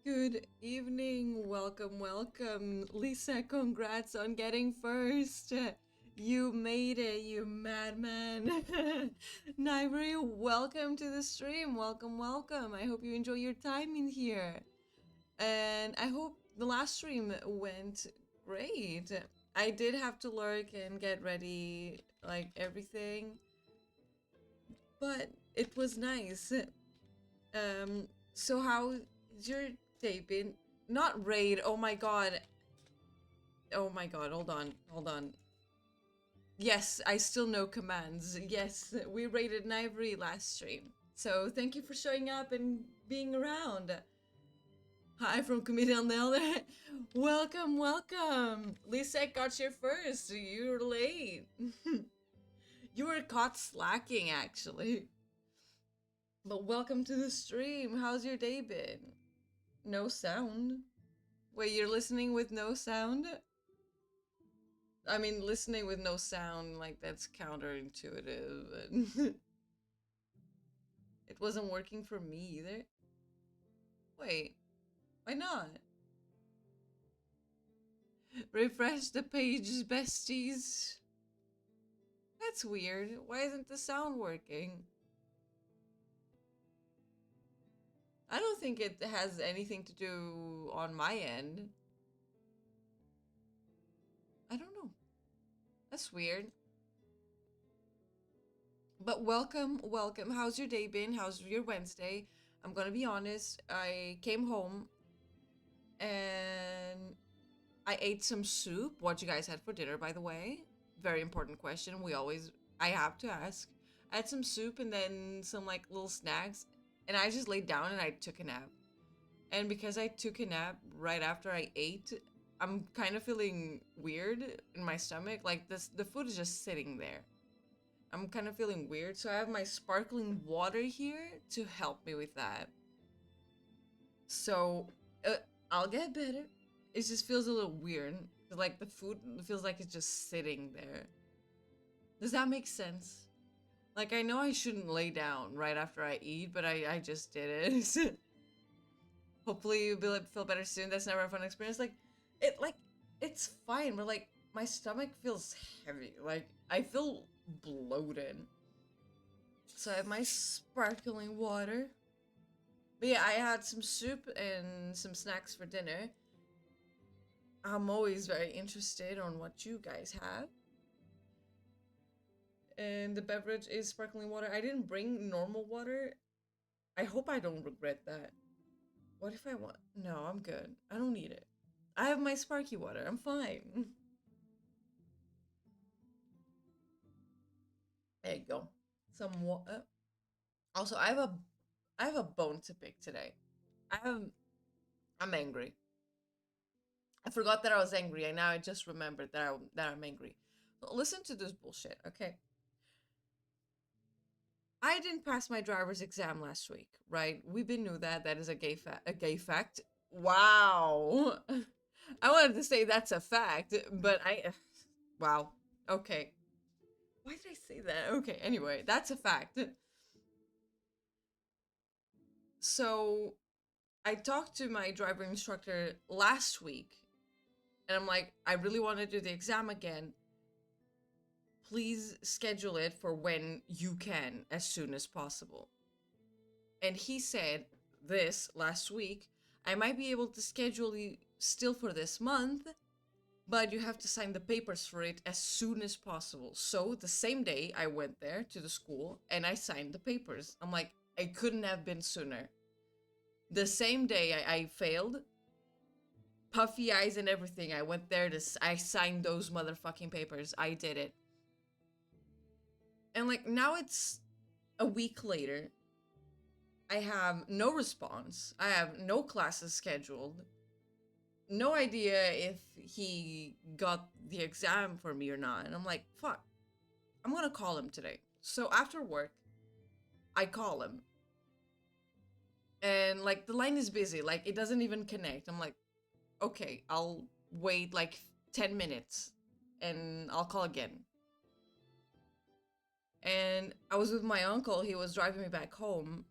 Good evening. Welcome, welcome. Lisa, congrats on getting first. You made it, you madman. Nairi, welcome to the stream. Welcome, welcome. I hope you enjoy your time in here. And I hope the last stream went great. I did have to lurk and get ready, like everything, but it was nice. So how's your day been? Not raid. Oh my god. Oh my god. Hold on. Hold on. Yes, I still know commands. Yes, we raided Ivory last stream. So thank you for showing up and being around. Hi from Comedian Elder. Welcome, welcome. Lisa got you first. You're late. You were caught slacking actually. But welcome to the stream. How's your day been? No sound? Wait, you're listening with no sound? I mean, listening with no sound, like, that's counterintuitive. It wasn't working for me either. Wait, why not? Refresh the pages, besties. That's weird. Why isn't the sound working? I don't think it has anything to do on my end. I don't know. That's weird. But welcome, welcome. How's your day been? How's your Wednesday? I'm gonna be honest. I came home and I ate some soup. What you guys had for dinner, by the way? Very important question. I have to ask. I had some soup and then some like little snacks, and I just laid down and I took a nap. And because I took a nap right after I ate, I'm kind of feeling weird in my stomach. Like the food is just sitting there. I'm kind of feeling weird, so I have my sparkling water here to help me with that. So, uh, I'll get better. It just feels a little weird. Like the food feels like it's just sitting there. Does that make sense? Like, I know I shouldn't lay down right after I eat, but I just did it. Hopefully you'll feel better soon. That's never a fun experience. It's fine, but like my stomach feels heavy. Like I feel bloated. So I have my sparkling water. But yeah, I had some soup and some snacks for dinner. I'm always very interested on what you guys have. And the beverage is sparkling water. I didn't bring normal water. I hope I don't regret that. What if I want? No, I'm good. I don't need it. I have my sparky water. I'm fine. There you go. Some water. Also, I have a I have a bone to pick today. I have, I'm angry. I forgot that I was angry, and now I just remembered that I'm angry. Listen to this bullshit, okay? I didn't pass my driver's exam last week, right? We been knew that. That is a gay fact. Wow. I wanted to say that's a fact, but wow. Okay. Why did I say that? Okay, anyway, that's a fact. So, I talked to my driver instructor last week, and I'm like, I really want to do the exam again. Please schedule it for when you can, as soon as possible. And he said this last week, I might be able to schedule you still for this month, but you have to sign the papers for it as soon as possible. So the same day I went there to the school and I signed the papers. I'm like, it couldn't have been sooner. The same day I failed, puffy eyes and everything, I went there to, I signed those motherfucking papers. I did it. And like now it's a week later. I have no response. I have no classes scheduled. No idea if he got the exam for me or not. And I'm like, fuck, I'm gonna call him today. So after work, I call him. And like the line is busy, like it doesn't even connect. I'm like, okay, I'll wait like 10 minutes and I'll call again. And I was with my uncle, he was driving me back home.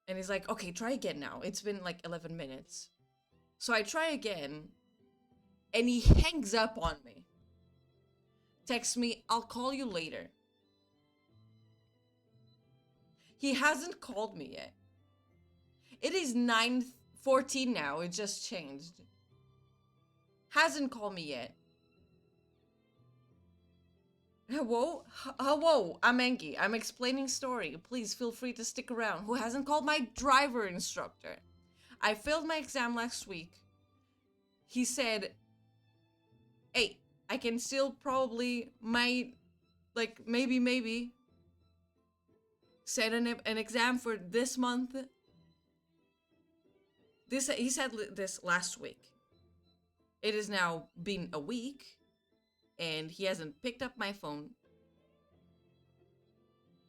And he's like, okay, try again now. It's been like 11 minutes. So I try again. And he hangs up on me. Texts me, I'll call you later. He hasn't called me yet. It is 9:14 now. It just changed. Hasn't called me yet. Hello? Hello, I'm Angie. I'm explaining story. Please feel free to stick around. Who hasn't called my driver instructor? I failed my exam last week. He said, hey, I can still probably, might, like, maybe, set an exam for this month. He said this last week. It has now been a week, and he hasn't picked up my phone.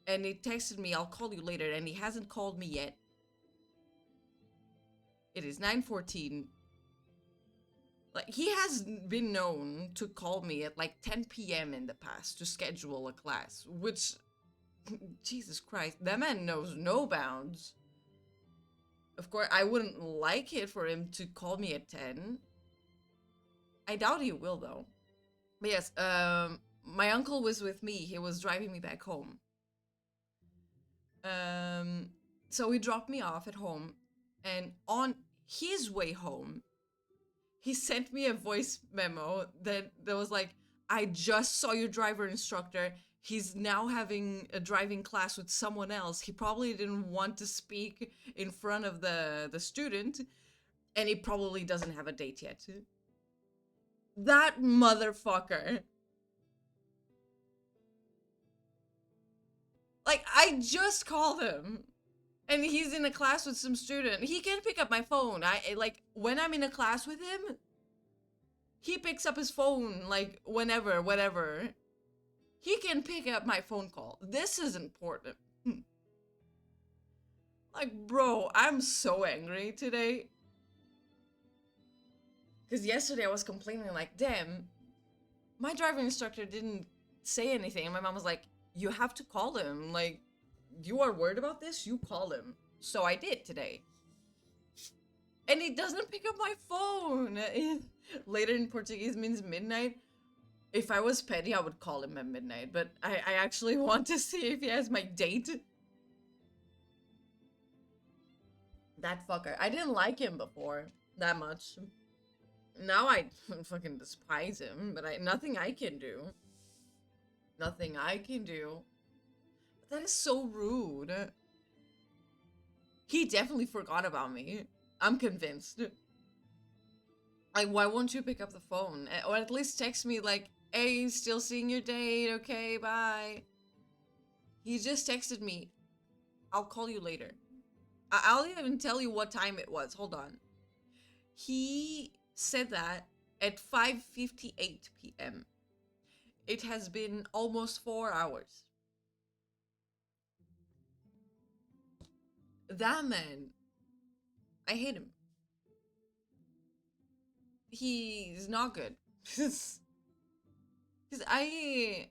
And he texted me, I'll call you later, and he hasn't called me yet. It is 9:14. Like, he has been known to call me at like 10 p.m. in the past to schedule a class, which, Jesus Christ, that man knows no bounds. Of course, I wouldn't like it for him to call me at 10. I doubt he will, though. But yes, my uncle was with me. He was driving me back home. So he dropped me off at home, and on his way home, he sent me a voice memo that was like, I just saw your driver instructor. He's now having a driving class with someone else. He probably didn't want to speak in front of the student, and he probably doesn't have a date yet. That motherfucker. Like, I just called him. And he's in a class with some student. He can pick up my phone. Like, when I'm in a class with him, he picks up his phone, like, whenever, whatever. He can pick up my phone call. This is important. Like, bro, I'm so angry today. Because yesterday I was complaining, like, damn, my driving instructor didn't say anything. And my mom was like, you have to call him. Like, you are worried about this? You call him. So I did today. And he doesn't pick up my phone. Later in Portuguese means midnight. If I was petty, I would call him at midnight. But I actually want to see if he has my date. That fucker. I didn't like him before that much. Now I fucking despise him. But nothing I can do. Nothing I can do. That is so rude. He definitely forgot about me. I'm convinced. Like, why won't you pick up the phone? Or at least text me like, hey, still seeing your date, okay, bye. He just texted me, I'll call you later. I'll even tell you what time it was. Hold on. He said that at 5:58 p.m. It has been almost 4 hours. That man, I hate him. He's not good. Because I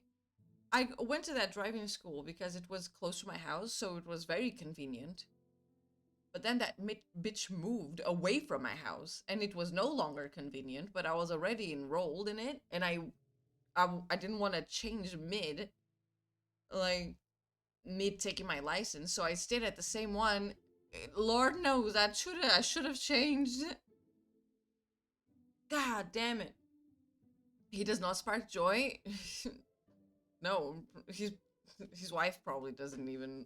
went to that driving school because it was close to my house, so it was very convenient. But then that bitch moved away from my house, and it was no longer convenient. But I was already enrolled in it, and I didn't want to change like mid taking my license, so I stayed at the same one. Lord knows I should have changed. God damn it. He does not spark joy. No, his wife probably doesn't even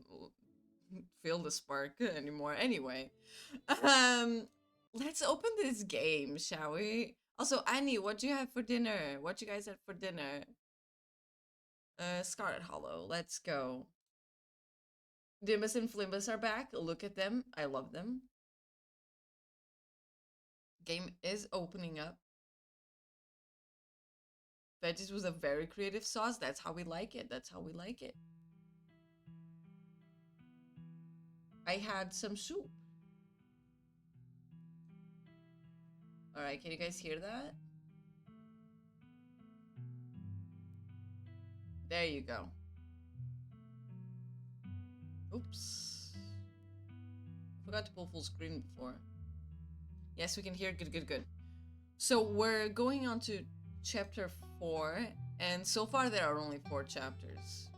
feel the spark anymore. Anyway, um, let's open this game, shall we? Also, Annie, what do you have for dinner? What you guys had for dinner? Scarlet Hollow. Let's go. Dimbus and Flimbus are back. Look at them. I love them. Game is opening up. Veggies was a very creative sauce. That's how we like it. That's how we like it. I had some soup. Alright, can you guys hear that? There you go. Oops. I forgot to pull full screen before. Yes, we can hear. Good, good, good. So we're going on to chapter 4, and so far there are only 4 chapters.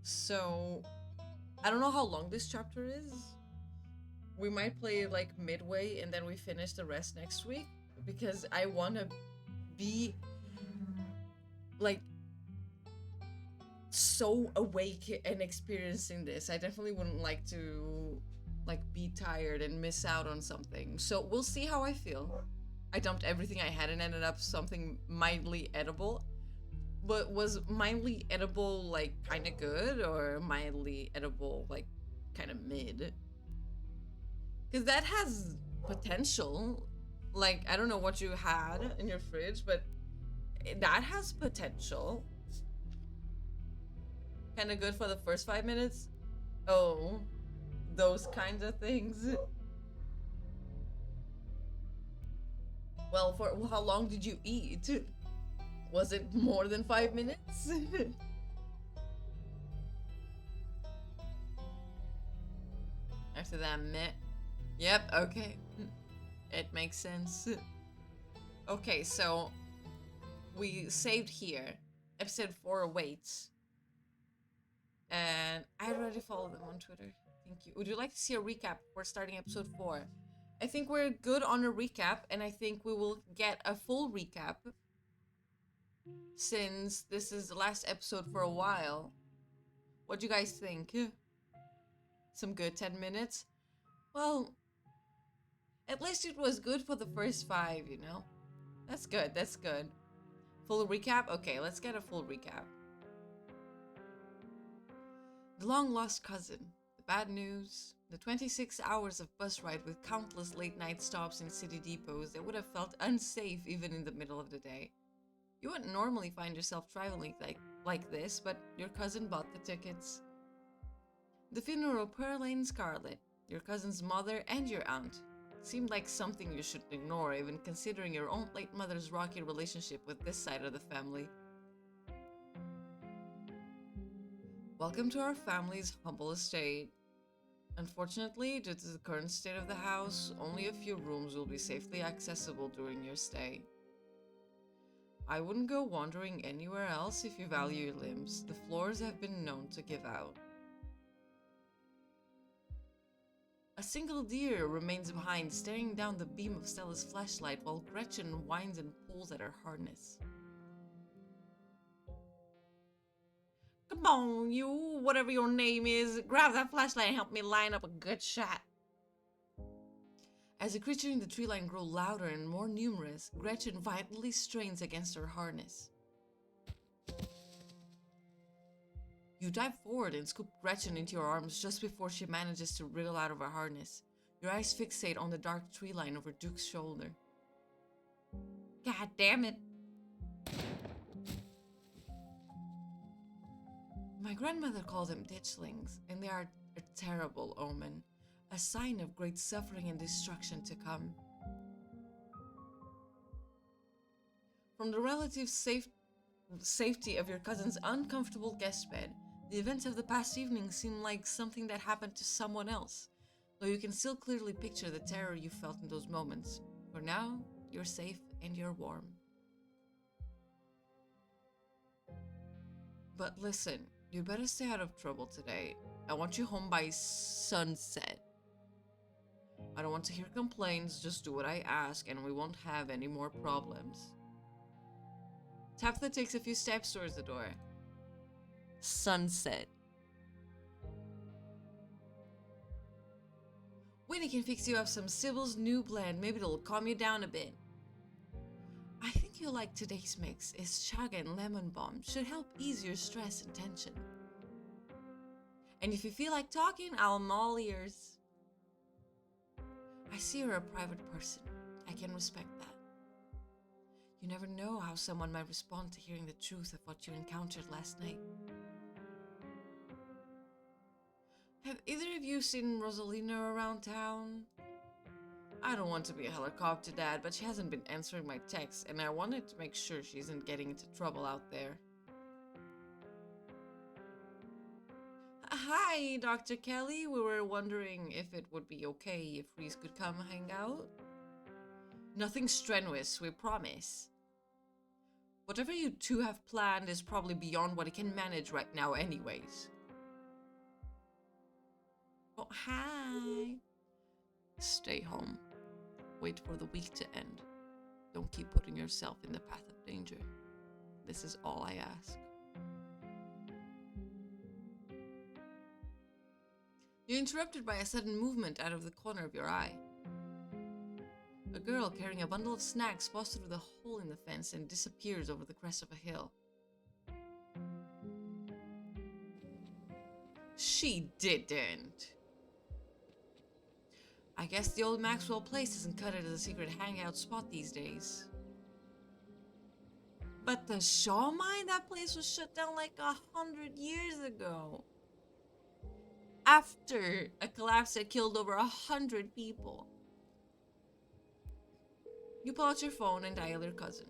So I don't know how long this chapter is. We might play like midway and then we finish the rest next week, because I want to be like so awake and experiencing this. I definitely wouldn't like to like be tired and miss out on something. So we'll see how I feel. I dumped everything I had and ended up something mildly edible. But was mildly edible like kind of good, or mildly edible like kind of mid? Because that has potential. Like, I don't know what you had in your fridge, but that has potential. Kind of good for the first 5 minutes. Oh, those kinds of things. Well, for how long did you eat? Was it more than 5 minutes? After that, meh. Yep, okay. It makes sense. Okay, so we saved here. Episode 4 awaits. And I already followed them on Twitter. Thank you. Would you like to see a recap? We're starting episode 4. I think we're good on a recap, and I think we will get a full recap since this is the last episode for a while. What do you guys think? Some good 10 minutes? Well, at least it was good for the first 5, you know? That's good, that's good. Full recap? Okay, let's get a full recap. The long-lost cousin, the bad news, the 26 hours of bus ride with countless late-night stops in city depots that would have felt unsafe even in the middle of the day. You wouldn't normally find yourself traveling like this, but your cousin bought the tickets. The funeral of Pearl and Scarlet, your cousin's mother and your aunt, seemed like something you shouldn't ignore, even considering your own late mother's rocky relationship with this side of the family. Welcome to our family's humble estate. Unfortunately, due to the current state of the house, only a few rooms will be safely accessible during your stay. I wouldn't go wandering anywhere else if you value your limbs. The floors have been known to give out. A single deer remains behind, staring down the beam of Stella's flashlight while Gretchen whines and pulls at her harness. Come on, you, whatever your name is, grab that flashlight and help me line up a good shot. As the creatures in the tree line grow louder and more numerous, Gretchen violently strains against her harness. You dive forward and scoop Gretchen into your arms just before she manages to wriggle out of her harness. Your eyes fixate on the dark tree line over Duke's shoulder. God damn it. My grandmother called them ditchlings, and they are a terrible omen, a sign of great suffering and destruction to come. From the relative safety of your cousin's uncomfortable guest bed, the events of the past evening seem like something that happened to someone else, though you can still clearly picture the terror you felt in those moments. For now, you're safe and you're warm. But listen, you better stay out of trouble today. I want you home by sunset. I don't want to hear complaints, just do what I ask and we won't have any more problems. Tabitha takes a few steps towards the door. Sunset. Winnie can fix you up some Sybil's new blend. Maybe it'll calm you down a bit. I think you'll like today's mix. It's chaga and lemon balm. Should help ease your stress and tension. And if you feel like talking, I'm all ears. I see you're a private person. I can respect that. You never know how someone might respond to hearing the truth of what you encountered last night. Have either of you seen Rosalina around town? I don't want to be a helicopter dad, but she hasn't been answering my texts, and I wanted to make sure she isn't getting into trouble out there. Hi, Dr. Kelly. We were wondering if it would be okay if Reese could come hang out. Nothing strenuous, we promise. Whatever you two have planned is probably beyond what he can manage right now anyways. Oh, hi. Stay home. Wait for the week to end. Don't keep putting yourself in the path of danger. This is all I ask. You're interrupted by a sudden movement out of the corner of your eye. A girl carrying a bundle of snacks busts through the hole in the fence and disappears over the crest of a hill. She didn't. I guess the old Maxwell place doesn't cut it as a secret hangout spot these days. But the Shaw mine, that place was shut down like 100 years ago. After a collapse that killed over 100 people. You pull out your phone and dial your cousin.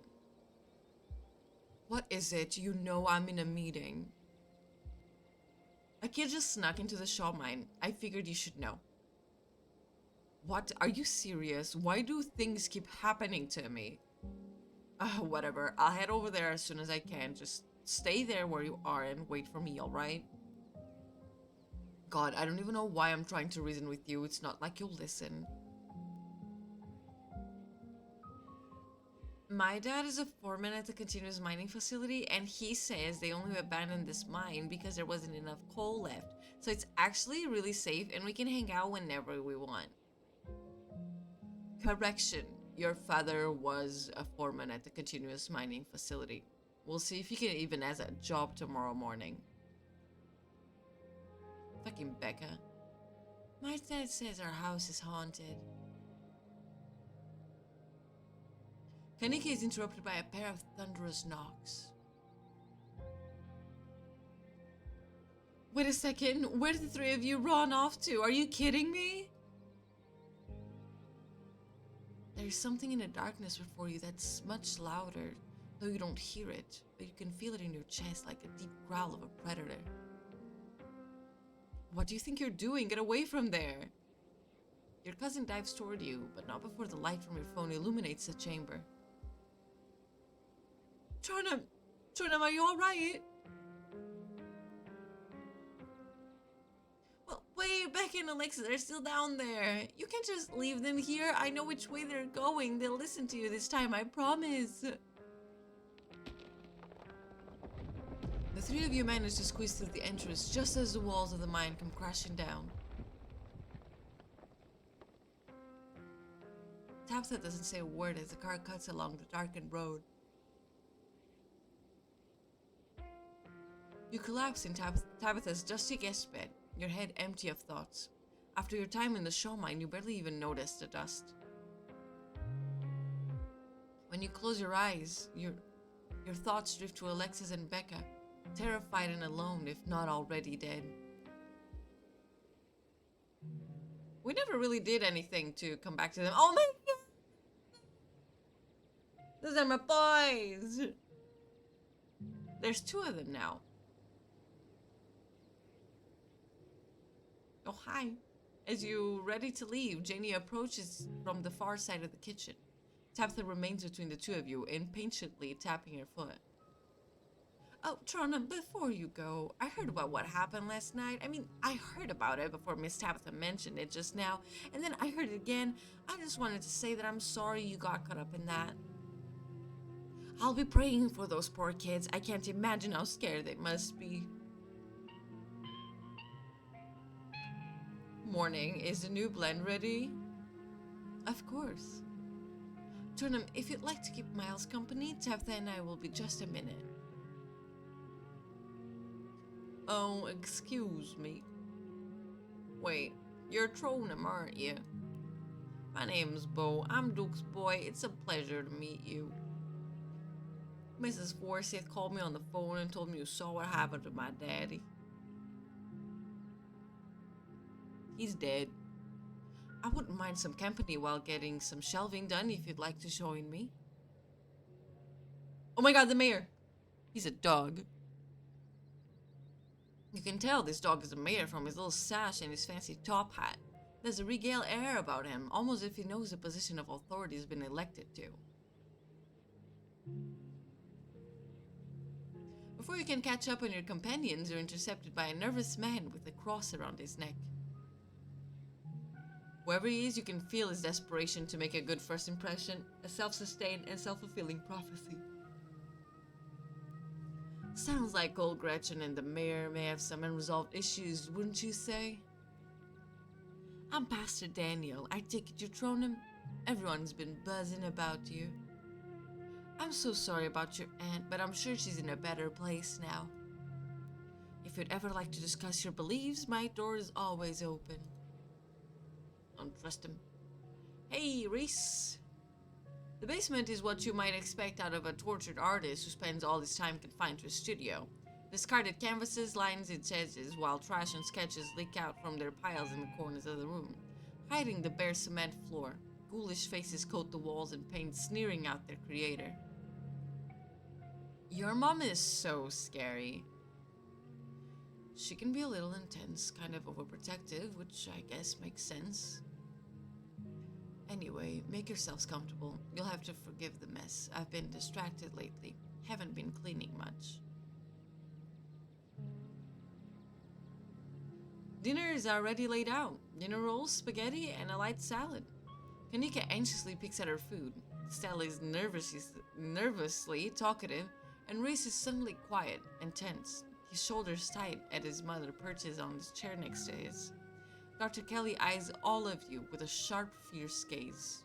What is it? You know I'm in a meeting. A kid just snuck into the Shaw mine. I figured you should know. What? Are you serious? Why do things keep happening to me? Whatever. I'll head over there as soon as I can. Just stay there where you are and wait for me, alright? God, I don't even know why I'm trying to reason with you. It's not like you'll listen. My dad is a foreman at the continuous mining facility, and he says they only abandoned this mine because there wasn't enough coal left. So it's actually really safe, and we can hang out whenever we want. Correction. Your father was a foreman at the continuous mining facility. We'll see if he can even has a job tomorrow morning. Fucking Becca. My dad says our house is haunted. Kaneki is interrupted by a pair of thunderous knocks. Wait a second, where did the three of you run off to? Are you kidding me? There's something in the darkness before you that's much louder, though you don't hear it, but you can feel it in your chest like a deep growl of a predator. What do you think you're doing? Get away from there! Your cousin dives toward you, but not before the light from your phone illuminates the chamber. Turnham, are you alright? Well, wait, Becky and Alexa, they're still down there. You can't just leave them here. I know which way they're going. They'll listen to you this time, I promise. The three of you manage to squeeze through the entrance just as the walls of the mine come crashing down. Tabitha doesn't say a word as the car cuts along the darkened road. You collapse in Tabitha's dusty guest bed, your head empty of thoughts. After your time in the show mine, you barely even notice the dust. When you close your eyes, your thoughts drift to Alexis and Becca, terrified and alone, if not already dead. We never really did anything to come back to them. Oh my god! Those are my boys! There's 2 of them now. Oh, hi. As you ready to leave, Janie approaches from the far side of the kitchen. Tabitha remains between the 2 of you, impatiently tapping her foot. Oh, Trona, before you go, I heard about what happened last night. I mean, I heard about it before Miss Tabitha mentioned it just now, and then I heard it again. I just wanted to say that I'm sorry you got caught up in that. I'll be praying for those poor kids. I can't imagine how scared they must be. Morning, is the new blend ready? Of course. Turnham, if you'd like to keep Miles company, Tabitha and I will be just a minute. Oh, excuse me. Wait, you're Tronham, aren't you? My name's Bo. I'm Duke's boy. It's a pleasure to meet you. Mrs. Forsyth called me on the phone and told me you saw what happened to my daddy. He's dead. I wouldn't mind some company while getting some shelving done if you'd like to join me. Oh my god, the mayor! He's a dog. You can tell this dog is a mayor from his little sash and his fancy top hat. There's a regal air about him, almost if he knows the position of authority he's been elected to. Before you can catch up on your companions, you're intercepted by a nervous man with a cross around his neck. Whoever he is, you can feel his desperation to make a good first impression, a self-sustained and self-fulfilling prophecy. Sounds like old Gretchen and the mayor may have some unresolved issues, wouldn't you say? I'm Pastor Daniel. I take it you're Tronham. Everyone's been buzzing about you. I'm so sorry about your aunt, but I'm sure she's in a better place now. If you'd ever like to discuss your beliefs, my door is always open. Don't trust him. Hey, Reese. The basement is what you might expect out of a tortured artist who spends all his time confined to a studio. Discarded canvases lines its edges, while trash and sketches leak out from their piles in the corners of the room, hiding the bare cement floor. Ghoulish faces coat the walls and paint, sneering out their creator. Your mom is so scary. She can be a little intense, kind of overprotective, which I guess makes sense. Anyway, make yourselves comfortable. You'll have to forgive the mess. I've been distracted lately. Haven't been cleaning much. Dinner is already laid out. Dinner rolls, spaghetti, and a light salad. Kanika anxiously picks at her food. Stella is nervously talkative, and Reese is suddenly quiet and tense, his shoulders tight as his mother perches on his chair next to his. Dr. Kelly eyes all of you with a sharp, fierce gaze.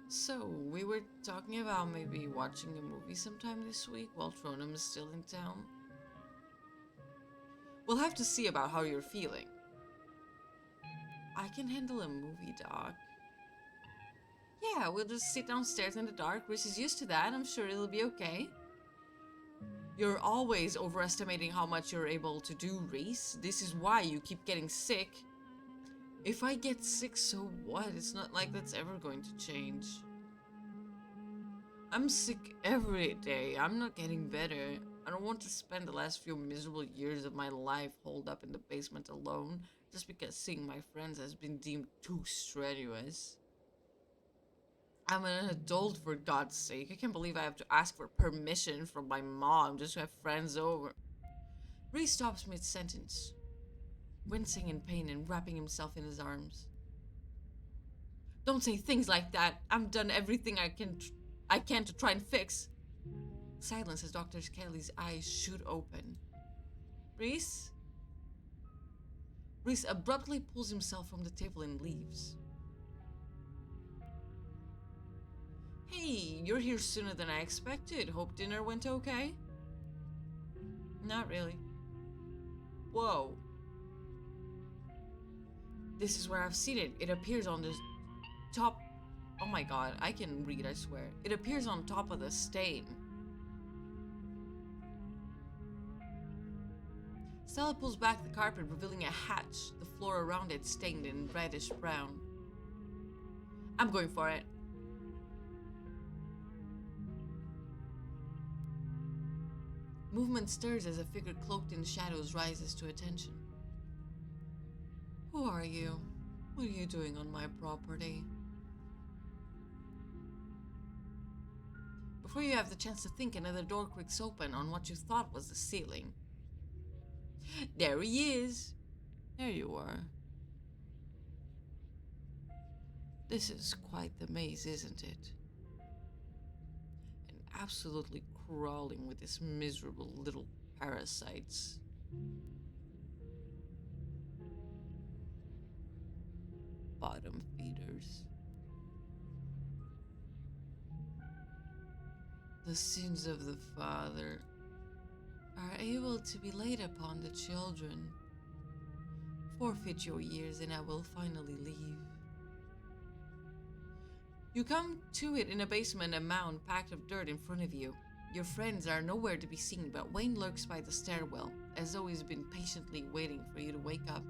So, we were talking about maybe watching a movie sometime this week while Tronham is still in town. We'll have to see about how you're feeling. I can handle a movie, Doc. Yeah, we'll just sit downstairs in the dark. Reese is used to that. I'm sure it'll be okay. You're always overestimating how much you're able to do, Reese. This is why you keep getting sick. If I get sick, so what? It's not like that's ever going to change. I'm sick every day. I'm not getting better. I don't want to spend the last few miserable years of my life holed up in the basement alone, just because seeing my friends has been deemed too strenuous. I'm an adult, for God's sake. I can't believe I have to ask for permission from my mom just to have friends over. Reese stops mid-sentence, wincing in pain and wrapping himself in his arms. Don't say things like that. I've done everything I can to try and fix. Silence as Dr. Kelly's eyes shoot open. Reese? Reese abruptly pulls himself from the table and leaves. Hey, you're here sooner than I expected. Hope dinner went okay? Not really. Whoa. This is where I've seen it. It appears on the top. Oh my god, I can read, I swear. It appears on top of the stain. Stella pulls back the carpet, revealing a hatch, the floor around it stained in reddish brown. I'm going for it. Movement stirs as a figure cloaked in shadows rises to attention. Who are you? What are you doing on my property? Before you have the chance to think, another door creaks open on what you thought was the ceiling. There he is. There you are. This is quite the maze, isn't it? And absolutely crawling with these miserable little parasites. Bottom feeders. The sins of the father are able to be laid upon the children. Forfeit your years and I will finally leave. You come to it in a basement, a mound packed of dirt in front of you. Your friends are nowhere to be seen, but Wayne lurks by the stairwell, as though he's been patiently waiting for you to wake up.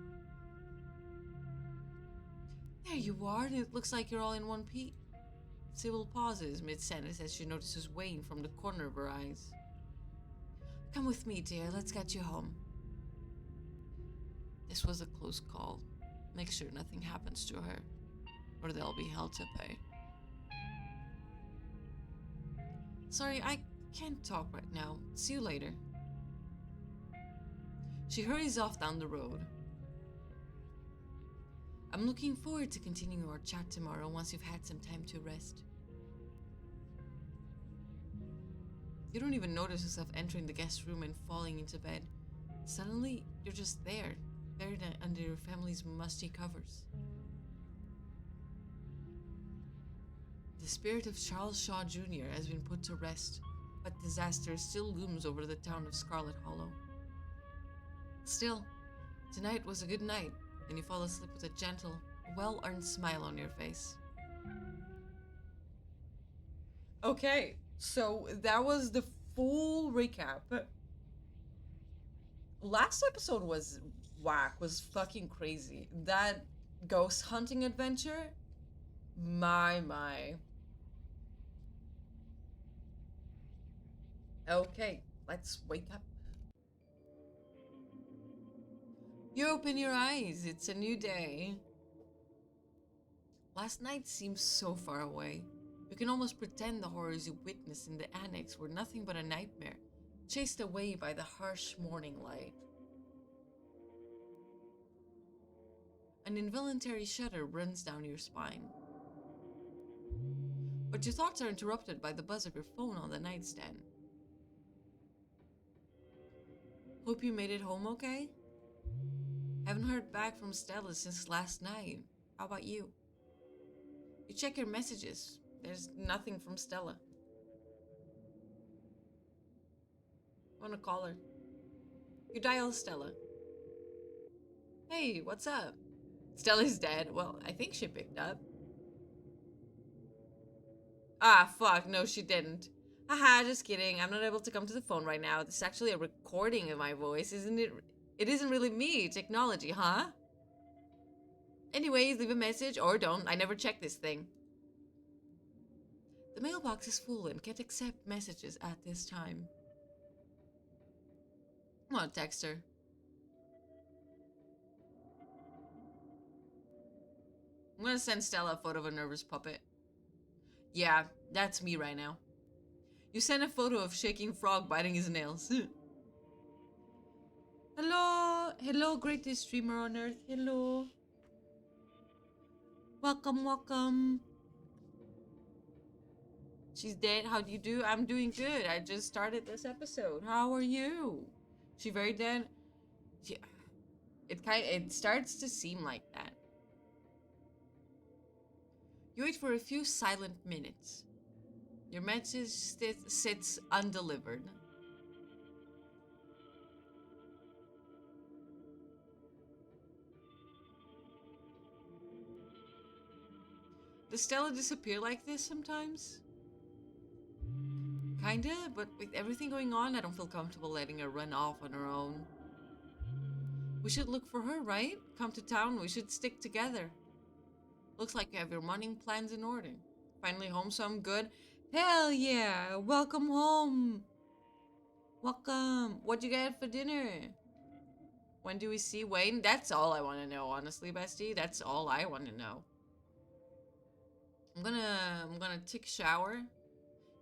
There you are, and it looks like you're all in one piece. Sybil pauses mid-sentence as she notices Wayne from the corner of her eyes. Come with me, dear. Let's get you home. This was a close call. Make sure nothing happens to her, or there'll be hell to pay. Sorry, I can't talk right now. See you later. She hurries off down the road. I'm looking forward to continuing our chat tomorrow once you've had some time to rest. You don't even notice yourself entering the guest room and falling into bed. Suddenly, you're just there, buried under your family's musty covers. The spirit of Charles Shaw Jr. has been put to rest, but disaster still looms over the town of Scarlet Hollow. Still, tonight was a good night, and you fall asleep with a gentle, well-earned smile on your face. Okay, so that was the full recap. Last episode was whack, was fucking crazy. That ghost hunting adventure, my. Okay, let's wake up. You open your eyes, it's a new day. Last night seems so far away. You can almost pretend the horrors you witnessed in the annex were nothing but a nightmare, chased away by the harsh morning light. An involuntary shudder runs down your spine. But your thoughts are interrupted by the buzz of your phone on the nightstand. Hope you made it home okay? Haven't heard back from Stella since last night. How about you? You check your messages. There's nothing from Stella. Wanna call her? You dial Stella. Hey, what's up? Stella's dead. Well, I think she picked up. Ah, fuck. No, she didn't. Haha, just kidding. I'm not able to come to the phone right now. This is actually a recording of my voice, isn't it? It isn't really me. Technology, huh? Anyways, leave a message or don't. I never check this thing. The mailbox is full and can't accept messages at this time. I'm gonna text her. I'm gonna send Stella a photo of a nervous puppet. Yeah, that's me right now. You send a photo of shaking frog biting his nails. Hello, hello, greatest streamer on earth. Hello. Welcome, welcome. She's dead. How do you do? I'm doing good. I just started this episode. How are you? She very dead? Yeah. It starts to seem like that. You wait for a few silent minutes. Your message sits undelivered. Does Stella disappear like this sometimes? Kinda, but with everything going on, I don't feel comfortable letting her run off on her own. We should look for her, right? Come to town, we should stick together. Looks like you have your morning plans in order. Finally home, so I'm good. Hell yeah! Welcome home! Welcome! What'd you get for dinner? When do we see Wayne? That's all I want to know, honestly, bestie. That's all I want to know. I'm gonna take a shower.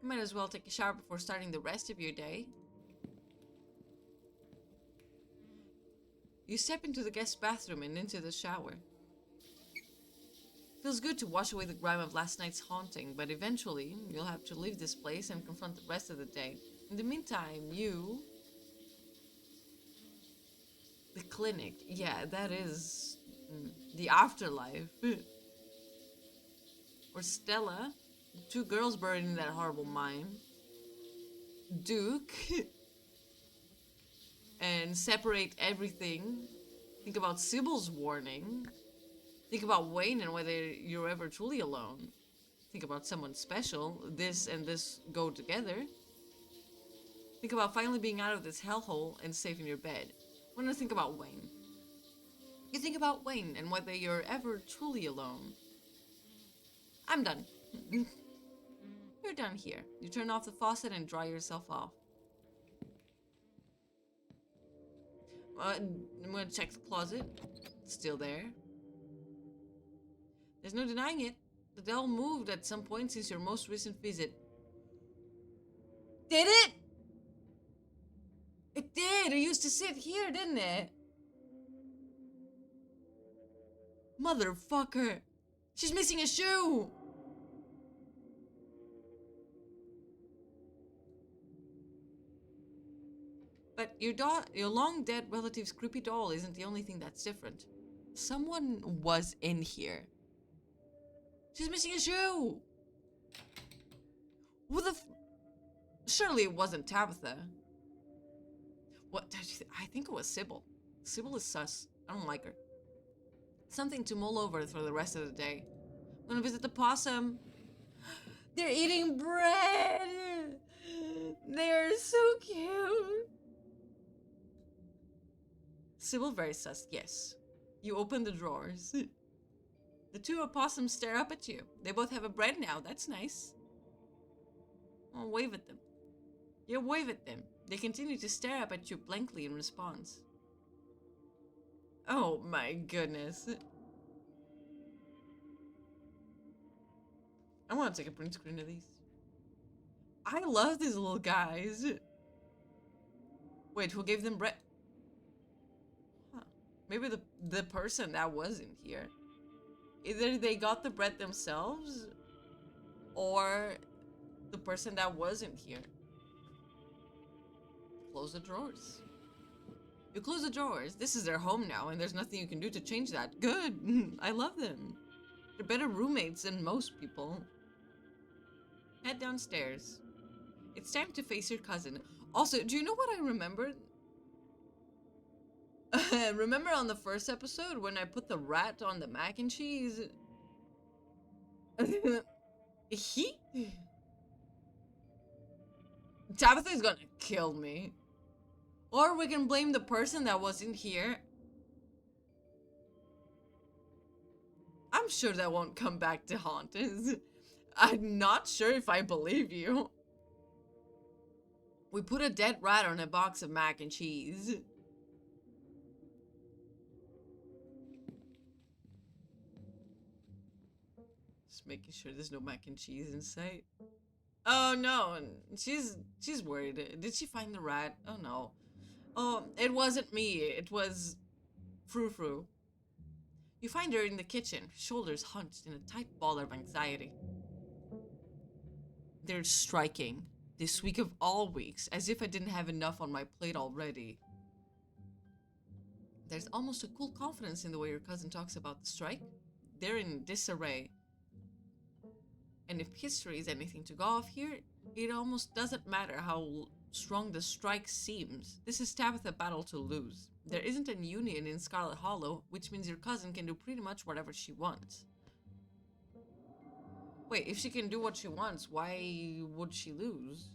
You might as well take a shower before starting the rest of your day. You step into the guest bathroom and into the shower. Feels good to wash away the grime of last night's haunting, but eventually you'll have to leave this place and confront the rest of the day. In the meantime, you... The clinic. Yeah, that is... the afterlife. Or Stella. 2 girls buried in that horrible mine. Duke. And separate everything. Think about Sybil's warning. Think about Wayne and whether you're ever truly alone. Think about someone special. This and this go together. Think about finally being out of this hellhole and safe in your bed. When I think about Wayne. You think about Wayne and whether you're ever truly alone. I'm done. You're done here. You turn off the faucet and dry yourself off. I'm gonna check the closet. It's still there. There's no denying it. The doll moved at some point since your most recent visit. Did it? It did! It used to sit here, didn't it? Motherfucker! She's missing a shoe! But your long-dead relative's creepy doll isn't the only thing that's different. Someone was in here. She's missing a shoe! Who the Surely it wasn't Tabitha. What? I think it was Sybil. Sybil is sus. I don't like her. Something to mull over for the rest of the day. I'm gonna visit the possum. They're eating bread! They're so cute! Sybil very sus, yes. You open the drawers. The 2 opossums stare up at you. They both have a bread now, that's nice. I'll wave at them. You wave at them. They continue to stare up at you blankly in response. Oh my goodness. I want to take a print screen of these. I love these little guys. Wait, who gave them bread? Huh. Maybe the person that wasn't here. Either they got the bread themselves, or the person that wasn't here. Close the drawers. You close the drawers. This is their home now, and there's nothing you can do to change that. Good. I love them. They're better roommates than most people. Head downstairs. It's time to face your cousin. Also, do you know what I remembered? Remember on the first episode when I put the rat on the mac and cheese? Tabitha's gonna kill me. Or we can blame the person that wasn't here. I'm sure that won't come back to haunt us. I'm not sure if I believe you. We put a dead rat on a box of mac and cheese. Just making sure there's no mac and cheese in sight. Oh no, she's worried. Did she find the rat? Oh no. Oh, it wasn't me. It was Frou Frou. You find her in the kitchen, shoulders hunched in a tight ball of anxiety. They're striking. This week of all weeks, as if I didn't have enough on my plate already. There's almost a cool confidence in the way your cousin talks about the strike. They're in disarray. And if history is anything to go off here, it almost doesn't matter how strong the strike seems. This is Tabitha's battle to lose. There isn't a union in Scarlet Hollow, which means your cousin can do pretty much whatever she wants. Wait, if she can do what she wants, why would she lose?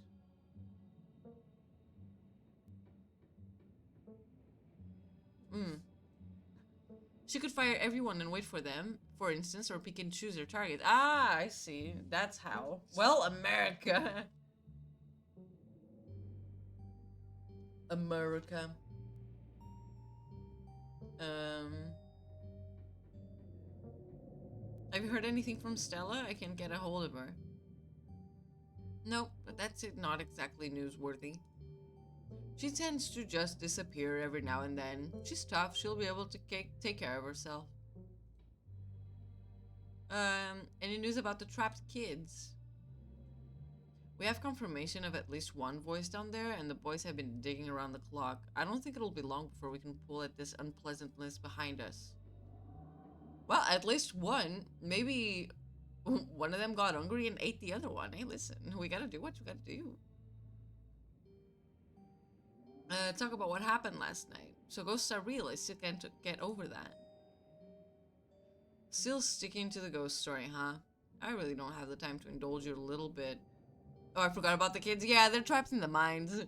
Hmm. She could fire everyone and wait for them, for instance, or pick and choose her target. Ah, I see. That's how. Well, America. America. Um... Have you heard anything from Stella? I can't get a hold of her. Nope, but that's it. Not exactly newsworthy. She tends to just disappear every now and then. She's tough. She'll be able to take care of herself. Any news about the trapped kids? We have confirmation of at least one voice down there, and the boys have been digging around the clock. I don't think it'll be long before we can pull at this unpleasantness behind us. Well, at least one. Maybe one of them got hungry and ate the other one. Hey, listen, we gotta do what you gotta do. Talk about what happened last night. So ghosts are real. I still can't get over that. Still sticking to the ghost story, huh? I really don't have the time to indulge you a little bit. Oh, I forgot about the kids. Yeah, they're trapped in the mines.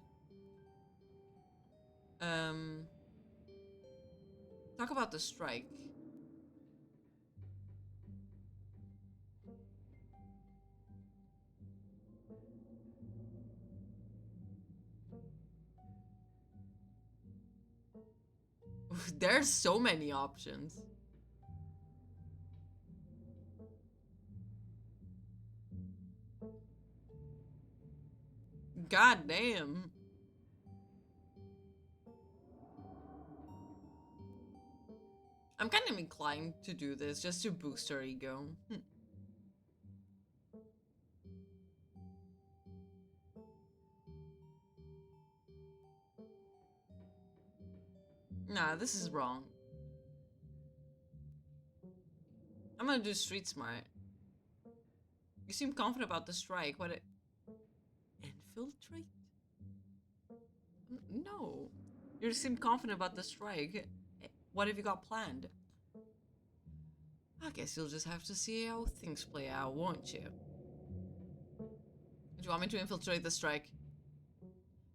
Talk about the strike. There's so many options. God damn. I'm kind of inclined to do this just to boost her ego. Nah, this is wrong. I'm gonna do street smart. You seem confident about the strike. What it... Infiltrate? No. You seem confident about the strike. What have you got planned? I guess you'll just have to see how things play out, won't you? Do you want me to infiltrate the strike?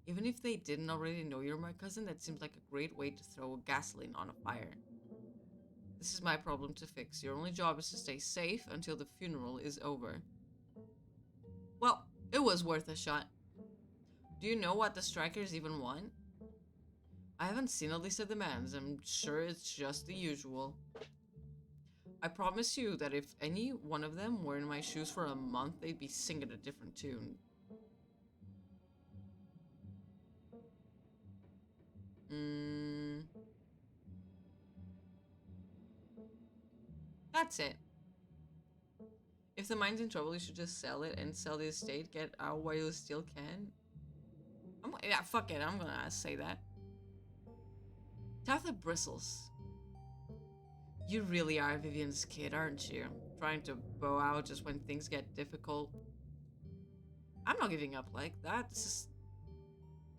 Even if they didn't already know you're my cousin, that seems like a great way to throw gasoline on a fire. This is my problem to fix. Your only job is to stay safe until the funeral is over. Well, it was worth a shot. Do you know what the strikers even want? I haven't seen a list of demands. I'm sure it's just the usual. I promise you that if any one of them were in my shoes for a month, they'd be singing a different tune. That's it. If the mine's in trouble, you should just sell it and sell the estate. Get out while you still can. Yeah, fuck it. I'm gonna say that. Tap the bristles. You really are Vivian's kid, aren't you? Trying to bow out just when things get difficult. I'm not giving up like that.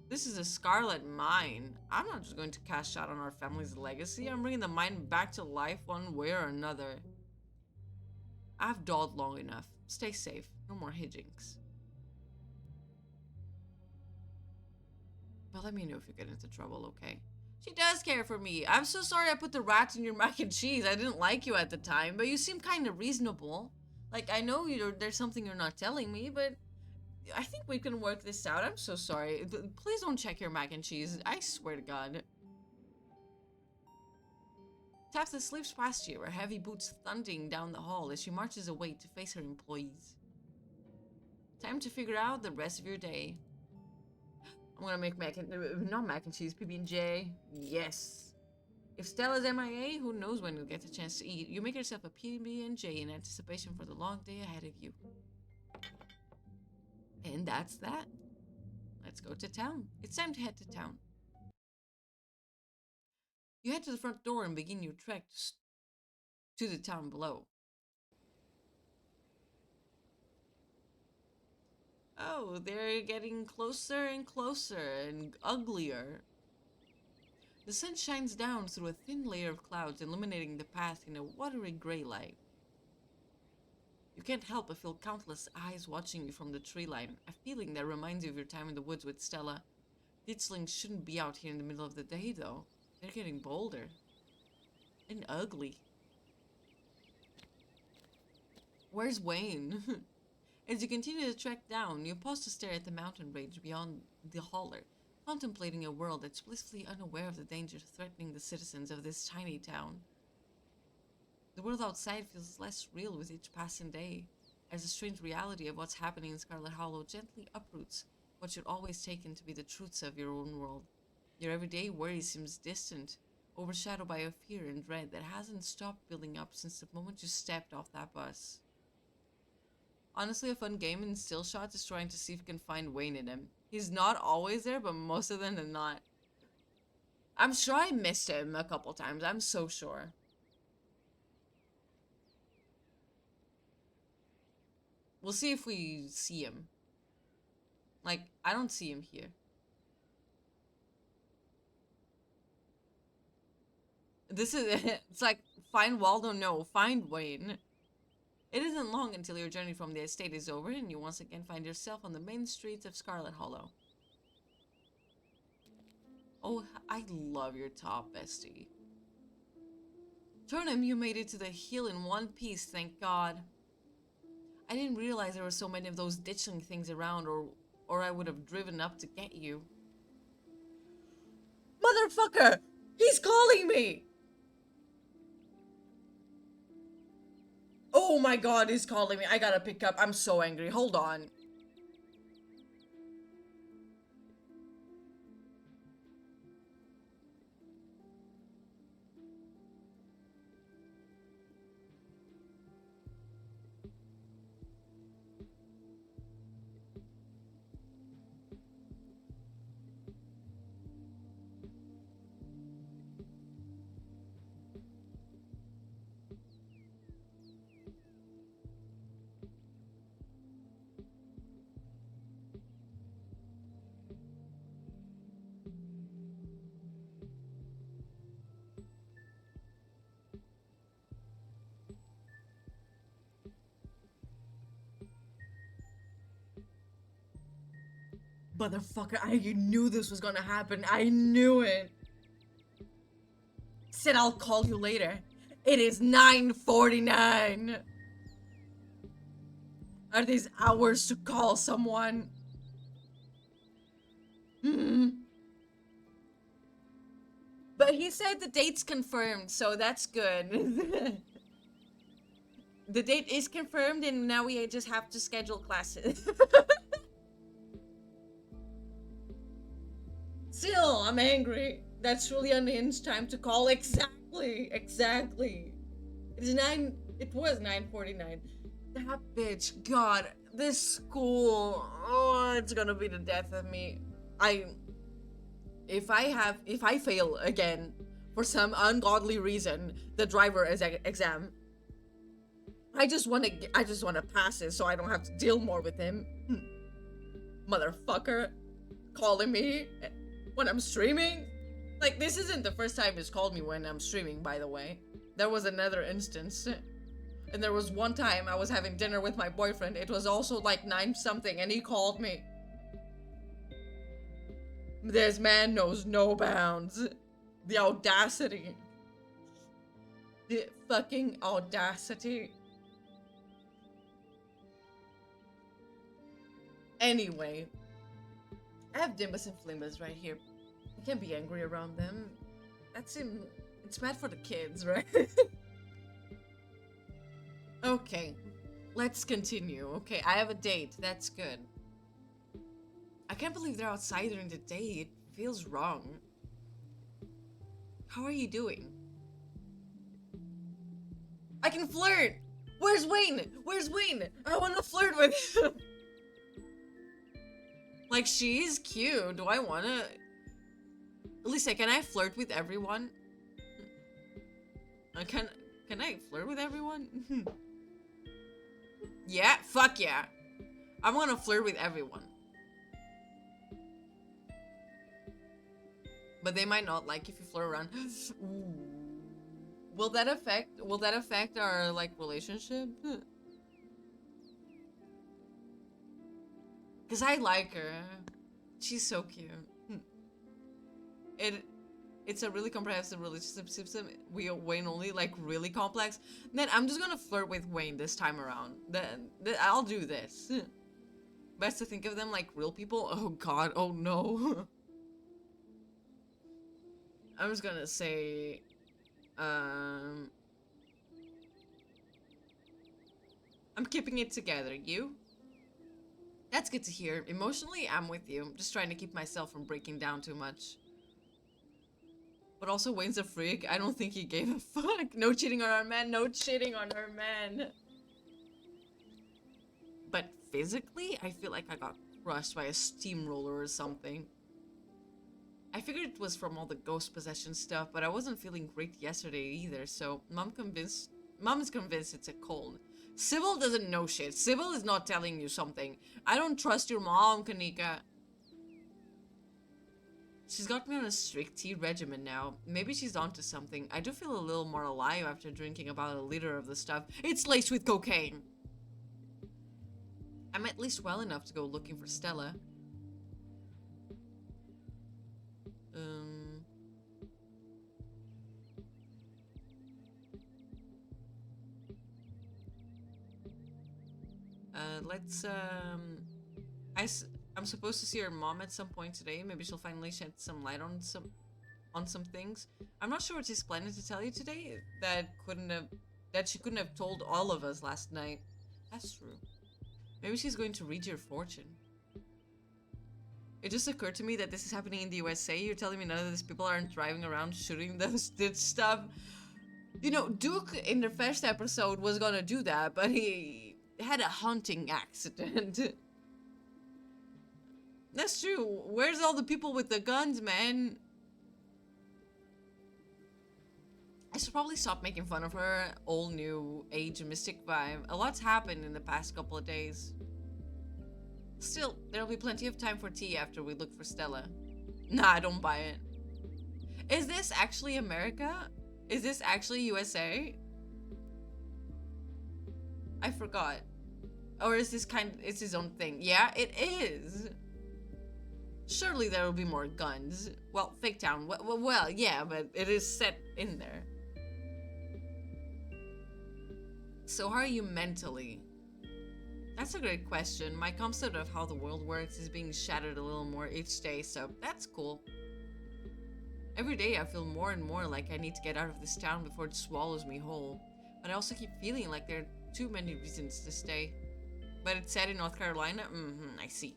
This is a Scarlet mine. I'm not just going to cash out on our family's legacy. I'm bringing the mine back to life one way or another. I've dawdled long enough. Stay safe. No more hijinks. But let me know if you get into trouble, okay? She does care for me. I'm so sorry I put the rats in your mac and cheese. I didn't like you at the time, but you seem kind of reasonable. Like, I know there's something you're not telling me, but I think we can work this out. I'm so sorry. Please don't check your mac and cheese. I swear to God. Tabitha slips past you, her heavy boots thundering down the hall as she marches away to face her employees. Time to figure out the rest of your day. I'm gonna make not mac and cheese, PB&J. Yes. If Stella's MIA, who knows when you'll get a chance to eat. You make yourself a PB&J in anticipation for the long day ahead of you. And that's that. Let's go to town. It's time to head to town. You head to the front door and begin your trek to the town below. Oh, they're getting closer and closer and uglier. The sun shines down through a thin layer of clouds, illuminating the path in a watery gray light. You can't help but feel countless eyes watching you from the tree line, a feeling that reminds you of your time in the woods with Stella. Ditchlings shouldn't be out here in the middle of the day, though. They're getting bolder. And ugly. Where's Wayne? As you continue to trek down, you pause to stare at the mountain range beyond the holler, contemplating a world that's blissfully unaware of the danger threatening the citizens of this tiny town. The world outside feels less real with each passing day, as the strange reality of what's happening in Scarlet Hollow gently uproots what you'd always taken to be the truths of your own world. Your everyday worry seems distant, overshadowed by a fear and dread that hasn't stopped building up since the moment you stepped off that bus. Honestly, a fun game in still shots is trying to see if you can find Wayne in him. He's not always there, but most of them than not. I'm sure I missed him a couple times. I'm so sure. We'll see if we see him. Like, I don't see him here. This is it. It's like, find Waldo, no, find Wayne. It isn't long until your journey from the estate is over and you once again find yourself on the main streets of Scarlet Hollow. Oh, I love your top, bestie. Turnham, you made it to the hill in one piece, thank God. I didn't realize there were so many of those ditchling things around, or I would have driven up to get you. Motherfucker! He's calling me! Oh my god, he's calling me. I gotta pick up. I'm so angry. Hold on. Motherfucker, I knew this was gonna happen. I knew it. Said I'll call you later. It is 9:49. Are these hours to call someone? But he said the date's confirmed, so that's good. The date is confirmed and now we just have to schedule classes. Still, I'm angry. That's really unhinged time to call. Exactly. It was 9:49. That bitch, God, this school, oh, it's gonna be the death of me. If I fail again, for some ungodly reason, the driver exam, I just wanna pass it so I don't have to deal more with him. Motherfucker, calling me when I'm streaming? Like, this isn't the first time he's called me when I'm streaming, by the way. There was another instance. And there was one time I was having dinner with my boyfriend. It was also like 9 something and he called me. This man knows no bounds. The audacity. The fucking audacity. Anyway. I have Dimbus and Flimbus right here. You can't be angry around them. It's bad for the kids, right? Okay, let's continue. Okay, I have a date. That's good. I can't believe they're outside during the day. It feels wrong. How are you doing? I can flirt! Where's Wayne? Where's Wayne? I want to flirt with him. Like, she's cute. Do I want to... Lisa, can I flirt with everyone? Can I flirt with everyone? Yeah, fuck yeah. I want to flirt with everyone. But they might not like if you flirt around. Will that affect our like relationship? Because I like her. She's so cute. It it's a really comprehensive relationship system. Wayne only like really complex. Then I'm just gonna flirt with Wayne this time around. Then I'll do this. Best to think of them like real people. Oh god, oh no. I'm just gonna say, I'm keeping it together. You? That's good to hear. Emotionally, I'm with you. I'm just trying to keep myself from breaking down too much. But also, Wayne's a freak. I don't think he gave a fuck. No cheating on our man. No cheating on our man. But physically, I feel like I got crushed by a steamroller or something. I figured it was from all the ghost possession stuff, but I wasn't feeling great yesterday either, so Mom's convinced it's a cold. Sybil doesn't know shit. Sybil is not telling you something. I don't trust your mom, Kanika. She's got me on a strict tea regimen now. Maybe she's onto something. I do feel a little more alive after drinking about a liter of the stuff. It's laced with cocaine. I'm at least well enough to go looking for Stella. I'm supposed to see her mom at some point today. Maybe she'll finally shed some light on some things. I'm not sure what she's planning to tell you today that she couldn't have told all of us last night. That's true. Maybe she's going to read your fortune. It just occurred to me that this is happening in the USA. You're telling me none of these people aren't driving around shooting those stuff? You know, Duke in the first episode was gonna do that, but he had a hunting accident. That's true. Where's all the people with the guns, man? I should probably stop making fun of her all new age mystic vibe. A lot's happened in the past couple of days. Still, there'll be plenty of time for tea after we look for Stella. Nah, I don't buy it. Is this actually America? Is this actually USA? I forgot. Or is this it's his own thing? Yeah, it is. Surely there will be more guns. Well, Fake Town. Well, yeah, but it is set in there. So how are you mentally? That's a great question. My concept of how the world works is being shattered a little more each day, so that's cool. Every day I feel more and more like I need to get out of this town before it swallows me whole. But I also keep feeling like there are too many reasons to stay. But it's set in North Carolina? I see.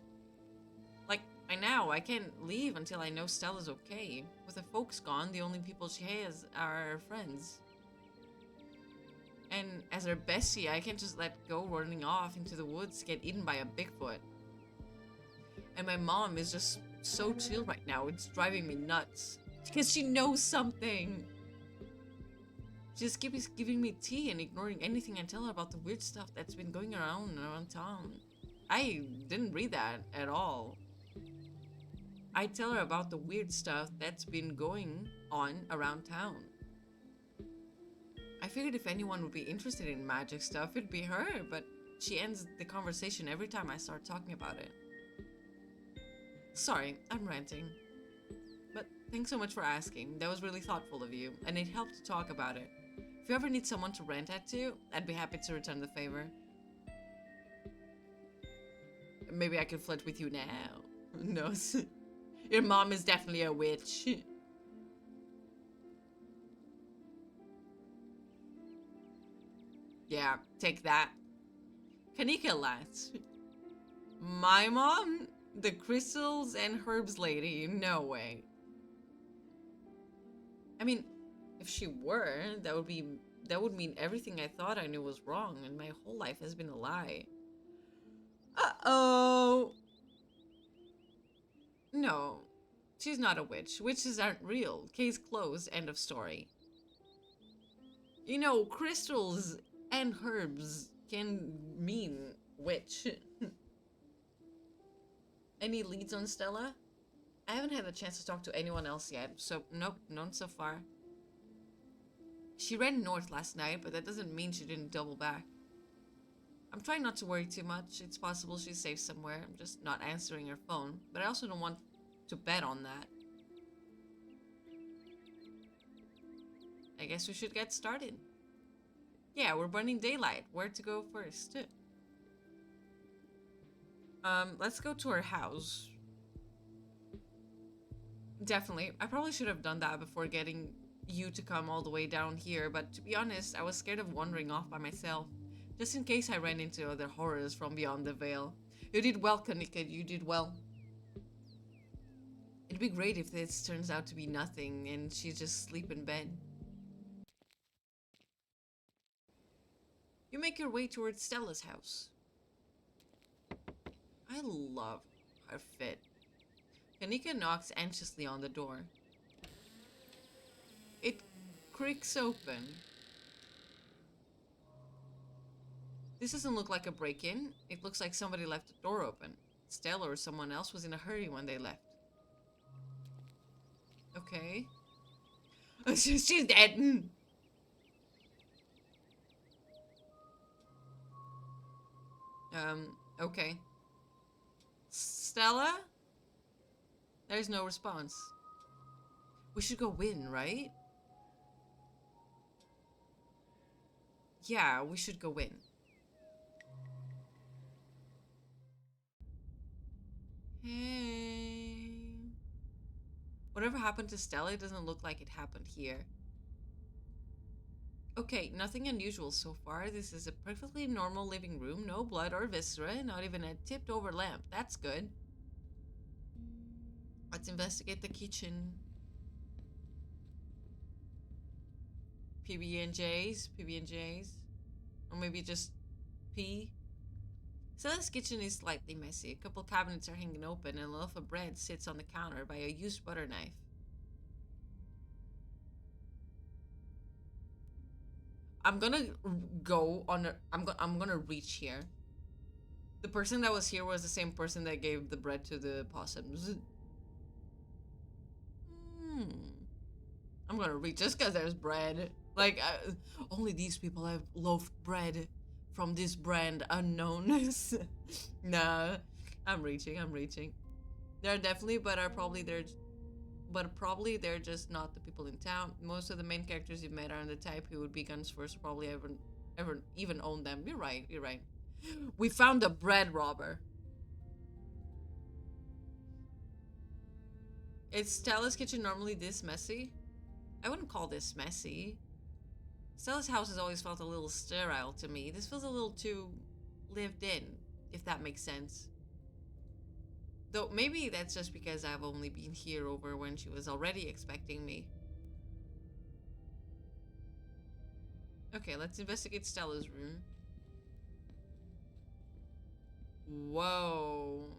Like, by now, I can't leave until I know Stella's okay. With the folks gone, the only people she has are her friends. And as her bestie, I can't just let go running off into the woods to get eaten by a Bigfoot. And my mom is just so chill right now, it's driving me nuts. Because she knows something. She just keeps giving me tea and ignoring anything I tell her about the weird stuff that's been going around town. I didn't read that at all. I tell her about the weird stuff that's been going on around town. I figured if anyone would be interested in magic stuff, it'd be her, but she ends the conversation every time I start talking about it. Sorry, I'm ranting. But thanks so much for asking. That was really thoughtful of you, and it helped to talk about it. If you ever need someone to rant at to, I'd be happy to return the favor. Maybe I could flirt with you now. Who knows? Your mom is definitely a witch. Yeah, take that. Kanika laughs. My mom? The crystals and herbs lady? No way. I mean, if she were, that would mean everything I thought I knew was wrong, and my whole life has been a lie. Uh-oh. No, she's not a witch. Witches aren't real. Case closed. End of story. You know, crystals and herbs can mean witch. Any leads on Stella? I haven't had a chance to talk to anyone else yet, so nope, none so far. She ran north last night, but that doesn't mean she didn't double back. I'm trying not to worry too much. It's possible she's safe somewhere. I'm just not answering her phone. But I also don't want to bet on that. I guess we should get started. Yeah, we're burning daylight. Where to go first? Let's go to her house. Definitely. I probably should have done that before getting you to come all the way down here, but to be honest, I was scared of wandering off by myself, just in case I ran into other horrors from beyond the veil. You did well, Kanika, you did well. It'd be great if this turns out to be nothing and she's just asleep in bed. You make your way towards Stella's house. I love her fit. Kanika knocks anxiously on the door. It creaks open. This doesn't look like a break-in. It looks like somebody left the door open. Stella or someone else was in a hurry when they left. Okay. She's dead. Okay. Stella? There's no response. We should go in, right? Yeah, we should go in. Hey. Whatever happened to Stella, it doesn't look like it happened here. Okay, nothing unusual so far. This is a perfectly normal living room. No blood or viscera, not even a tipped over lamp. That's good. Let's investigate the kitchen. PB&Js. Or maybe just P. Stella's kitchen is slightly messy. A couple cabinets are hanging open and a loaf of bread sits on the counter by a used butter knife. I'm gonna go on a, I'm gonna reach here. The person that was here was the same person that gave the bread to the possums. I'm gonna reach just because there's bread. Like, only these people have loaf bread from this brand unknown. Nah, I'm reaching. There are definitely, but probably they're just not the people in town. Most of the main characters you've met are the type who would be guns first, probably ever even own them. You're right. We found a bread robber. Is Stella's kitchen normally this messy? I wouldn't call this messy. Stella's house has always felt a little sterile to me. This feels a little too lived in, if that makes sense. Though maybe that's just because I've only been here over when she was already expecting me. Okay, let's investigate Stella's room. Whoa.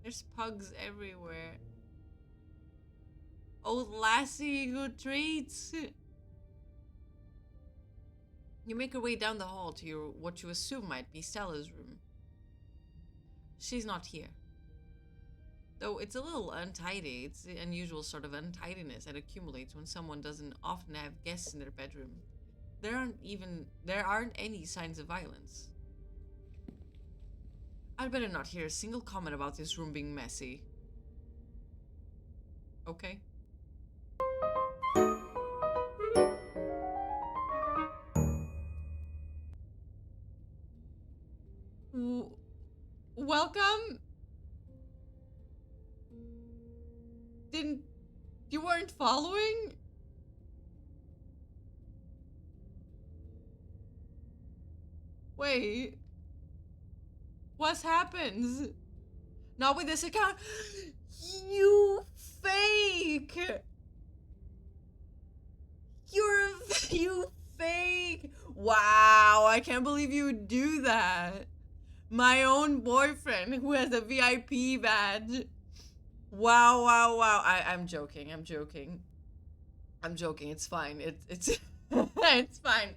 There's pugs everywhere. Old lassie, good treats. You make your way down the hall to what you assume might be Stella's room. She's not here. Though it's a little untidy. It's the unusual sort of untidiness that accumulates when someone doesn't often have guests in their bedroom. There aren't any signs of violence. I'd better not hear a single comment about this room being messy. Okay. Welcome. You weren't following? Wait. What happens? Not with this account. You fake. You fake. Wow, I can't believe you would do that. My own boyfriend who has a VIP badge. Wow. I'm joking. It's fine. It's it's fine.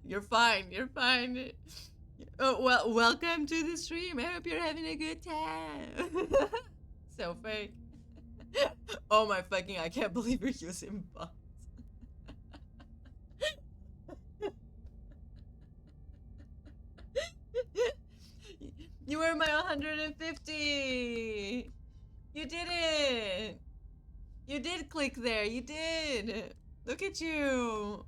You're fine. Oh, well, welcome to the stream. I hope you're having a good time. So fake. Oh my fucking, I can't believe you're using bots. 150! You did it! You did click there, you did! Look at you!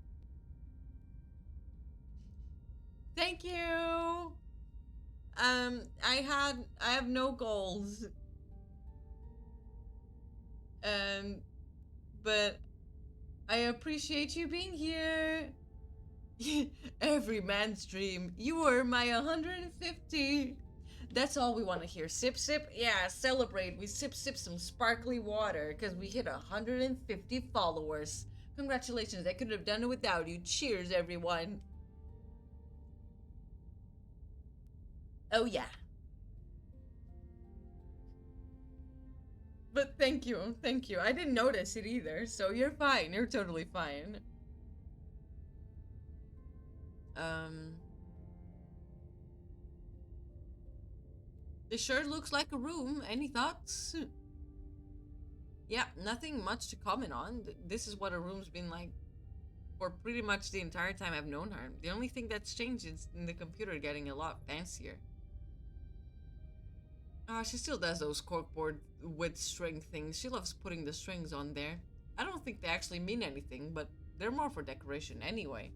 Thank you! I have no goals. But I appreciate you being here. Every man's dream. You were my 150. That's all we want to hear. Sip, sip. Yeah, celebrate. We sip, sip some sparkly water because we hit 150 followers. Congratulations. I couldn't have done it without you. Cheers, everyone. Oh, yeah. But thank you. Thank you. I didn't notice it either, so you're fine. You're totally fine. This sure looks like a room. Any thoughts? Yeah, nothing much to comment on. This is what a room's been like for pretty much the entire time I've known her. The only thing that's changed is in the computer getting a lot fancier. She still does those corkboard with string things. She loves putting the strings on there. I don't think they actually mean anything, but they're more for decoration anyway.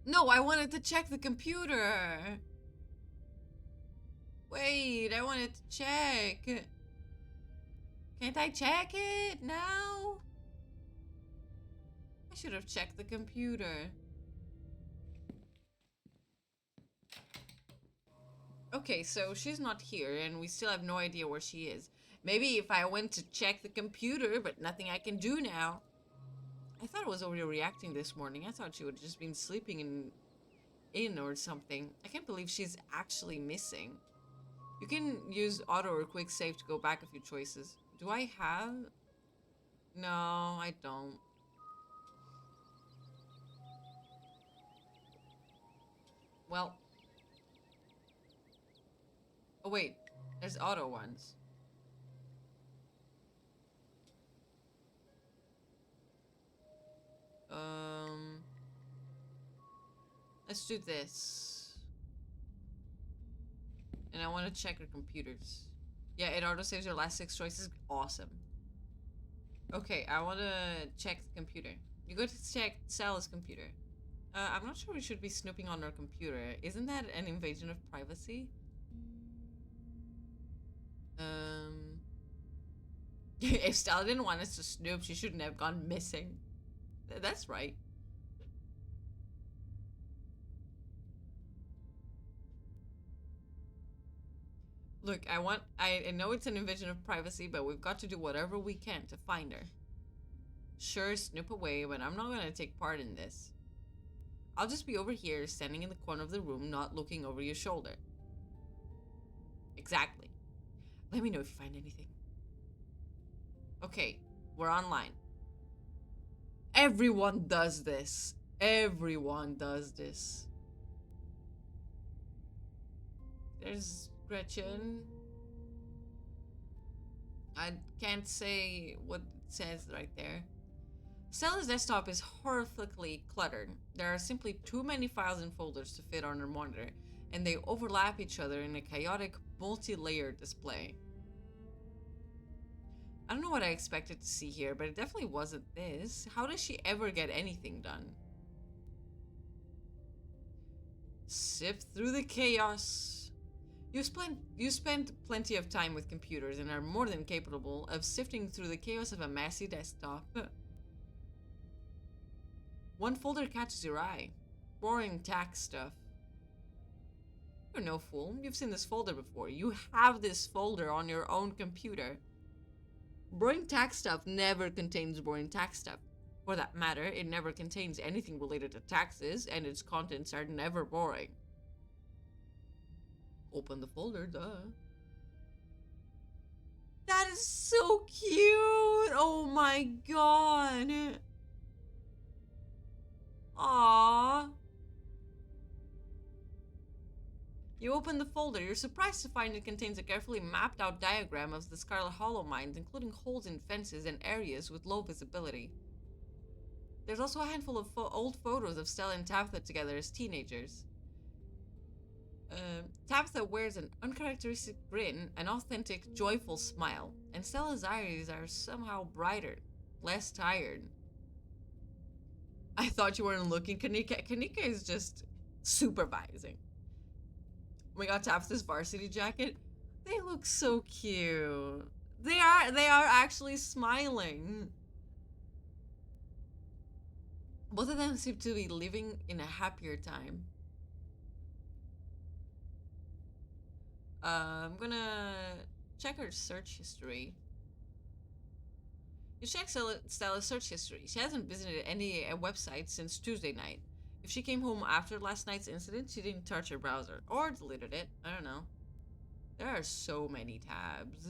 No, I wanted to check the computer. Wait, I wanted to check. Can't I check it now? I should have checked the computer. Okay, so she's not here and we still have no idea where she is. Maybe if I went to check the computer, but nothing I can do now. I thought I was overreacting this morning. I thought she would have just been sleeping in or something. I can't believe she's actually missing. You can use auto or quick save to go back a few choices. Do I have? No, I don't. Well. Oh wait, there's auto ones. Let's do this. And I want to check her computers. Yeah, it auto saves your last 6 choices. Awesome. Okay, I want to check the computer. You go to check Stella's computer. I'm not sure we should be snooping on her computer. Isn't that an invasion of privacy? If Stella didn't want us to snoop, she shouldn't have gone missing. That's right. Look, I know it's an invasion of privacy, but we've got to do whatever we can to find her. Sure, snoop away, but I'm not gonna take part in this. I'll just be over here, standing in the corner of the room, not looking over your shoulder. Exactly. Let me know if you find anything. Okay, we're online. Everyone does this. Everyone does this. There's Gretchen. I can't say what it says right there. Stella's desktop is horrifically cluttered. There are simply too many files and folders to fit on her monitor, and they overlap each other in a chaotic, multi-layered display. I don't know what I expected to see here, but it definitely wasn't this. How does she ever get anything done? Sift through the chaos. You spent plenty of time with computers and are more than capable of sifting through the chaos of a messy desktop. One folder catches your eye. Boring tax stuff. You're no fool. You've seen this folder before. You have this folder on your own computer. Boring tax stuff never contains boring tax stuff. For that matter, it never contains anything related to taxes, and its contents are never boring. Open the folder, duh. That is so cute! Oh my god! Aww. You open the folder. You're surprised to find it contains a carefully mapped out diagram of the Scarlet Hollow mines, including holes in fences and areas with low visibility. There's also a handful of old photos of Stella and Tabitha together as teenagers. Tabitha wears an uncharacteristic grin, an authentic, joyful smile, and Stella's eyes are somehow brighter, less tired. I thought you weren't looking, Kanika. Kanika is just supervising. We got Tabitha's varsity jacket. They look so cute. They are actually smiling. Both of them seem to be living in a happier time. I'm gonna check her search history. You check Stella's search history. She hasn't visited any websites since Tuesday night. If she came home after last night's incident, she didn't touch her browser. Or deleted it. I don't know. There are so many tabs.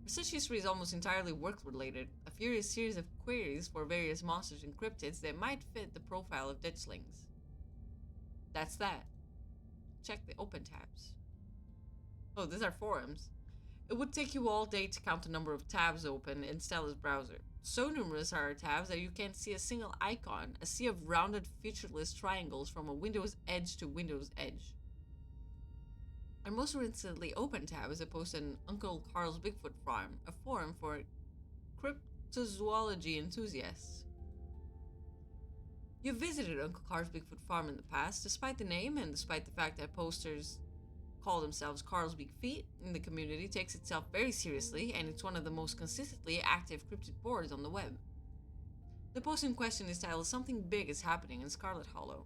Her search history is almost entirely work-related. A furious series of queries for various monsters and cryptids that might fit the profile of ditchlings. That's that. Check the open tabs. Oh, these are forums. It would take you all day to count the number of tabs open in Stella's browser. So numerous are her tabs that you can't see a single icon, a sea of rounded, featureless triangles from a window's edge to window's edge. Our most recently open tab is a post on Uncle Carl's Bigfoot Farm, a forum for cryptozoology enthusiasts. You've visited Uncle Carl's Bigfoot Farm in the past, despite the name and despite the fact that posters call themselves Carl's Big Feet, and the community takes itself very seriously, and it's one of the most consistently active cryptid boards on the web. The post in question is titled "Something Big is Happening in Scarlet Hollow."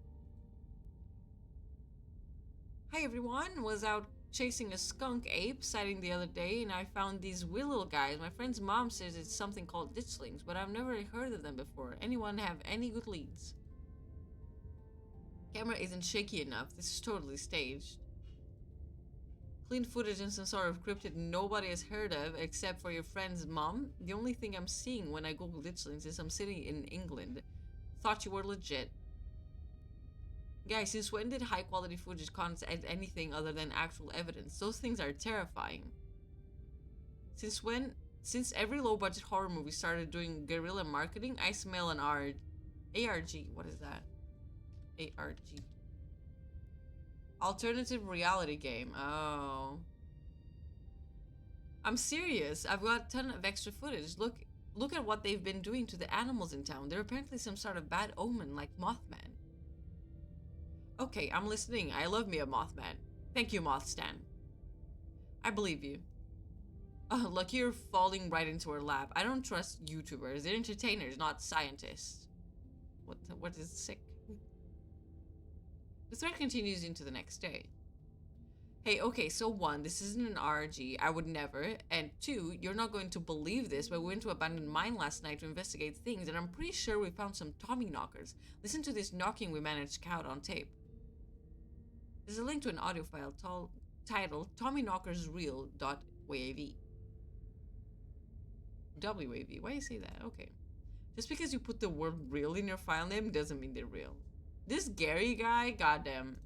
Hi everyone, was out chasing a skunk ape sighting the other day, and I found these weird little guys. My friend's mom says it's something called ditchlings, but I've never heard of them before. Anyone have any good leads? Camera isn't shaky enough. This is totally staged. Clean footage and some sort of cryptid nobody has heard of except for your friend's mom. The only thing I'm seeing when I Google ditchlings is I'm sitting in England. Thought you were legit. Guys, since when did high quality footage contain anything other than actual evidence? Those things are terrifying. Since every low budget horror movie started doing guerrilla marketing, I smell an ARG. What is that? ARG. Alternative reality game. Oh. I'm serious. I've got a ton of extra footage. Look at what they've been doing to the animals in town. They're apparently some sort of bad omen like Mothman. Okay, I'm listening. I love me a Mothman. Thank you, Mothstan. I believe you. Oh, look, you're falling right into our lap. I don't trust YouTubers. They're entertainers, not scientists. What is sick? The thread continues into the next day. Hey, okay, so 1, this isn't an RG, I would never, and 2, you're not going to believe this, but we went to abandoned mine last night to investigate things, and I'm pretty sure we found some Tommy knockers. Listen to this knocking we managed to count on tape. There's a link to an audio file titled TommyKnockersReal.wav. WAV, why do you say that? Okay. Just because you put the word real in your file name doesn't mean they're real. This Gary guy, goddamn.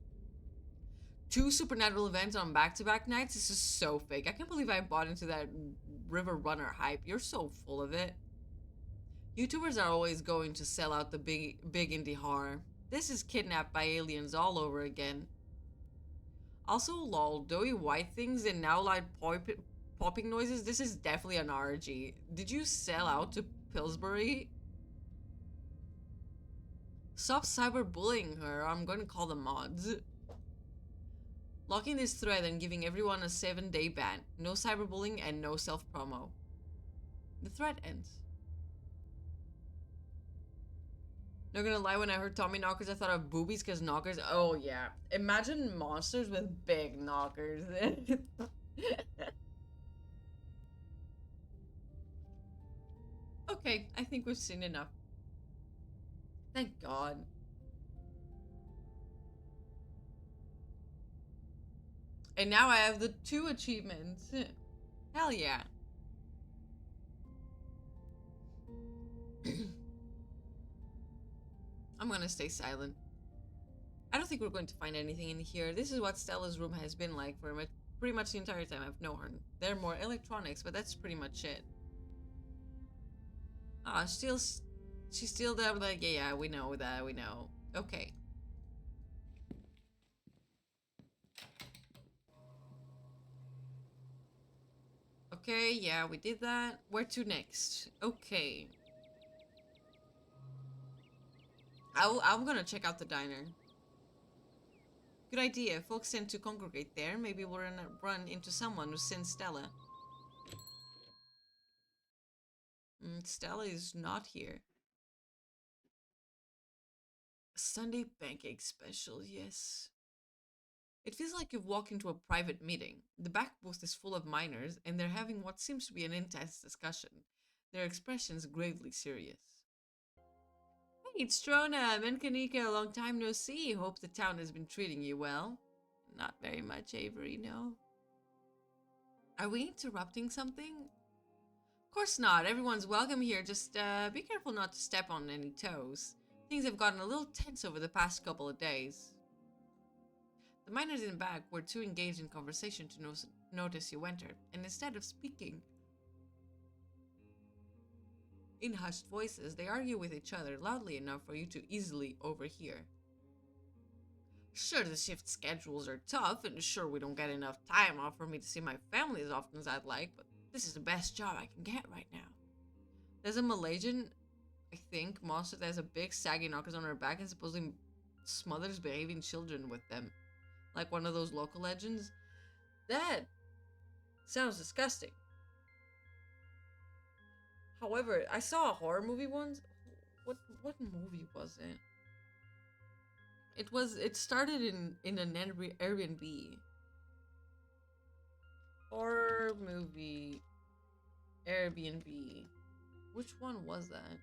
2 supernatural events on back-to-back nights? This is so fake. I can't believe I bought into that River Runner hype. You're so full of it. YouTubers are always going to sell out the big indie horror. This is Kidnapped by Aliens all over again. Also, lol, doughy white things and now loud popping noises? This is definitely an RG. Did you sell out to Pillsbury? Stop cyberbullying her, or I'm going to call the mods. Locking this thread and giving everyone a 7-day ban. No cyberbullying and no self-promo. The thread ends. Not gonna lie, when I heard Tommy knockers, I thought of boobies because knockers. Oh yeah. Imagine monsters with big knockers. Okay, I think we've seen enough. Thank God. And now I have the 2 achievements. Hell yeah. I'm gonna stay silent. I don't think we're going to find anything in here. This is what Stella's room has been like for pretty much the entire time I've known her. There are more electronics, but that's pretty much it. Ah, she's still there, like, yeah, we know that, we know. Okay. Okay, yeah, we did that. Where to next? Okay. I'm gonna check out the diner. Good idea. Folks tend to congregate there. Maybe we'll run into someone who's seen Stella. Stella is not here. Sunday pancake special, yes. It feels like you've walked into a private meeting. The back booth is full of miners, and they're having what seems to be an intense discussion. Their expressions gravely serious. Hey, it's Trona, Menkanika, a long time no see. Hope the town has been treating you well. Not very much, Avery, no. Are we interrupting something? Of course not. Everyone's welcome here. Just be careful not to step on any toes. Things have gotten a little tense over the past couple of days. The miners in the back were too engaged in conversation to notice you enter, and instead of speaking in hushed voices, they argue with each other loudly enough for you to easily overhear. Sure, the shift schedules are tough, and sure, we don't get enough time off for me to see my family as often as I'd like, but this is the best job I can get right now. There's a Malaysian, I think, monster that has a big saggy knockers on her back and supposedly smothers behaving children with them. Like one of those local legends. That sounds disgusting. However, I saw a horror movie once. What movie was it? It started in an Airbnb. Horror movie Airbnb. Which one was that?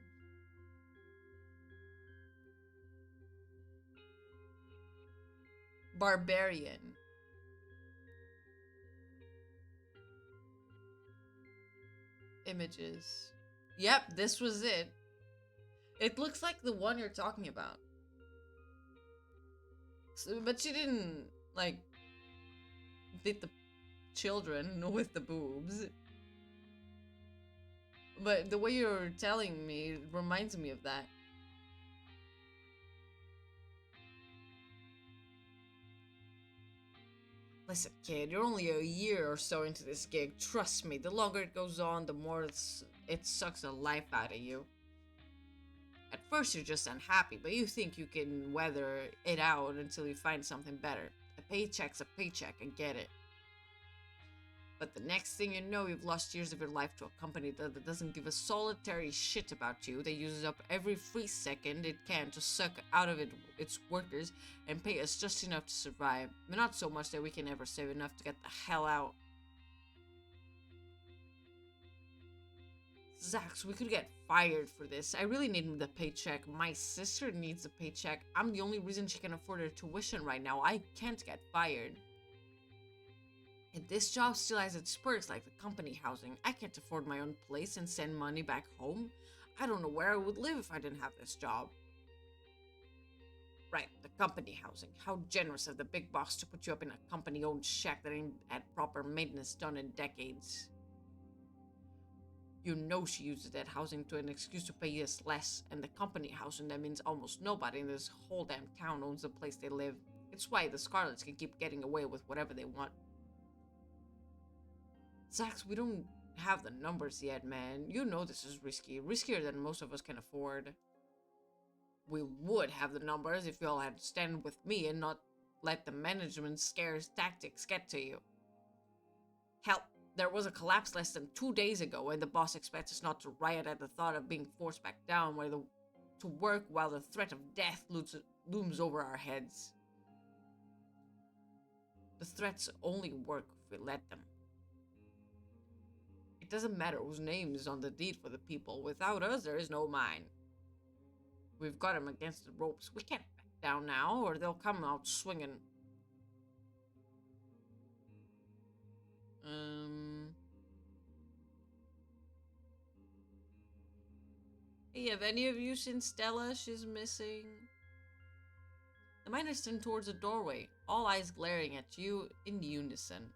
Barbarian. Images. Yep, this was it. It looks like the one you're talking about. So, but she didn't, like, beat the children with the boobs. But the way you're telling me reminds me of that. Listen, kid, you're only a year or so into this gig. Trust me, the longer it goes on, the more it sucks the life out of you. At first, you're just unhappy, but you think you can weather it out until you find something better. A paycheck's a paycheck, I get it. But the next thing you know, you've lost years of your life to a company that doesn't give a solitary shit about you, that uses up every free second it can to suck out of its workers and pay us just enough to survive, but not so much that we can ever save enough to get the hell out. Zax, we could get fired for this. I really need the paycheck. My sister needs a paycheck. I'm the only reason she can afford her tuition right now. I can't get fired. And this job still has its perks like the company housing. I can't afford my own place and send money back home. I don't know where I would live if I didn't have this job. Right, the company housing. How generous of the big boss to put you up in a company-owned shack that ain't had proper maintenance done in decades. You know she uses that housing to an excuse to pay us less, and the company housing, that means almost nobody in this whole damn town owns the place they live. It's why the Scarlets can keep getting away with whatever they want. Zax, we don't have the numbers yet, man. You know this is risky. Riskier than most of us can afford. We would have the numbers if y'all had to stand with me and not let the management scares tactics get to you. Hell, there was a collapse less than 2 days ago, and the boss expects us not to riot at the thought of being forced back down to work while the threat of death looms over our heads. The threats only work if we let them. It doesn't matter whose name is on the deed for the people. Without us, there is no mine. We've got them against the ropes. We can't back down now, or they'll come out swinging. Hey, have any of you seen Stella? She's missing. The miners turn towards the doorway, all eyes glaring at you in unison.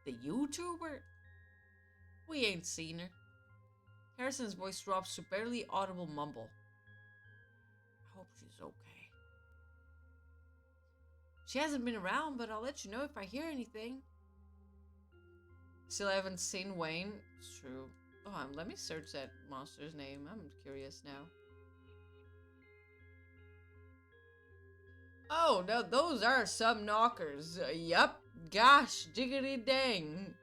The YouTuber? We ain't seen her. Harrison's voice drops to barely audible mumble. I hope she's okay. She hasn't been around, but I'll let you know if I hear anything. Still haven't seen Wayne. It's true. Oh, let me search that monster's name. I'm curious now. Oh, no, those are some knockers. Yup. Gosh, diggity dang.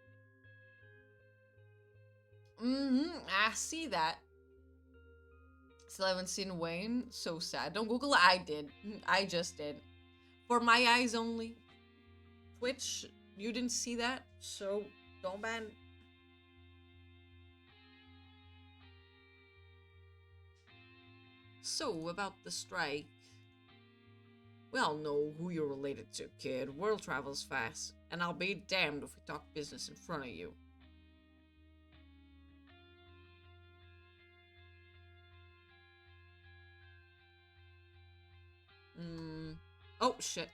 I see that. Still haven't seen Wayne. So sad. Don't Google it. I did. I just did. For my eyes only. Twitch, you didn't see that? So, don't ban. So, about the strike. We all know who you're related to, kid. World travels fast. And I'll be damned if we talk business in front of you. Oh, shit.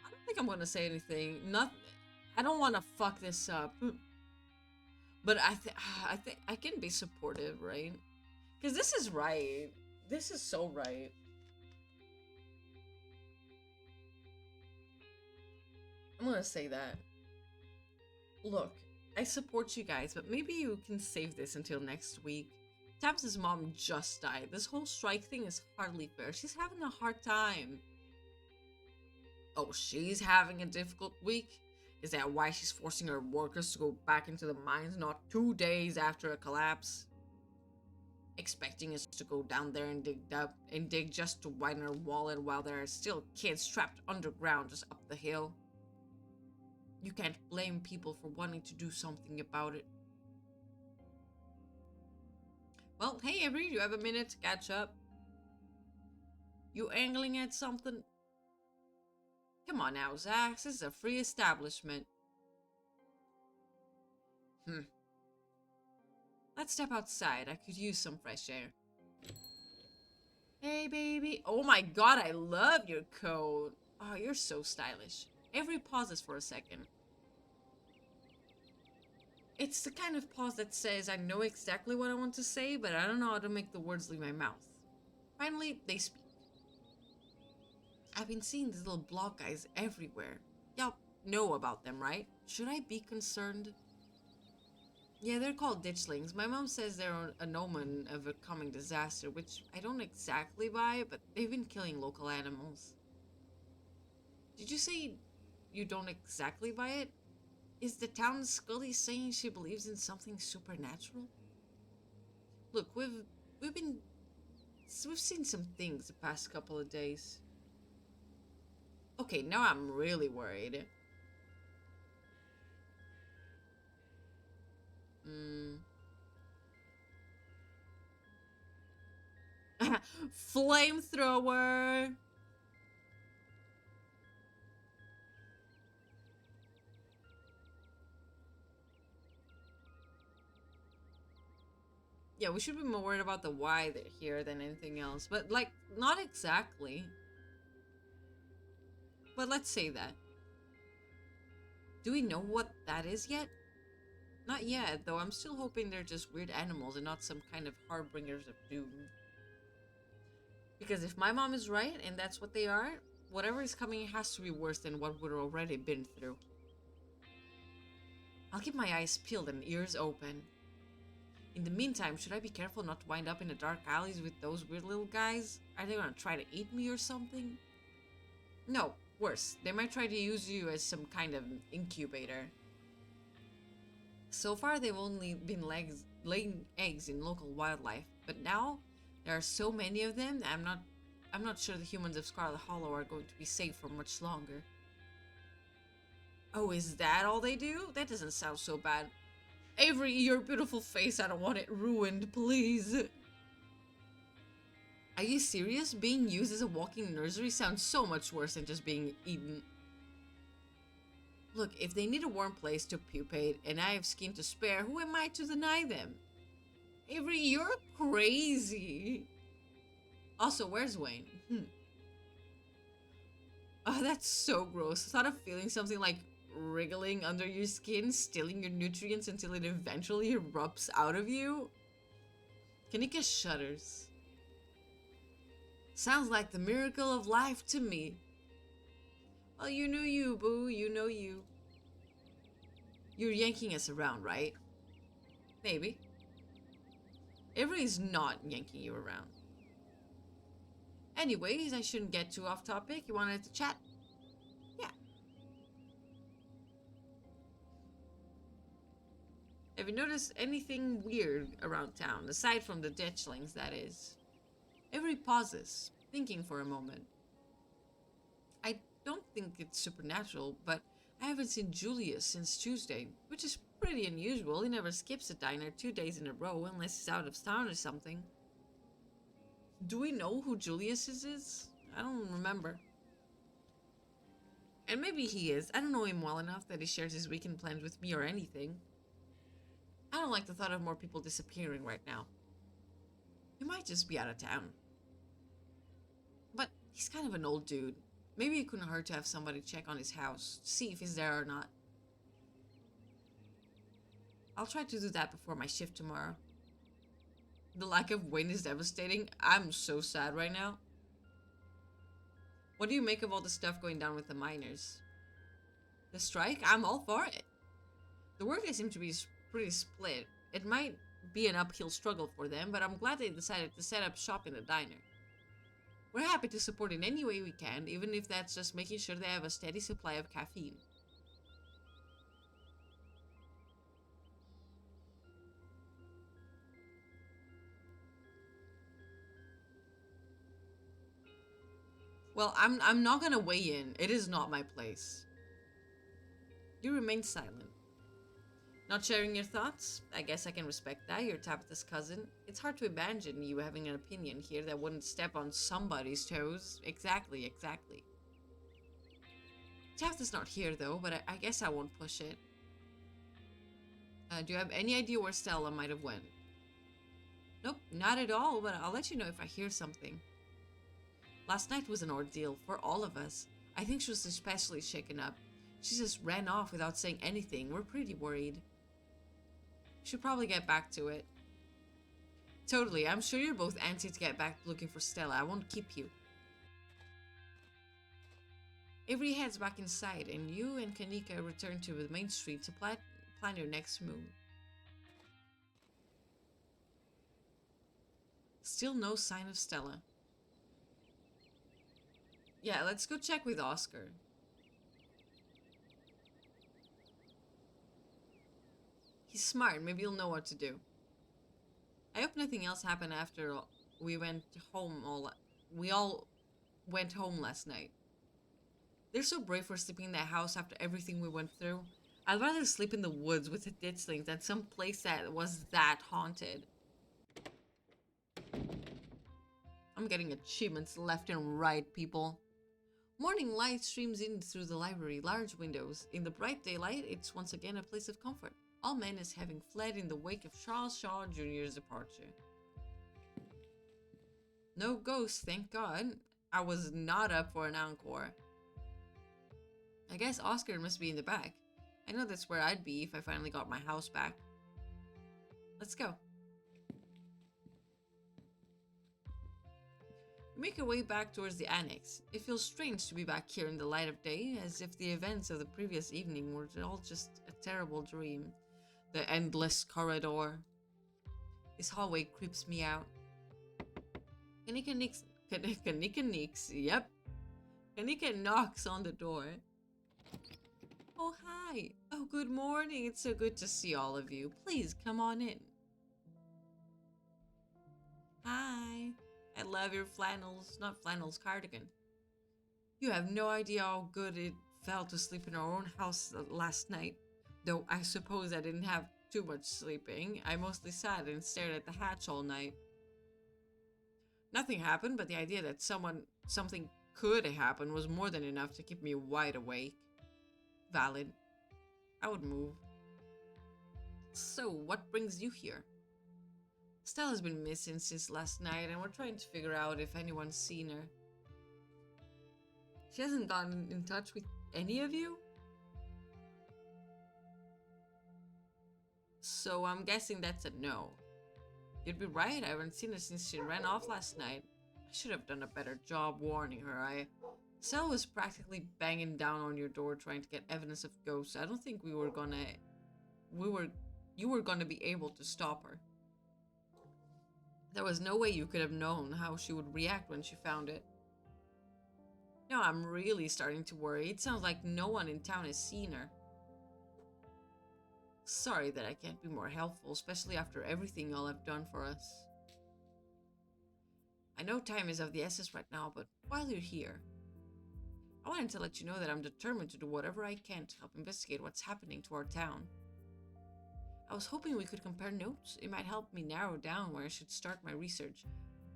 I don't think I'm gonna say anything. I don't want to fuck this up. But I think I can be supportive, right? Because this is right. This is so right. I'm gonna say that. Look, I support you guys, but maybe you can save this until next week. Tabs' mom just died. This whole strike thing is hardly fair. She's having a hard time. Oh, she's having a difficult week? Is that why she's forcing her workers to go back into the mines not 2 days after a collapse? Expecting us to go down there and dig just to widen her wallet while there are still kids trapped underground just up the hill? You can't blame people for wanting to do something about it. Well, hey Avery, do you have a minute to catch up? You angling at something? Come on now, Zach, this is a free establishment. Let's step outside. I could use some fresh air. Hey, baby. Oh my god, I love your coat. Oh, you're so stylish. Avery pauses for a second. It's the kind of pause that says, I know exactly what I want to say, but I don't know how to make the words leave my mouth. Finally, they speak. I've been seeing these little block guys everywhere. Y'all know about them, right? Should I be concerned? Yeah, they're called ditchlings. My mom says they're an omen of a coming disaster, which I don't exactly buy, but they've been killing local animals. Did you say you don't exactly buy it? Is the town Scully saying she believes in something supernatural? Look, we've seen some things the past couple of days. Okay, now I'm really worried. Flamethrower! Yeah, we should be more worried about the why they're here than anything else. But, like, not exactly. But let's say that. Do we know what that is yet? Not yet, though I'm still hoping they're just weird animals and not some kind of harbingers of doom. Because if my mom is right, and that's what they are, whatever is coming has to be worse than what we've already been through. I'll keep my eyes peeled and ears open. In the meantime, should I be careful not to wind up in the dark alleys with those weird little guys? Are they gonna try to eat me or something? No, worse. They might try to use you as some kind of incubator. So far, they've only been laying eggs in local wildlife, but now there are so many of them that I'm not sure the humans of Scarlet Hollow are going to be safe for much longer. Oh, is that all they do? That doesn't sound so bad. Avery, your beautiful face, I don't want it ruined, please. Are you serious? Being used as a walking nursery sounds so much worse than just being eaten. Look, if they need a warm place to pupate and I have skin to spare, who am I to deny them? Avery, you're crazy. Also, where's Wayne? Oh, that's so gross. I thought of feeling something like wriggling under your skin, stealing your nutrients until it eventually erupts out of you. Kanika shudders. Sounds like the miracle of life to me. Well, you know you, boo. You know you. You're yanking us around, right? Maybe. Avery's not yanking you around. Anyways, I shouldn't get too off topic. You wanted to chat? Yeah. Have you noticed anything weird around town, aside from the ditchlings, that is? Avery pauses, thinking for a moment. I don't think it's supernatural, but I haven't seen Julius since Tuesday, which is pretty unusual. He never skips a diner 2 days in a row unless he's out of town or something. Do we know who Julius is? I don't remember. And maybe he is. I don't know him well enough that he shares his weekend plans with me or anything. I don't like the thought of more people disappearing right now. He might just be out of town. But he's kind of an old dude. Maybe it couldn't hurt to have somebody check on his house, see if he's there or not. I'll try to do that before my shift tomorrow. The lack of wind is devastating. I'm so sad right now. What do you make of all the stuff going down with the miners? The strike? I'm all for it. The workers seem to be pretty split. It might be an uphill struggle for them, but I'm glad they decided to set up shop in the diner. We're happy to support in any way we can, even if that's just making sure they have a steady supply of caffeine. Well, I'm not gonna weigh in. It is not my place. You remain silent. Not sharing your thoughts? I guess I can respect that. You're Tabitha's cousin. It's hard to imagine you having an opinion here that wouldn't step on somebody's toes. Exactly. Tabitha's not here though, but I guess I won't push it. Do you have any idea where Stella might have went? Nope, not at all, but I'll let you know if I hear something. Last night was an ordeal for all of us. I think she was especially shaken up. She just ran off without saying anything. We're pretty worried. Should probably get back to it. Totally, I'm sure you're both antsy to get back looking for Stella. I won't keep you. Avery heads back inside, and you and Kanika return to the main street to plan your next move. Still no sign of Stella. Yeah, let's go check with Oscar. He's smart, maybe he'll know what to do. I hope nothing else happened after we all went home last night. They're so brave for sleeping in that house after everything we went through. I'd rather sleep in the woods with the ditchlings than some place that was that haunted. I'm getting achievements left and right, people. Morning light streams in through the library, large windows. In the bright daylight, it's once again a place of comfort. All menace having fled in the wake of Charles Shaw Jr.'s departure. No ghosts, thank God. I was not up for an encore. I guess Oscar must be in the back. I know that's where I'd be if I finally got my house back. Let's go. We make our way back towards the annex. It feels strange to be back here in the light of day, as if the events of the previous evening were all just a terrible dream. The endless corridor. This hallway creeps me out. Kanika knocks on the door. Oh, hi. Oh, good morning. It's so good to see all of you. Please come on in. Hi. I love your flannels cardigan. You have no idea how good it felt to sleep in our own house last night. Though I suppose I didn't have too much sleeping. I mostly sat and stared at the hatch all night. Nothing happened, but the idea that something could happen was more than enough to keep me wide awake. Valid. I would move. So, what brings you here? Stella's been missing since last night, and we're trying to figure out if anyone's seen her. She hasn't gotten in touch with any of you? So I'm guessing that's a no. You'd be right, I haven't seen her since she ran off last night. I should have done a better job warning her. Stella was practically banging down on your door trying to get evidence of ghosts. I don't think you were gonna be able to stop her. There was no way you could have known how she would react when she found it. Now I'm really starting to worry. It sounds like no one in town has seen her. Sorry that I can't be more helpful, especially after everything y'all have done for us. I know time is of the essence right now, but while you're here, I wanted to let you know that I'm determined to do whatever I can to help investigate what's happening to our town. I was hoping we could compare notes. It might help me narrow down where I should start my research.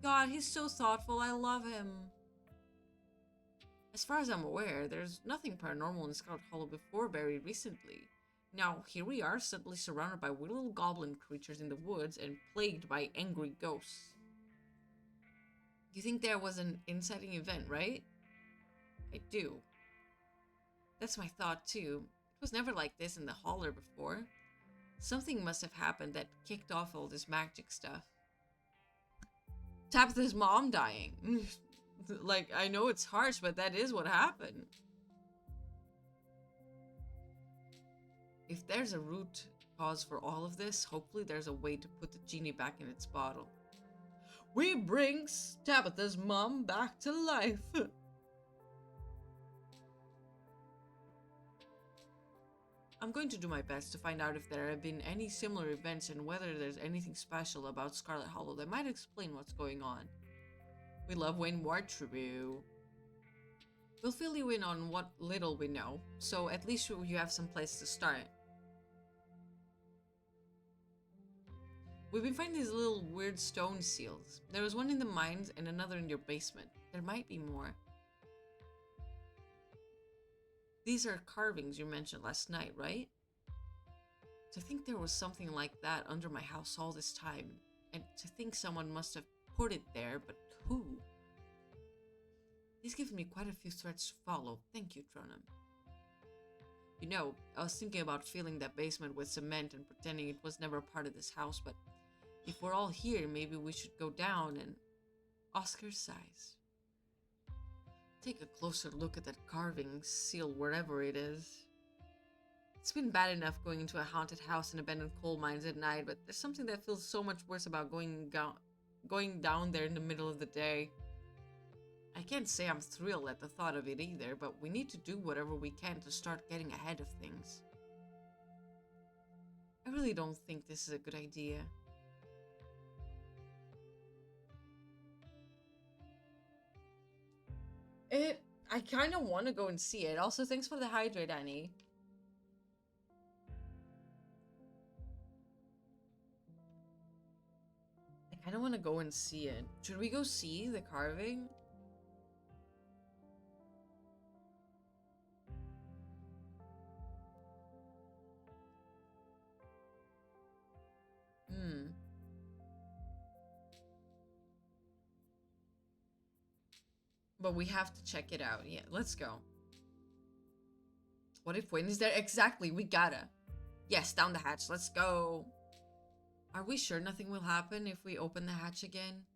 God, he's so thoughtful. I love him. As far as I'm aware, there's nothing paranormal in Scarlet Hollow before very recently. Now, here we are, suddenly surrounded by weird little goblin creatures in the woods and plagued by angry ghosts. You think there was an inciting event, right? I do. That's my thought, too. It was never like this in the holler before. Something must have happened that kicked off all this magic stuff. Tabitha's mom dying. Like, I know it's harsh, but that is what happened. If there's a root cause for all of this, hopefully there's a way to put the genie back in its bottle. We bring Tabitha's mom back to life. I'm going to do my best to find out if there have been any similar events and whether there's anything special about Scarlet Hollow that might explain what's going on. We love when more true. We'll fill you in on what little we know, so at least you have some place to start. We've been finding these little weird stone seals. There was one in the mines and another in your basement. There might be more. These are carvings you mentioned last night, right? To think there was something like that under my house all this time, and to think someone must have put it there, but who? These give me quite a few threads to follow. Thank you, Tronum. You know, I was thinking about filling that basement with cement and pretending it was never a part of this house, but if we're all here, maybe we should go down and... Oscar sighs. Take a closer look at that carving seal wherever it is. It's been bad enough going into a haunted house and abandoned coal mines at night, but there's something that feels so much worse about going down there in the middle of the day. I can't say I'm thrilled at the thought of it either, but we need to do whatever we can to start getting ahead of things. I really don't think this is a good idea. I kind of want to go and see it. Also, thanks for the hydrate, Annie. I kind of want to go and see it. Should we go see the carving? But we have to check it out. Yeah, let's go. What if Wayne is there? Exactly, we gotta. Yes, down the hatch. Let's go. Are we sure nothing will happen if we open the hatch again?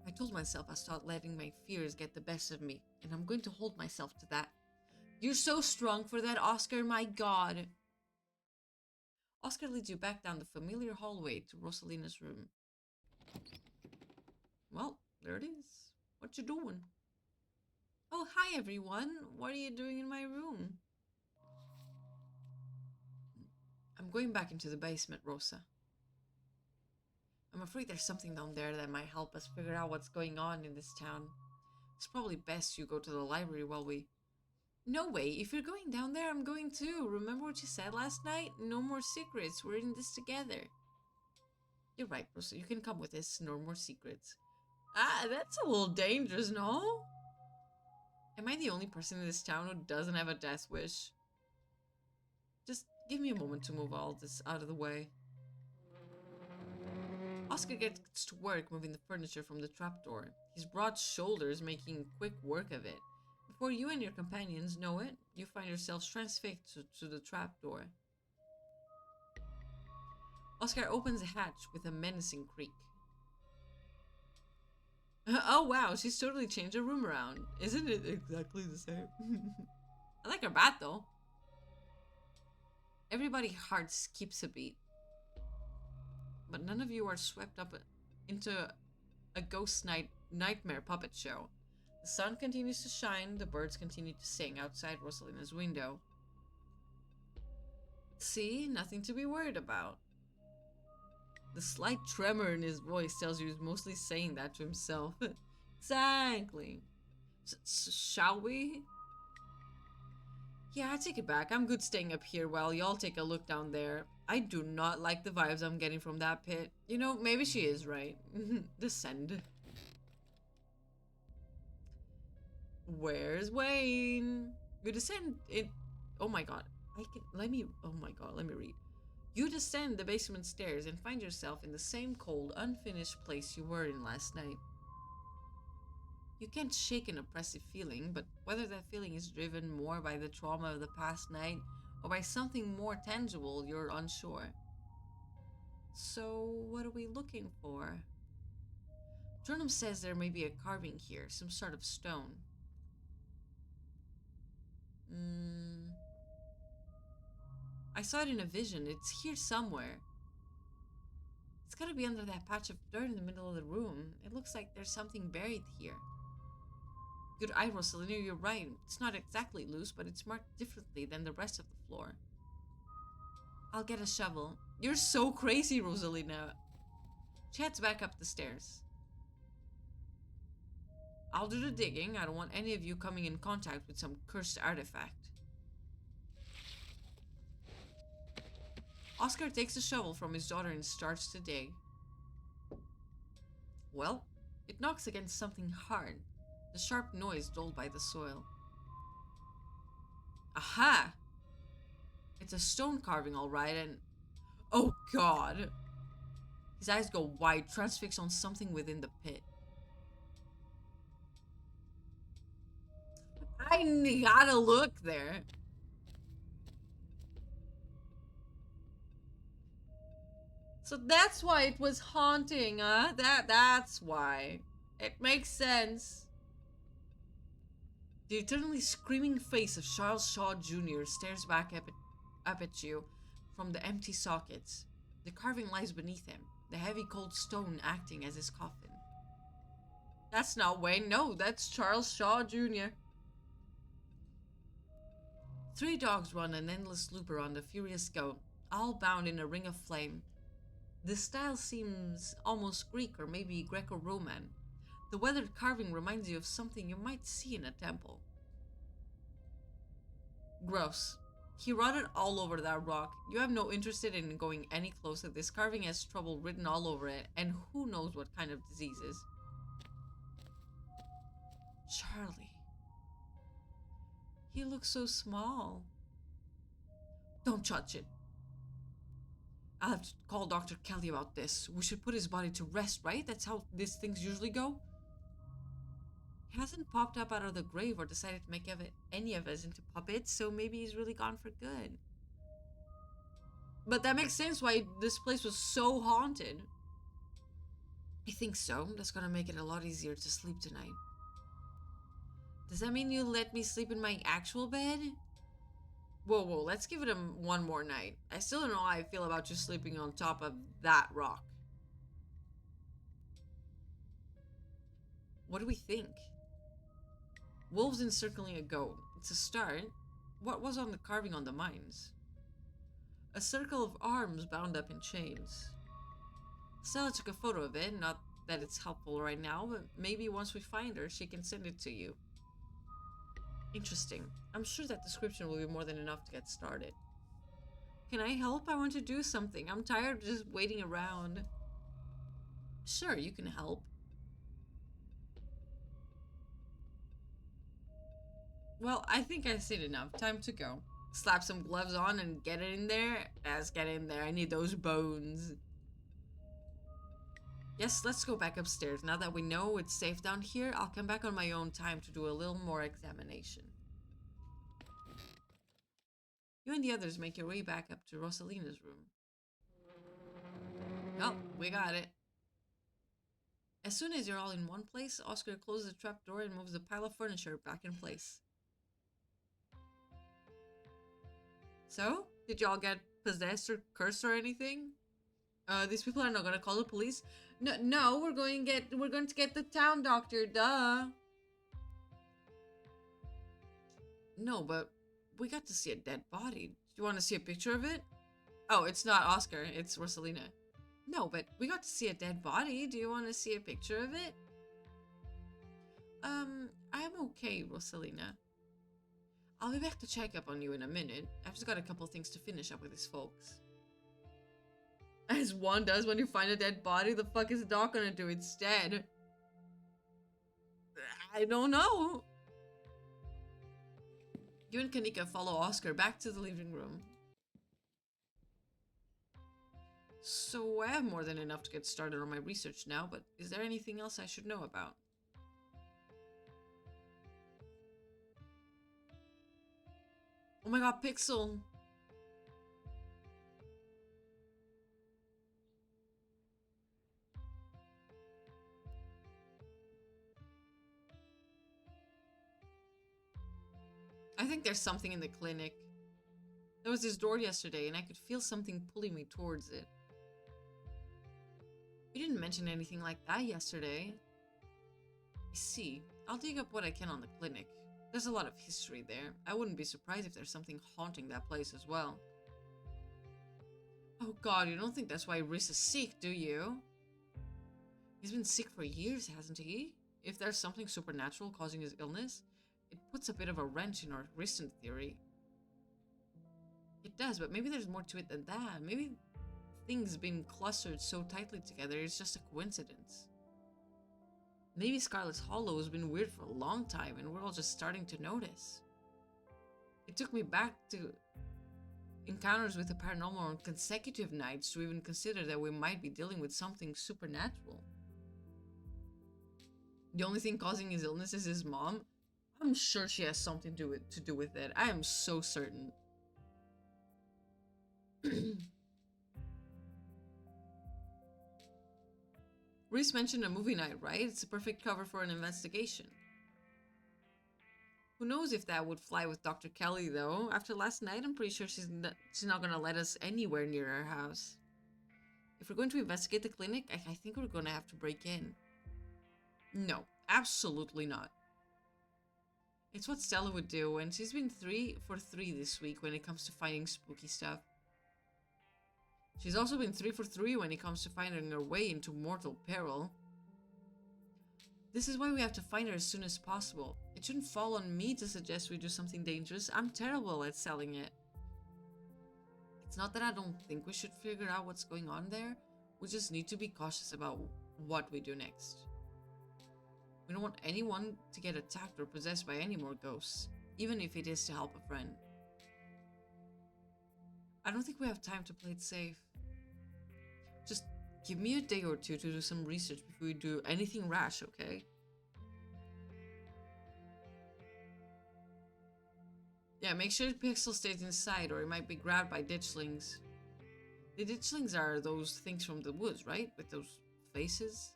I told myself I'd start letting my fears get the best of me, and I'm going to hold myself to that. You're so strong for that, Oscar, my god. Oscar leads you back down the familiar hallway to Rosalina's room. Well, there it is. What you doing? Oh, hi everyone. What are you doing in my room? I'm going back into the basement, Rosa. I'm afraid there's something down there that might help us figure out what's going on in this town. It's probably best you go to the library while we... No way. If you're going down there, I'm going too. Remember what you said last night? No more secrets. We're in this together. You're right, Rosa. You can come with us. No more secrets. Ah, that's a little dangerous, no? Am I the only person in this town who doesn't have a death wish? Just give me a moment to move all this out of the way. Oscar gets to work moving the furniture from the trapdoor, his broad shoulders making quick work of it. Before you and your companions know it, you find yourselves transfixed to the trapdoor. Oscar opens the hatch with a menacing creak. Oh wow, she's totally changed her room around. Isn't it exactly the same? I like her bat though. Everybody heart skips a beat. But none of you are swept up into a ghost nightmare puppet show. The sun continues to shine, the birds continue to sing outside Rosalina's window. See, nothing to be worried about. The slight tremor in his voice tells you he's mostly saying that to himself. Exactly. Shall we? Yeah, I take it back. I'm good staying up here while y'all take a look down there. I do not like the vibes I'm getting from that pit. You know, maybe she is right. Descend. Where's Wayne? You descend it. Oh my god. Oh my god, let me read. You descend the basement stairs and find yourself in the same cold, unfinished place you were in last night. You can't shake an oppressive feeling, but whether that feeling is driven more by the trauma of the past night or by something more tangible, you're unsure. So, what are we looking for? Jornum says there may be a carving here, some sort of stone. I saw it in a vision. It's here somewhere. It's gotta be under that patch of dirt in the middle of the room. It looks like there's something buried here. Good eye, Rosalina, you're right. It's not exactly loose, but it's marked differently than the rest of the floor. I'll get a shovel. You're so crazy, Rosalina. She heads back up the stairs. I'll do the digging. I don't want any of you coming in contact with some cursed artifact. Oscar takes a shovel from his daughter and starts to dig. Well, it knocks against something hard, the sharp noise dulled by the soil. Aha! It's a stone carving, all right, and... Oh, God! His eyes go wide, transfixed on something within the pit. I gotta look there. So that's why it was haunting, huh? That's why. It makes sense. The eternally screaming face of Charles Shaw Jr. stares back up at you from the empty sockets. The carving lies beneath him, the heavy cold stone acting as his coffin. That's not Wayne, no, that's Charles Shaw Jr. Three dogs run an endless loop around the furious goat, all bound in a ring of flame. The style seems almost Greek or maybe Greco-Roman. The weathered carving reminds you of something you might see in a temple. Gross. He rotted all over that rock. You have no interest in going any closer. This carving has trouble written all over it, and who knows what kind of diseases. Charlie. He looks so small. Don't touch it. I'll have to call Dr. Kelly about this. We should put his body to rest, right? That's how these things usually go. He hasn't popped up out of the grave or decided to make any of us into puppets, so maybe he's really gone for good. But that makes sense why this place was so haunted. I think so. That's gonna make it a lot easier to sleep tonight. Does that mean you'll let me sleep in my actual bed? Whoa, let's give it one more night. I still don't know how I feel about you sleeping on top of that rock. What do we think? Wolves encircling a goat. It's a start. What was on the carving on the mines? A circle of arms bound up in chains. Stella took a photo of it, not that it's helpful right now, but maybe once we find her, she can send it to you. Interesting. I'm sure that description will be more than enough to get started. Can I help? I want to do something. I'm tired of just waiting around. Sure, you can help. Well, I think I said enough. Time to go. Slap some gloves on and get it in there. Let's get in there. I need those bones. Yes, let's go back upstairs. Now that we know it's safe down here, I'll come back on my own time to do a little more examination. You and the others make your way back up to Rosalina's room. Oh, we got it. As soon as you're all in one place, Oscar closes the trapdoor and moves the pile of furniture back in place. So, did y'all get possessed or cursed or anything? These people are not gonna call the police. No, we're going to get the town doctor, duh. No, but we got to see a dead body. Do you want to see a picture of it? Oh, it's not Oscar, it's Rosalina. No, but we got to see a dead body. Do you want to see a picture of it? I'm okay, Rosalina. I'll be back to check up on you in a minute. I've just got a couple things to finish up with these folks. As one does when you find a dead body, the fuck is the doc gonna do instead? I don't know. You and Kanika follow Oscar back to the living room. So I have more than enough to get started on my research now, but is there anything else I should know about? Oh my god, Pixel! I think there's something in the clinic. There was this door yesterday and I could feel something pulling me towards it. You didn't mention anything like that yesterday. I see. I'll dig up what I can on the clinic. There's a lot of history there. I wouldn't be surprised if there's something haunting that place as well. Oh god, you don't think that's why Rhys is sick, do you? He's been sick for years, hasn't he? If there's something supernatural causing his illness, it puts a bit of a wrench in our recent theory. It does, but maybe there's more to it than that. Maybe things being clustered so tightly together is just a coincidence. Maybe Scarlet's Hollow has been weird for a long time and we're all just starting to notice. It took me back to encounters with the paranormal on consecutive nights to even consider that we might be dealing with something supernatural. The only thing causing his illness is his mom. I'm sure she has something to do with it. I am so certain. Rhys mentioned a movie night, right? It's a perfect cover for an investigation. Who knows if that would fly with Dr. Kelly, though? After last night, I'm pretty sure she's not gonna let us anywhere near our house. If we're going to investigate the clinic, I think we're gonna have to break in. No, absolutely not. It's what Stella would do, and she's been 3 for 3 this week when it comes to finding spooky stuff. She's also been 3 for 3 when it comes to finding her way into mortal peril. This is why we have to find her as soon as possible. It shouldn't fall on me to suggest we do something dangerous. I'm terrible at selling it. It's not that I don't think we should figure out what's going on there. We just need to be cautious about what we do next. We don't want anyone to get attacked or possessed by any more ghosts, even if it is to help a friend. I don't think we have time to play it safe. Just give me a day or two to do some research before we do anything rash, okay? Yeah, make sure Pixel stays inside or it might be grabbed by ditchlings. The ditchlings are those things from the woods, right? With those faces?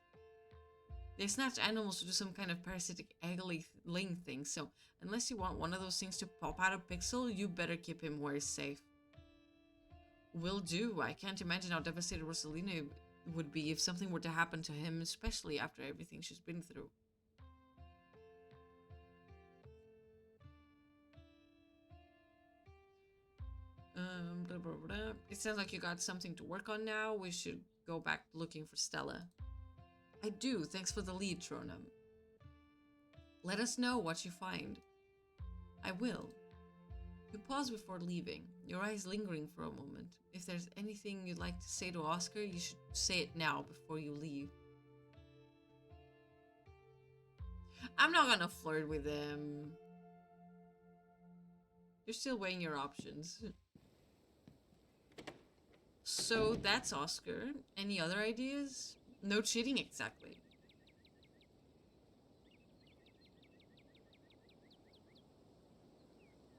They snatch animals to do some kind of parasitic egg-laying thing, so unless you want one of those things to pop out of Pixel, you better keep him where he's safe. Will do. I can't imagine how devastated Rosalina would be if something were to happen to him, especially after everything she's been through. Blah, blah, blah. It sounds like you got something to work on now. We should go back looking for Stella. I do. Thanks for the lead, Tronum. Let us know what you find. I will. You pause before leaving, your eyes lingering for a moment. If there's anything you'd like to say to Oscar, you should say it now before you leave. I'm not gonna flirt with him. You're still weighing your options. So that's Oscar. Any other ideas? No cheating exactly.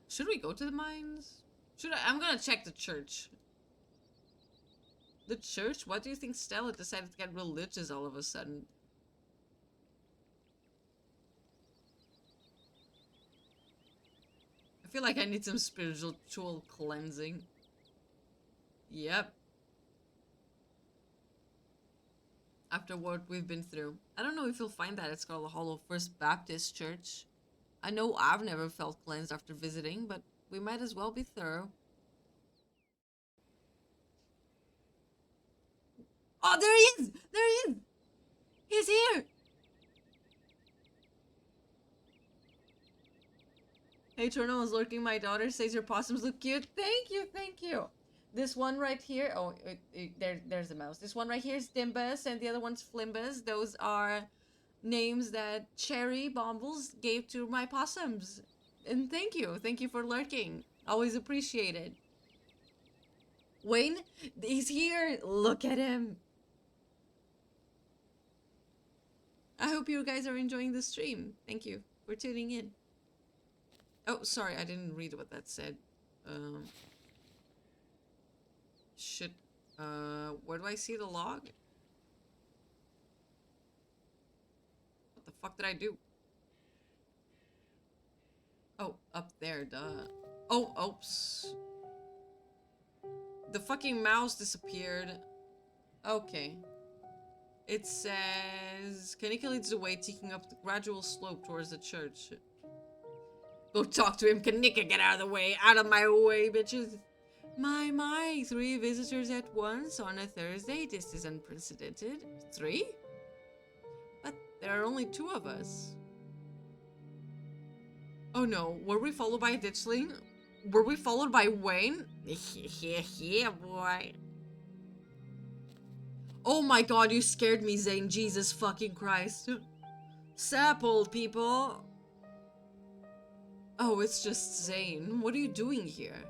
Should we go to the mines? I'm gonna check the church. The church? What do you think Stella decided to get religious all of a sudden? I feel like I need some spiritual cleansing. Yep. After what we've been through. I don't know if you'll find that at Scarlet Hollow First Baptist Church. I know I've never felt cleansed after visiting, but we might as well be thorough. Oh, there he is! There he is! He's here! Hey, Torno is lurking. My daughter says your possums look cute. Thank you, thank you. This one right here, oh, there's the mouse. This one right here is Dimbus, and the other one's Flimbus. Those are names that Cherry Bombles gave to my possums. And thank you for lurking. Always appreciated. Wayne, he's here. Look at him. I hope you guys are enjoying the stream. Thank you for tuning in. Oh, sorry, I didn't read what that said. Shit. Where do I see the log? What the fuck did I do? Oh, up there, duh. Oh, oops. The fucking mouse disappeared. Okay. It says... Kanika leads the way, taking up the gradual slope towards the church. Go talk to him, Kanika, get out of the way. Out of my way, bitches. My, 3 visitors at once on a Thursday. This is unprecedented. 3? But there are only 2 of us. Oh no, were we followed by a ditchling? Were we followed by Wayne? Yeah, boy. Oh my god, you scared me, Zane. Jesus fucking Christ. Sup, old people? Oh, it's just Zane. What are you doing here?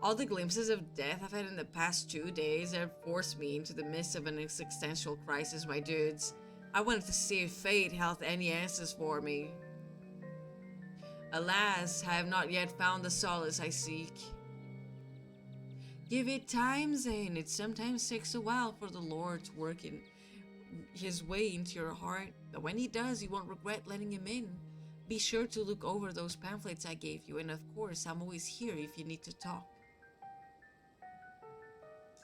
All the glimpses of death I've had in the past 2 days have forced me into the midst of an existential crisis, my dudes. I wanted to see if fate held any answers for me. Alas, I have not yet found the solace I seek. Give it time, Zane. It sometimes takes a while for the Lord to work in his way into your heart, but when he does, you won't regret letting him in. Be sure to look over those pamphlets I gave you, and of course, I'm always here if you need to talk.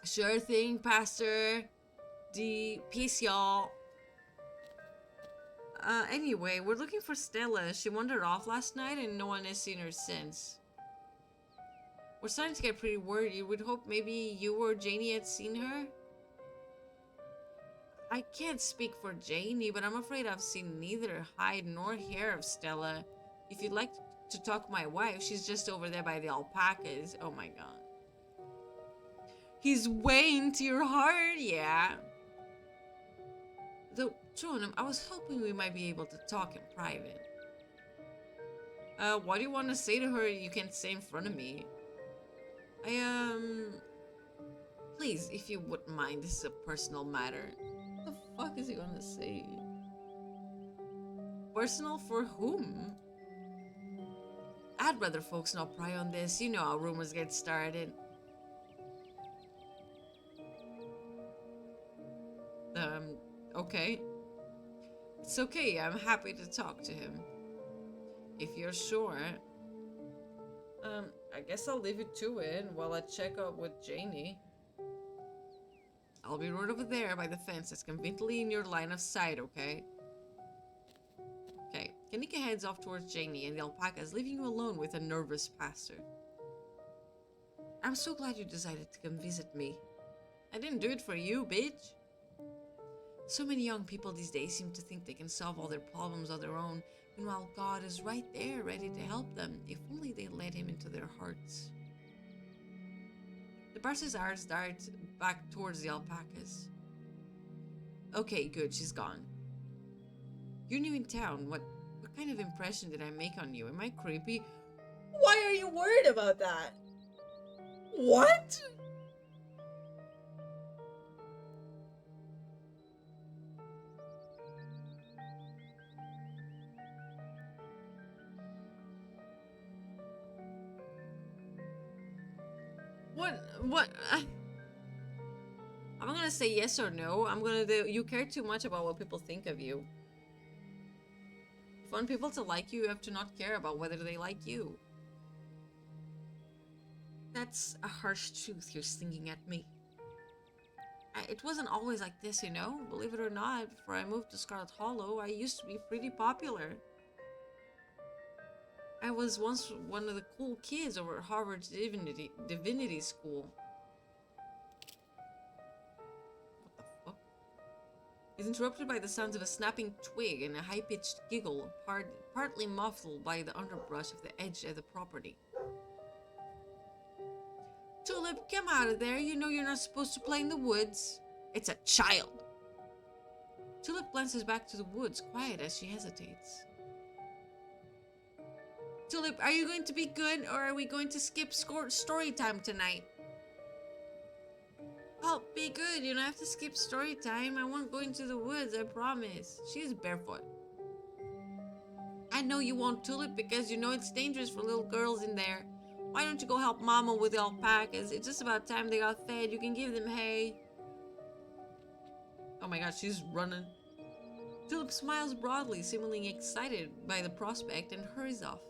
Sure thing, Pastor D. Peace, y'all. Anyway, we're looking for Stella. She wandered off last night and no one has seen her since. We're starting to get pretty worried. We'd hope maybe you or Janie had seen her. I can't speak for Janie, but I'm afraid I've seen neither hide nor hair of Stella. If you'd like to talk to my wife, she's just over there by the alpacas. Oh my god. He's way into your heart, yeah. Though, Tronum, I was hoping we might be able to talk in private. What do you want to say to her you can't say in front of me? Please, if you wouldn't mind, this is a personal matter. What the fuck is he gonna say? Personal for whom? I'd rather folks not pry on this. You know how rumors get started. Okay. It's okay, I'm happy to talk to him. If you're sure. I guess I'll leave you to it while I check up with Janie. I'll be right over there by the fence that's conveniently in your line of sight, okay? Okay, Kanika heads off towards Janie and the alpacas, leaving you alone with a nervous pastor. I'm so glad you decided to come visit me. I didn't do it for you, bitch. So many young people these days seem to think they can solve all their problems on their own, meanwhile God is right there ready to help them, if only they let him into their hearts. The pastor's eyes dart back towards the alpacas. Okay, good, she's gone. You're new in town. What kind of impression did I make on you? Am I creepy? Why are you worried about that? What? What? I'm gonna say yes or no. I'm gonna do. You care too much about what people think of you. want people to like you, you have to not care about whether they like you. That's a harsh truth you're slinging at me. It wasn't always like this, you know? Believe it or not, before I moved to Scarlet Hollow, I used to be pretty popular. I was once one of the cool kids over at Harvard's Divinity School. What the fuck? Is interrupted by the sounds of a snapping twig and a high-pitched giggle, partly muffled by the underbrush of the edge of the property. Tulip, come out of there. You know you're not supposed to play in the woods. It's a child. Tulip glances back to the woods, quiet as she hesitates. Tulip, are you going to be good, or are we going to skip story time tonight? Oh, be good. You don't have to skip story time. I won't go into the woods, I promise. She's barefoot. I know you won't, Tulip, because you know it's dangerous for little girls in there. Why don't you go help Mama with the alpacas? It's just about time they got fed. You can give them hay. Oh my god, she's running. Tulip smiles broadly, seemingly excited by the prospect, and hurries off.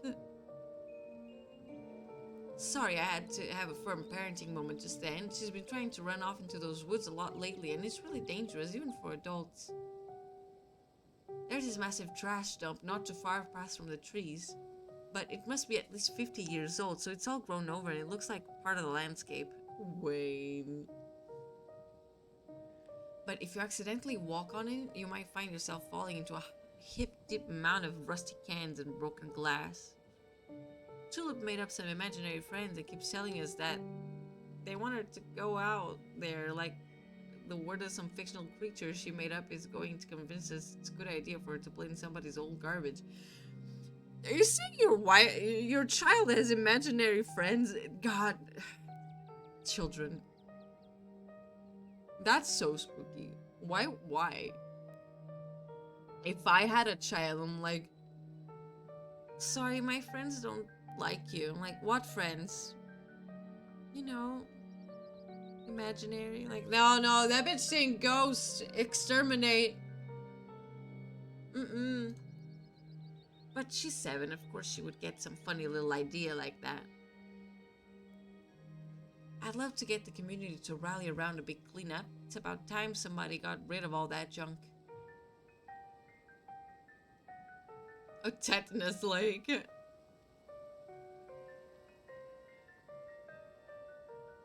Sorry, I had to have a firm parenting moment just then. She's been trying to run off into those woods a lot lately, and it's really dangerous, even for adults. There's this massive trash dump not too far past from the trees, but it must be at least 50 years old, so it's all grown over and it looks like part of the landscape. Wayne. But if you accidentally walk on it, you might find yourself falling into a hip-deep amount of rusty cans and broken glass. Tulip made up some imaginary friends and keeps telling us that they want her to go out there, like the word of some fictional creature she made up is going to convince us it's a good idea for her to play in somebody's old garbage. Are you saying your child has imaginary friends? God. Children. That's so spooky. Why? If I had a child, I'm like, sorry, my friends don't like you. I'm like, what friends? You know, imaginary. Like, no, that bitch saying ghost, exterminate. But she's 7, of course she would get some funny little idea like that. I'd love to get the community to rally around a big cleanup. It's about time somebody got rid of all that junk. A tetanus lake.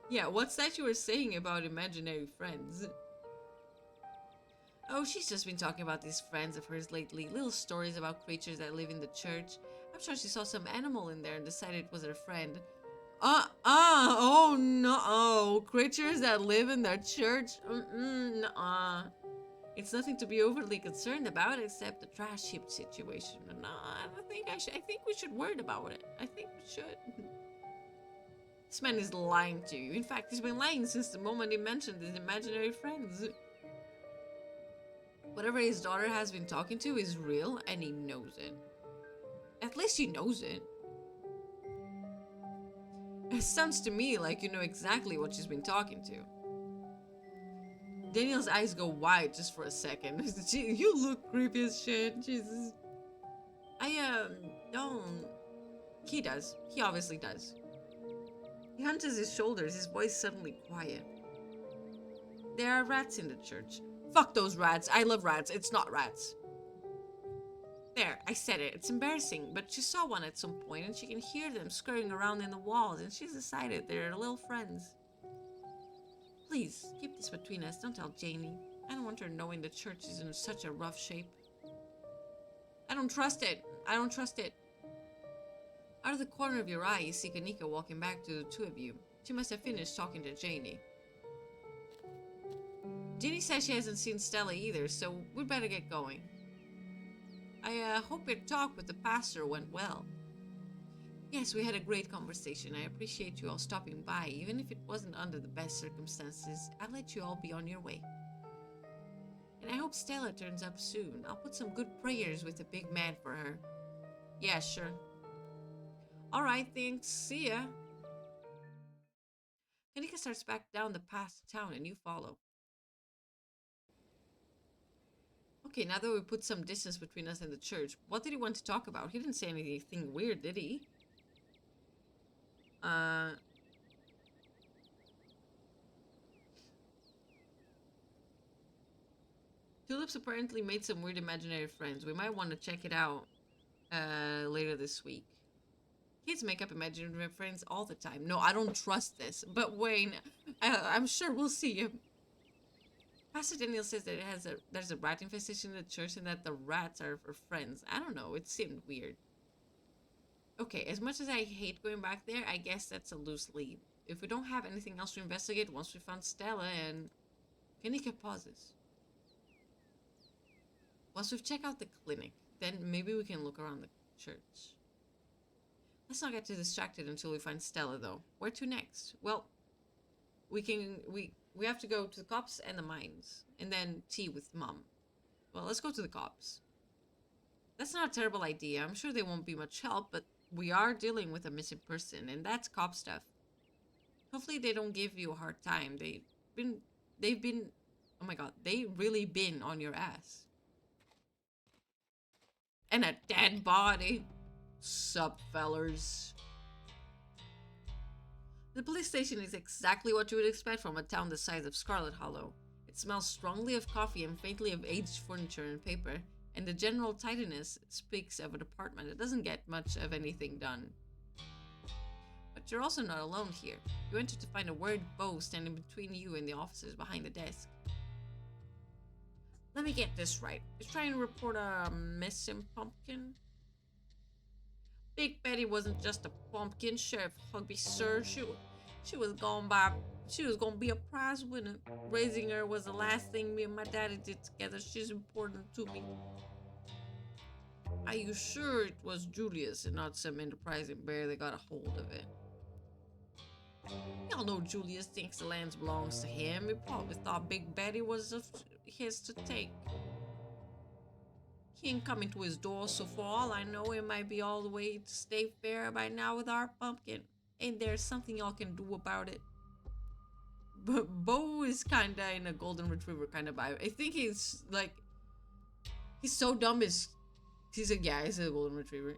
Yeah, what's that you were saying about imaginary friends? Oh, she's just been talking about these friends of hers lately. Little stories about creatures that live in the church. I'm sure she saw some animal in there and decided it was her friend. Oh no, creatures that live in their church? Nuh-uh. It's nothing to be overly concerned about except the trash heap situation. No, I think we should worry about it. I think we should. This man is lying to you. In fact, he's been lying since the moment he mentioned his imaginary friends. Whatever his daughter has been talking to is real, and he knows it. At least he knows it. It sounds to me like you know exactly what she's been talking to. Daniel's eyes go wide just for a second. You look creepy as shit. Jesus. Don't. He does. He obviously does. He hunches his shoulders, his voice suddenly quiet. There are rats in the church. Fuck those rats. I love rats. It's not rats. There, I said it. It's embarrassing, but she saw one at some point and she can hear them scurrying around in the walls and she's decided they're little friends. Please, keep this between us. Don't tell Janie. I don't want her knowing the church is in such a rough shape. I don't trust it. I don't trust it. Out of the corner of your eye, you see Kanika walking back to the two of you. She must have finished talking to Janie. Janie says she hasn't seen Stella either, so we'd better get going. I hope your talk with the pastor went well. Yes, we had a great conversation. I appreciate you all stopping by. Even if it wasn't under the best circumstances, I'll let you all be on your way. And I hope Stella turns up soon. I'll put some good prayers with the big man for her. Yeah, sure. Alright, thanks. See ya. Kanika starts back down the path to town and you follow. Okay, now that we put some distance between us and the church, what did he want to talk about? He didn't say anything weird, did he? Tulips apparently made some weird imaginary friends. We might want to check it out later this week. Kids make up imaginary friends all the time. No, I don't trust this. But Wayne, I'm sure we'll see him. Pastor Daniel says that there's a rat infestation in the church and that the rats are friends. I don't know. It seemed weird. Okay, as much as I hate going back there, I guess that's a loose lead. If we don't have anything else to investigate once we found Stella and... Kanika pauses. Once we've checked out the clinic, then maybe we can look around the church. Let's not get too distracted until we find Stella, though. Where to next? Well, we have to go to the cops and the mines, and then tea with Mom. Well, let's go to the cops. That's not a terrible idea. I'm sure they won't be much help, but we are dealing with a missing person, and that's cop stuff. Hopefully they don't give you a hard time. They've been, oh my god, they really been on your ass. And a dead body. Sup, fellers. The police station is exactly what you would expect from a town the size of Scarlet Hollow. It smells strongly of coffee and faintly of aged furniture and paper, and the general tidiness speaks of a department that doesn't get much of anything done. But you're also not alone here. You enter to find a worried Bo standing between you and the officers behind the desk. Let me get this right. He's trying to report a missing pumpkin? Big Betty wasn't just a pumpkin, Sheriff Hugby, sir. She was gonna be a prize winner. Raising her was the last thing me and my daddy did together. She's important to me. Are you sure it was Julius and not some enterprising bear that got a hold of it? Y'all know Julius thinks the land belongs to him. He probably thought Big Betty was his to take. He ain't coming to his door, so for all I know, it might be all the way to State Fair by now with our pumpkin. Ain't there something y'all can do about it? But Bo is kinda in a golden retriever kind of vibe. I think he's like, he's so dumb. He's like, yeah, he's a golden retriever.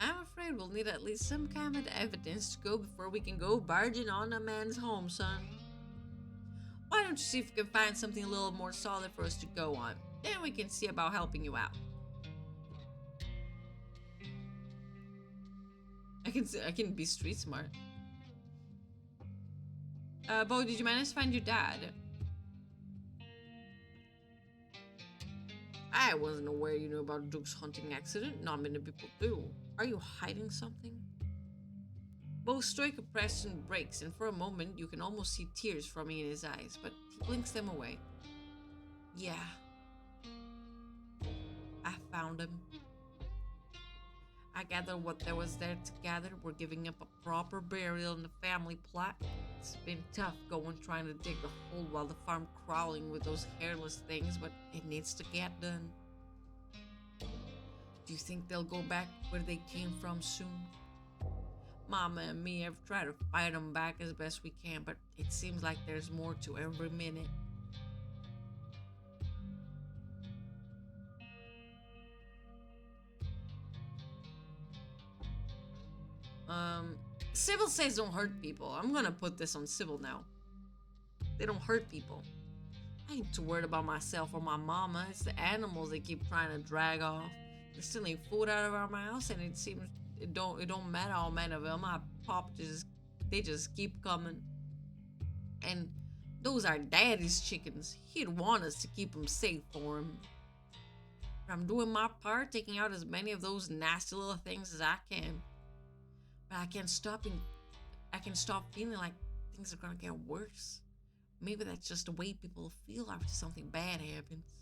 I'm afraid we'll need at least some kind of evidence to go before we can go barging on a man's home, son. Why don't you see if we can find something a little more solid for us to go on? Then we can see about helping you out. I can be street smart. Bo, did you manage to find your dad? I wasn't aware you knew about Duke's hunting accident. Not many people do. Are you hiding something? Bo's stroke oppression breaks, and for a moment you can almost see tears forming in his eyes, but he blinks them away. Yeah. I found him. I gathered what there was there to gather. We're giving up a proper burial in the family plot. It's been tough going trying to dig the hole while the farm crawling with those hairless things, but it needs to get done. Do you think they'll go back where they came from soon? Mama and me have tried to fight them back as best we can, but it seems like there's more to every minute. Sybil says don't hurt people. I'm gonna put this on Sybil now. They don't hurt people. I ain't too worried about myself or my mama. It's the animals they keep trying to drag off. They're stealing food out of our mouths, and it seems it don't matter how many of them. My pop they just keep coming. And those are daddy's chickens. He'd want us to keep them safe for him. I'm doing my part, taking out as many of those nasty little things as I can. But I can't stop feeling like things are gonna get worse. Maybe that's just the way people feel after something bad happens.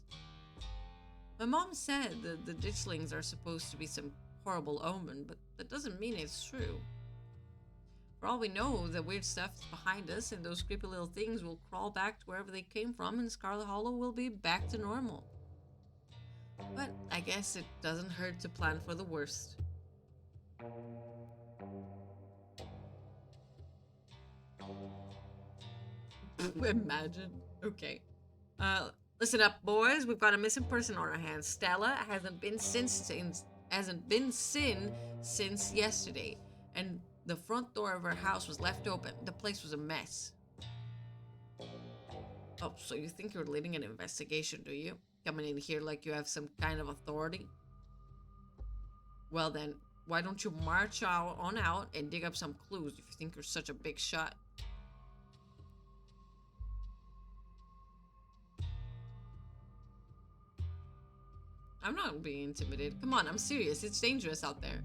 My mom said that the ditchlings are supposed to be some horrible omen, but that doesn't mean it's true. For all we know, the weird stuff is behind us, and those creepy little things will crawl back to wherever they came from, and Scarlet Hollow will be back to normal. But I guess it doesn't hurt to plan for the worst. Imagine. Okay. Uh, Listen up, boys. We've got a missing person on our hands. Stella hasn't been seen since yesterday, and the front door of her house was left open. The place was a mess. Oh, so you think you're leading an investigation, do you? Coming in here like you have some kind of authority? Well then, why don't you march out on out and dig up some clues if you think you're such a big shot? I'm not being intimidated. Come on, I'm serious. It's dangerous out there.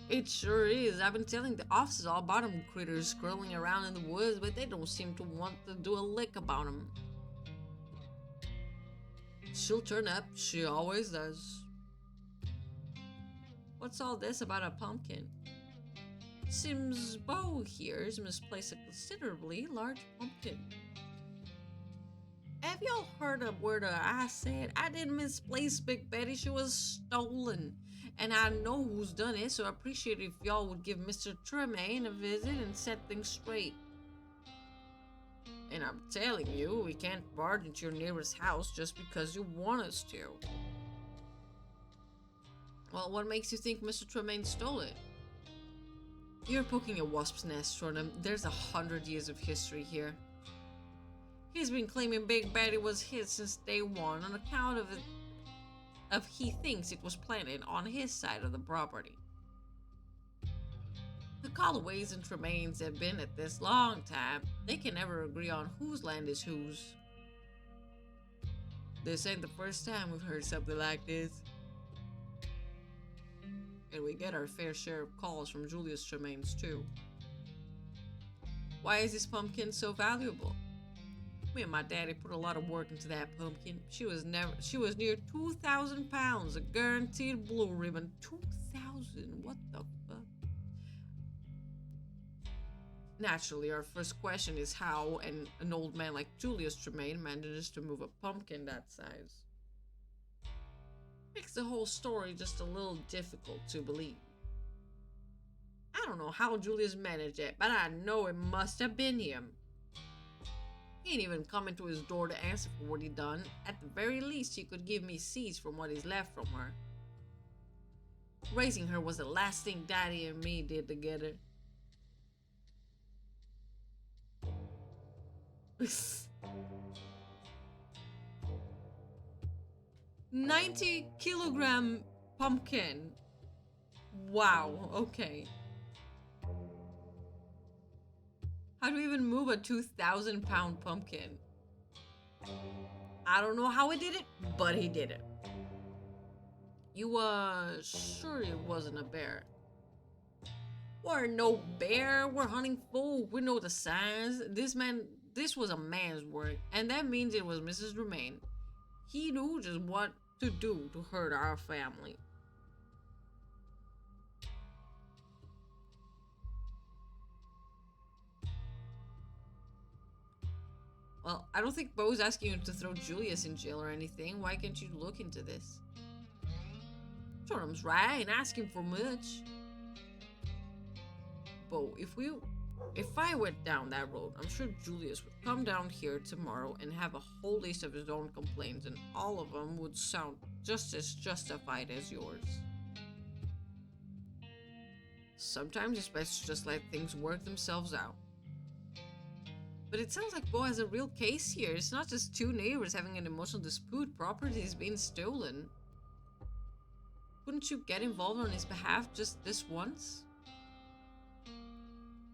It sure is. I've been telling the officers all about them critters scrolling around in the woods, but they don't seem to want to do a lick about them. She'll turn up. She always does. What's all this about a pumpkin? Seems Bo here's misplaced a considerably large pumpkin. Have y'all heard a word I said? I didn't misplace Big Betty. She was stolen. And I know who's done it, so I appreciate it if y'all would give Mr. Tremaine a visit and set things straight. And I'm telling you, we can't barge into your neighbor's house just because you want us to. Well, what makes you think Mr. Tremaine stole it? You're poking a wasp's nest, Jordan. There's 100 years of history here. He's been claiming Big Betty was his since day one on account of he thinks it was planted on his side of the property. The Callaways and Tremaines have been at this long time. They can never agree on whose land is whose. This ain't the first time we've heard something like this. And we get our fair share of calls from Julius Tremaines too. Why is this pumpkin so valuable? Me and my daddy put a lot of work into that pumpkin. She was near 2,000 pounds, a guaranteed blue ribbon. 2,000? What the fuck? Naturally, our first question is how an old man like Julius Tremaine manages to move a pumpkin that size. Makes the whole story just a little difficult to believe. I don't know how Julius managed it, but I know it must have been him. He ain't even coming to his door to answer for what he done. At the very least, he could give me seeds from what is left from her. Raising her was the last thing Daddy and me did together. 90-kilogram pumpkin. Wow, okay. How do you even move a 2,000-pound pumpkin? I don't know how he did it, but he did it. You, sure it wasn't a bear? We're no bear, we're hunting folk, we know the signs. This was a man's work, and that means it was Mrs. Tremaine. He knew just what to do to hurt our family. Well, I don't think Bo's asking you to throw Julius in jail or anything. Why can't you look into this? Jordan's right, I ain't asking for much. Bo, if I went down that road, I'm sure Julius would come down here tomorrow and have a whole list of his own complaints, and all of them would sound just as justified as yours. Sometimes it's best to just let things work themselves out. But it sounds like Bo has a real case here. It's not just two neighbors having an emotional dispute. Property is being stolen. Couldn't you get involved on his behalf just this once?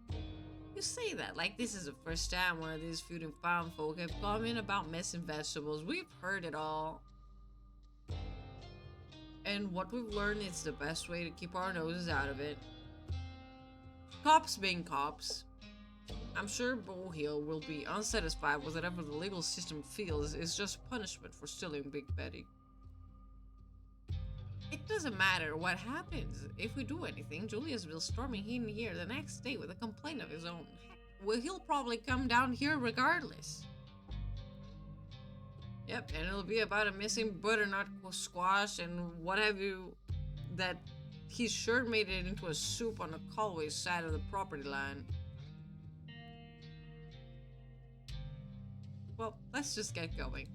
You say that like this is the first time one of these food and farm folk have come in about missing vegetables. We've heard it all. And what we've learned is the best way to keep our noses out of it. Cops being cops. I'm sure Bo Hill will be unsatisfied with whatever the legal system feels is just punishment for stealing Big Betty. It doesn't matter what happens. If we do anything, Julius will storm in here the next day with a complaint of his own. Well, he'll probably come down here regardless. Yep, and it'll be about a missing butternut squash and what have you, that he sure made it into a soup on the Callaway side of the property line. Well, let's just get going.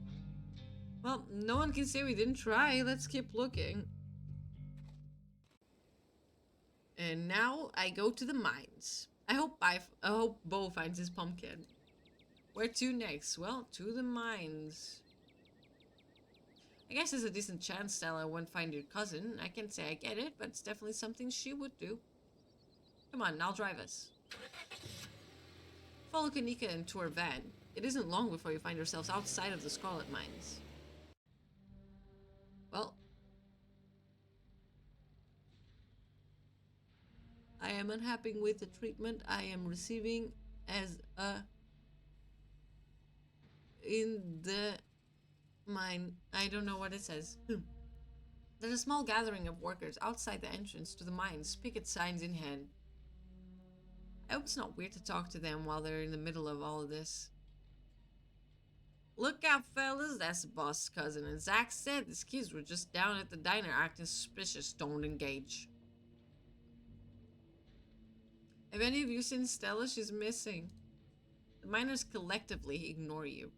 Well, no one can say we didn't try. Let's keep looking. And now I go to the mines. I hope Bo finds his pumpkin. Where to next? Well, to the mines. I guess there's a decent chance Stella won't find your cousin. I can't say I get it, but it's definitely something she would do. Come on, I'll drive us. Follow Kanika into her van. It isn't long before you find yourselves outside of the Scarlet mines. Well, I am unhappy with the treatment I am receiving as a in the mine. I don't know what it says. There's a small gathering of workers outside the entrance to the mines, picket signs in hand. I hope it's not weird to talk to them while they're in the middle of all of this. Look out, fellas, that's the boss's cousin. And Zach said these kids were just down at the diner acting suspicious. Don't engage. Have any of you seen Stella? She's missing. The miners collectively ignore you.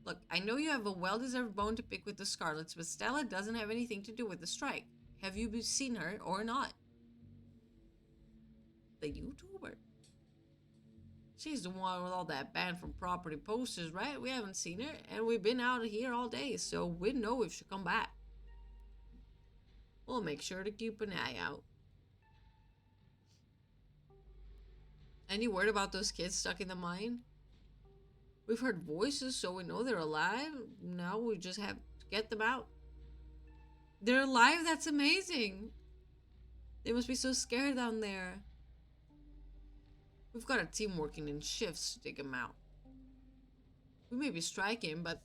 Look, I know you have a well-deserved bone to pick with the Scarlets, but Stella doesn't have anything to do with the strike. Have you seen her or not? The YouTuber. She's the one with all that ban from property posters, right? We haven't seen her, and we've been out here all day, so we know if she'll come back. We'll make sure to keep an eye out. Any word about those kids stuck in the mine? We've heard voices, so we know they're alive. Now we just have to get them out. They're alive? That's amazing. They must be so scared down there. We've got a team working in shifts to dig them out. We may be striking, but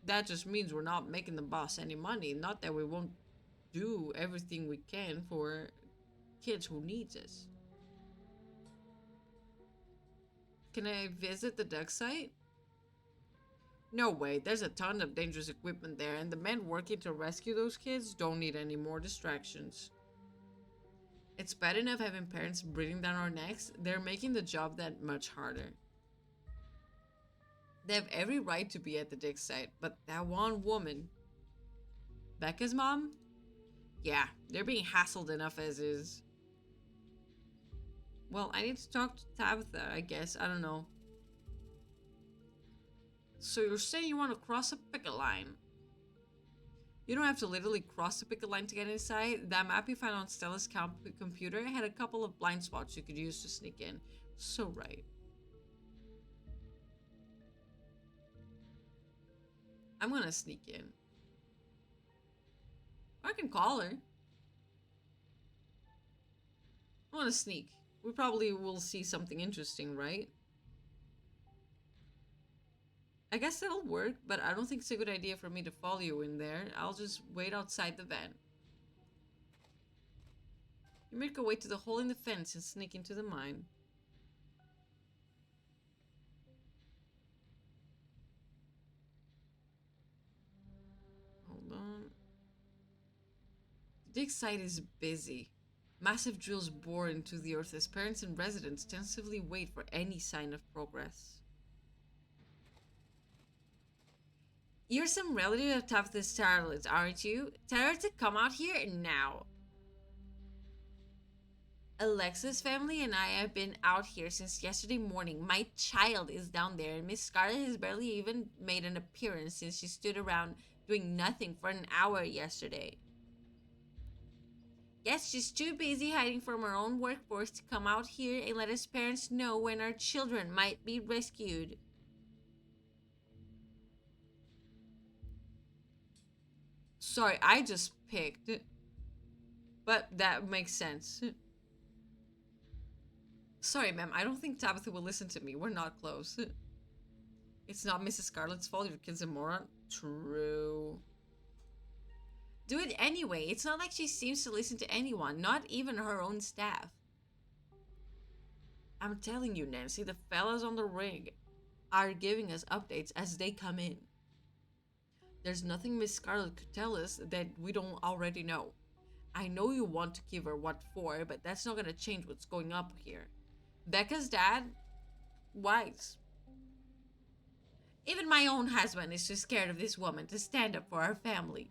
that just means we're not making the boss any money. Not that we won't do everything we can for kids who need us. Can I visit the duck site? No way, there's a ton of dangerous equipment there, and the men working to rescue those kids don't need any more distractions. It's bad enough having parents breathing down our necks. They're making the job that much harder. They have every right to be at the dig site, but that one woman... Becca's mom? Yeah, they're being hassled enough as is. Well, I need to talk to Tabitha, I guess. I don't know. So you're saying you want to cross a picket line? You don't have to literally cross the picket line to get inside. That map you found on Stella's computer had a couple of blind spots you could use to sneak in. So right. I'm gonna sneak in. I can call her. I wanna sneak. We probably will see something interesting, right? I guess that'll work, but I don't think it's a good idea for me to follow you in there. I'll just wait outside the van. You make your way to the hole in the fence and sneak into the mine. Hold on. The dig site is busy. Massive drills bore into the earth as parents and residents tentatively wait for any sign of progress. You're some relative of Tabitha Scarlet, aren't you? Tell her to come out here now. Alexa's family and I have been out here since yesterday morning. My child is down there, and Miss Scarlet has barely even made an appearance since she stood around doing nothing for an hour yesterday. Yes, she's too busy hiding from her own workforce to come out here and let us parents know when our children might be rescued. Sorry, I just picked. But that makes sense. Sorry, ma'am, I don't think Tabitha will listen to me. We're not close. It's not Mrs. Scarlet's fault your kid's a moron. True. Do it anyway. It's not like she seems to listen to anyone, not even her own staff. I'm telling you, Nancy, the fellas on the rig are giving us updates as they come in. There's nothing Miss Scarlet could tell us that we don't already know. I know you want to give her what for, but that's not gonna change what's going up here. Becca's dad, wise. Even my own husband is too scared of this woman to stand up for our family.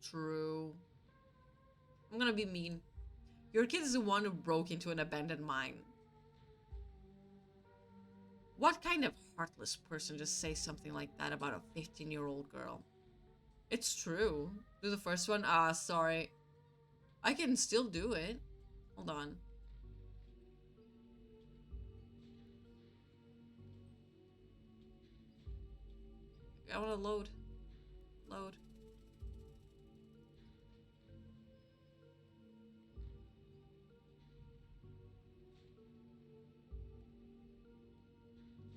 True. I'm gonna be mean. Your kid is the one who broke into an abandoned mine. What kind of heartless person just says something like that about a 15-year-old girl? It's true. Do the first one? Ah, sorry. I can still do it. Hold on. I want to load. Load.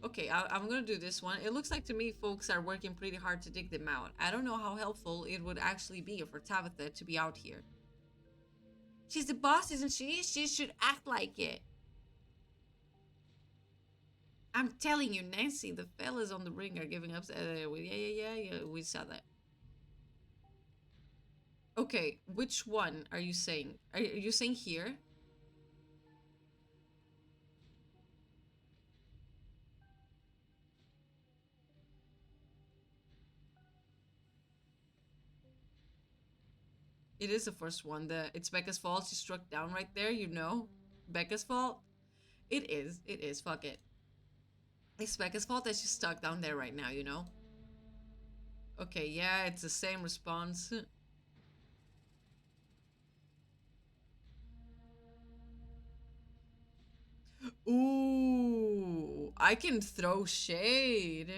Okay, I'm gonna do this one. It looks like to me folks are working pretty hard to dig them out. I don't know how helpful it would actually be for Tabitha to be out here. She's the boss, isn't she? She should act like it. I'm telling you, Nancy, the fellas on the ring are giving up. Yeah, we saw that. Okay, which one are you saying? Are you saying here? It is the first one. It's Becca's fault. She struck down right there, you know? Becca's fault? It is. It is. Fuck it. It's Becca's fault that she's stuck down there right now, you know? Okay, yeah, it's the same response. Ooh, I can throw shade.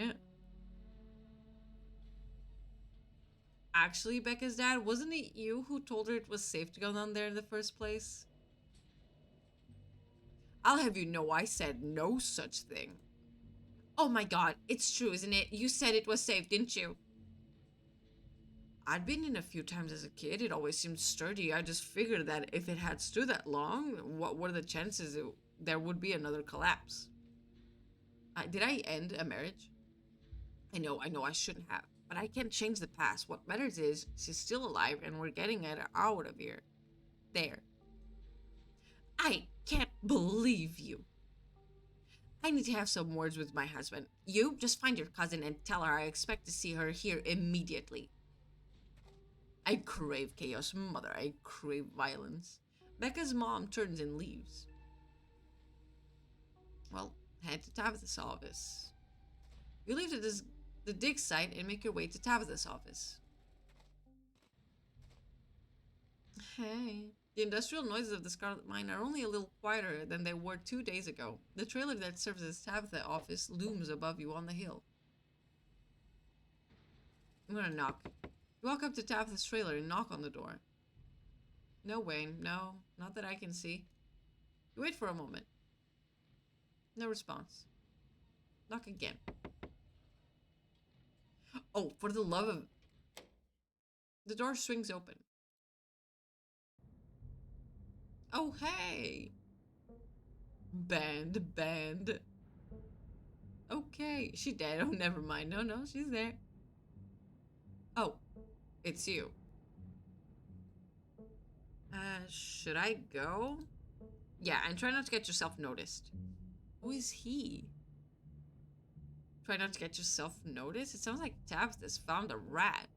Actually, Becca's dad, wasn't it you who told her it was safe to go down there in the first place? I'll have you know I said no such thing. Oh my god, it's true, isn't it? You said it was safe, didn't you? I'd been in a few times as a kid. It always seemed sturdy. I just figured that if it had stood that long, what were the chances there would be another collapse? Did I end a marriage? I know I shouldn't have. But I can't change the past. What matters is she's still alive and we're getting her out of here. There. I can't believe you. I need to have some words with my husband. You just find your cousin and tell her I expect to see her here immediately. I crave chaos, mother. I crave violence. Becca's mom turns and leaves. Well, head to Tabitha's office. You leave the dig site and make your way to Tabitha's office. Hey. The industrial noises of the Scarlet mine are only a little quieter than they were 2 days ago. The trailer that serves as Tabitha's office looms above you on the hill. I'm gonna knock. You walk up to Tabitha's trailer and knock on the door. No, Wayne. No, not that I can see. You wait for a moment. No response. Knock again. Oh, for the love of... The door swings open. Oh, hey! Band. Okay, she dead. Oh, never mind. No, she's there. Oh, it's you. Should I go? Yeah, and try not to get yourself noticed. Who is he? Try not to get yourself noticed? It sounds like Tabitha's found a rat.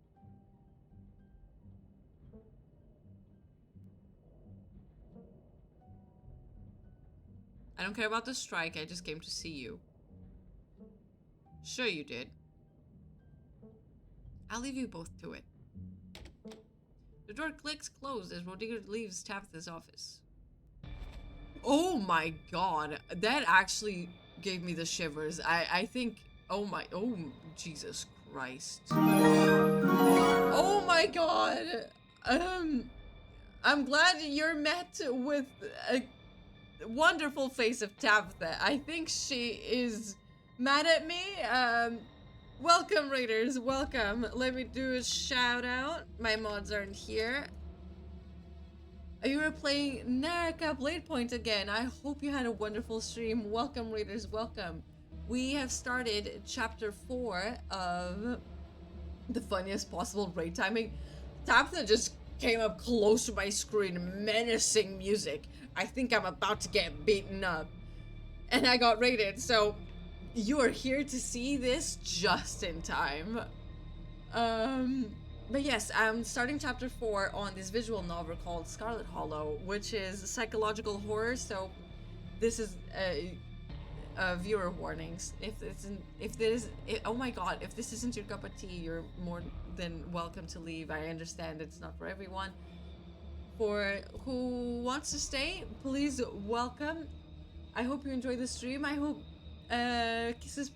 I don't care about the strike, I just came to see you. Sure you did. I'll leave you both to it. The door clicks closed as Rodriguez leaves Tabitha's office. Oh my god, that actually gave me the shivers. I think, oh Jesus Christ. Oh my god. I'm glad you're met with a wonderful face of Tabitha. I think she is mad at me. Welcome, raiders. Welcome. Let me do a shout out. My mods aren't here. You were playing Naraka Blade Point again. I hope you had a wonderful stream. Welcome, raiders. Welcome. We have started chapter 4 of the funniest possible raid timing. Tabitha just came up close to my screen, menacing music. I think I'm about to get beaten up. And I got raided, so you are here to see this just in time. But yes, I'm starting chapter 4 on this visual novel called Scarlet Hollow, which is psychological horror, so this is viewer warnings. Oh my god, if this isn't your cup of tea, you're more than welcome to leave. I understand it's not for everyone. For who wants to stay, please welcome. I hope you enjoy the stream. I hope Kiss's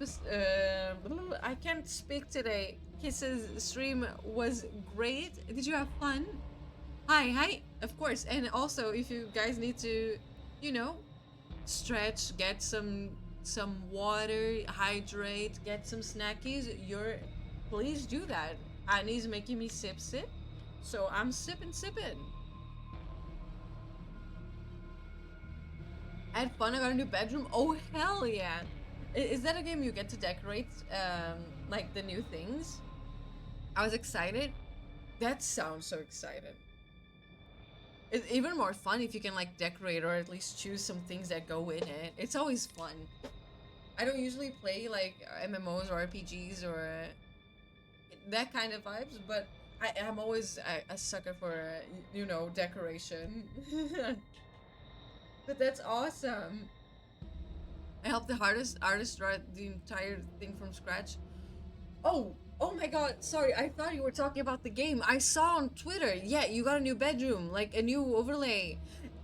I can't speak today. Kiss's stream was great. Did you have fun? Hi. Of course. And also, if you guys need to, you know, stretch, get some water, hydrate, get some snackies, please do that. Annie's making me sip, so I'm sipping. I had fun. I got a new bedroom. Oh hell yeah! Is that a game you get to decorate, like the new things? I was excited. That sounds so excited. It's even more fun if you can like decorate or at least choose some things that go in it. It's always fun. I don't usually play like MMOs or RPGs or that kind of vibes, but I'm always a sucker for, you know, decoration. But that's awesome. I helped the artist write the entire thing from scratch. Oh my god, sorry, I thought you were talking about the game. I saw on Twitter, yeah, you got a new bedroom, like a new overlay.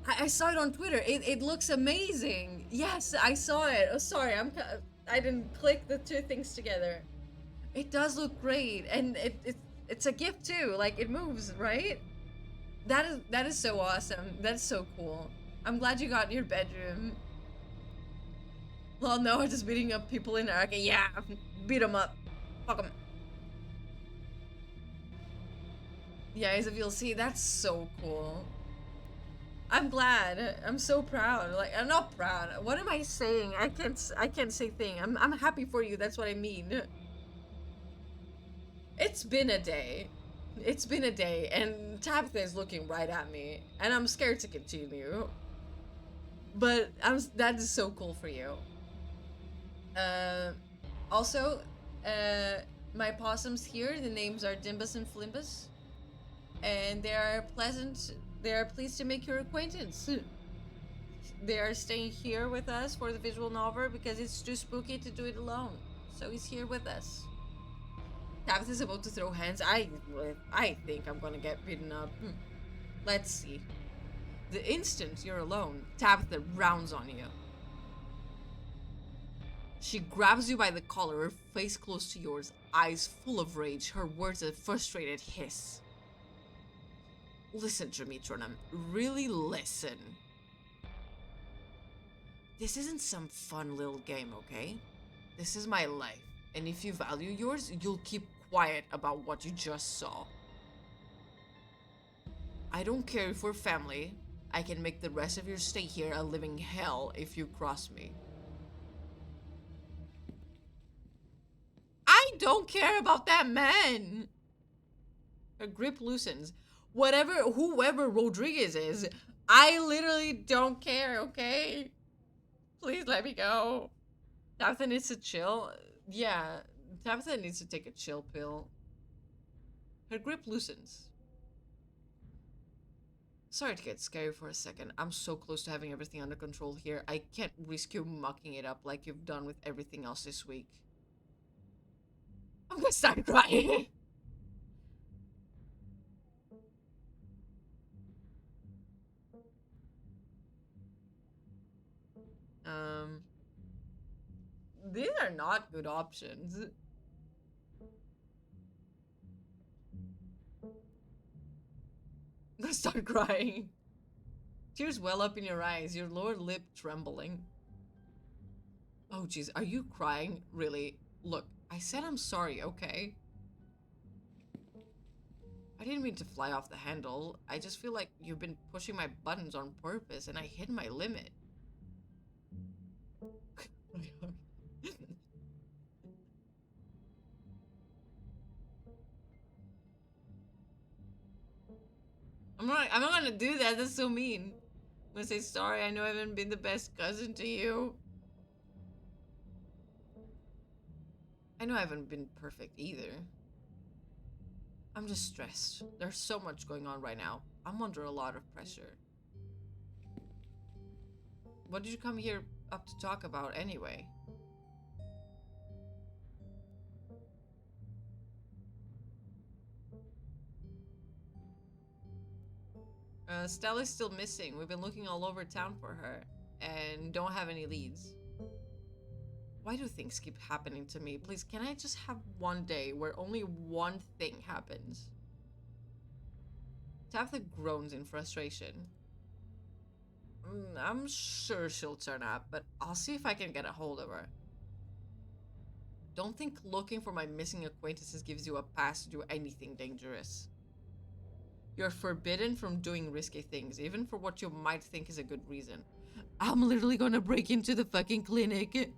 I saw it on Twitter. It looks amazing. Yes, I saw it. Oh, sorry, I didn't click the two things together. It does look great, and it's a gift too. Like it moves, right? That is so awesome. That's so cool. I'm glad you got your bedroom. Well, no, just beating up people in there. Okay, yeah, beat them up. Fuck them. Yeah, as if you'll see, that's so cool. I'm glad. I'm so proud. Like, I'm not proud. What am I saying? I can't say thing. I'm happy for you. That's what I mean. It's been a day. It's been a day, and Tabitha is looking right at me, and I'm scared to continue. But that is so cool for you. Also, my possums here, the names are Dimbus and Flimbus, and they are pleasant. They are pleased to make your acquaintance. They are staying here with us for the visual novel because it's too spooky to do it alone. So he's here with us. Tabitha's about to throw hands. I think I'm gonna get beaten up. Let's see. The instant you're alone, Tabitha rounds on you. She grabs you by the collar, her face close to yours, eyes full of rage, her words a frustrated hiss. Listen, Dimitronum, really listen. This isn't some fun little game, okay? This is my life, and if you value yours, you'll keep quiet about what you just saw. I don't care if we're family. I can make the rest of your stay here a living hell if you cross me. I don't care about that man. Her grip loosens. Whoever Rodriguez is, I literally don't care, okay? Please let me go. Tabitha needs to chill. Yeah, Tabitha needs to take a chill pill. Her grip loosens. Sorry to get scary for a second. I'm so close to having everything under control here. I can't risk you mucking it up like you've done with everything else this week. I'm gonna start crying. These are not good options. I'm gonna start crying. Tears well up in your eyes, your lower lip trembling. Oh jeez, are you crying? Really? Look, I said I'm sorry, okay? I didn't mean to fly off the handle. I just feel like you've been pushing my buttons on purpose and I hit my limit. I'm not gonna do that. That's so mean. I'm gonna say sorry. I know I haven't been the best cousin to you. I know I haven't been perfect either. I'm just stressed. There's so much going on right now. I'm under a lot of pressure. What did you come here up to talk about anyway? Stella's still missing. We've been looking all over town for her and don't have any leads. Why do things keep happening to me? Please, can I just have one day where only one thing happens? Tabitha groans in frustration. I'm sure she'll turn up, but I'll see if I can get a hold of her. Don't think looking for my missing acquaintances gives you a pass to do anything dangerous. You're forbidden from doing risky things, even for what you might think is a good reason. I'm literally gonna break into the fucking clinic.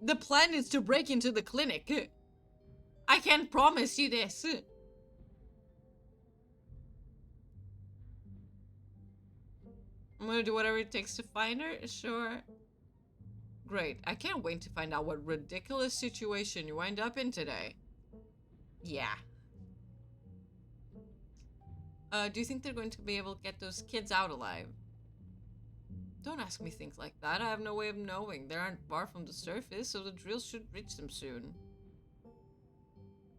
The plan is to break into the clinic. I can't promise you this. I'm gonna do whatever it takes to find her, sure. Great, I can't wait to find out what ridiculous situation you wind up in today. Yeah. Do you think they're going to be able to get those kids out alive? Don't ask me things like that. I have no way of knowing. They aren't far from the surface, so the drills should reach them soon.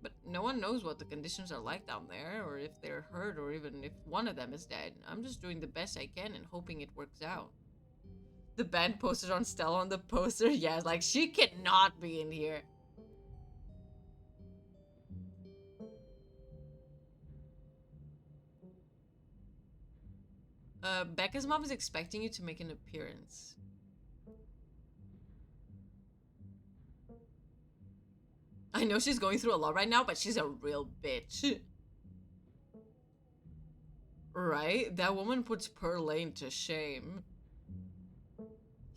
But no one knows what the conditions are like down there, or if they're hurt, or even if one of them is dead. I'm just doing the best I can and hoping it works out. The band posted on Stella on the poster. Yeah, like, she cannot be in here. Becca's mom is expecting you to make an appearance. I know she's going through a lot right now, but she's a real bitch. Right? That woman puts Pearl Lane to shame.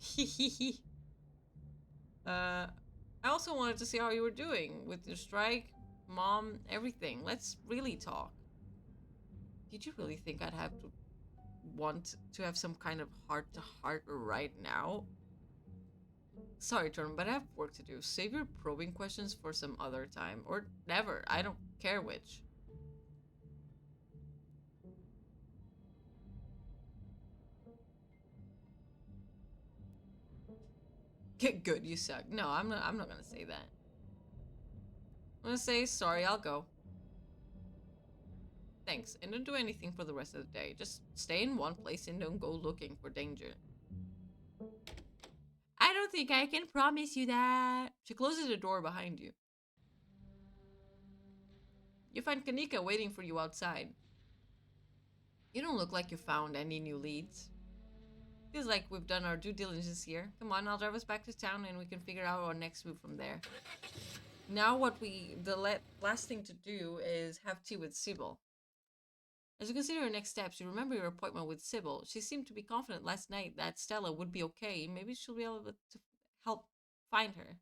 Hehehe. I also wanted to see how you were doing with your strike, mom, everything. Let's really talk. Did you really think I'd have to want to have some kind of heart-to-heart right now? Sorry, Torm, but I have work to do. Save your probing questions for some other time. Or never. I don't care which. Get good, you suck. No, I'm not gonna say that. I'm gonna say sorry, I'll go. Thanks, and don't do anything for the rest of the day. Just stay in one place and don't go looking for danger. I don't think I can promise you that. She closes the door behind you. You find Kanika waiting for you outside. You don't look like you found any new leads. Feels like we've done our due diligence here. Come on, I'll drive us back to town and we can figure out our next move from there. Now the last thing to do is have tea with Sybil. As you consider your next steps, you remember your appointment with Sybil. She seemed to be confident last night that Stella would be okay. Maybe she'll be able to help find her.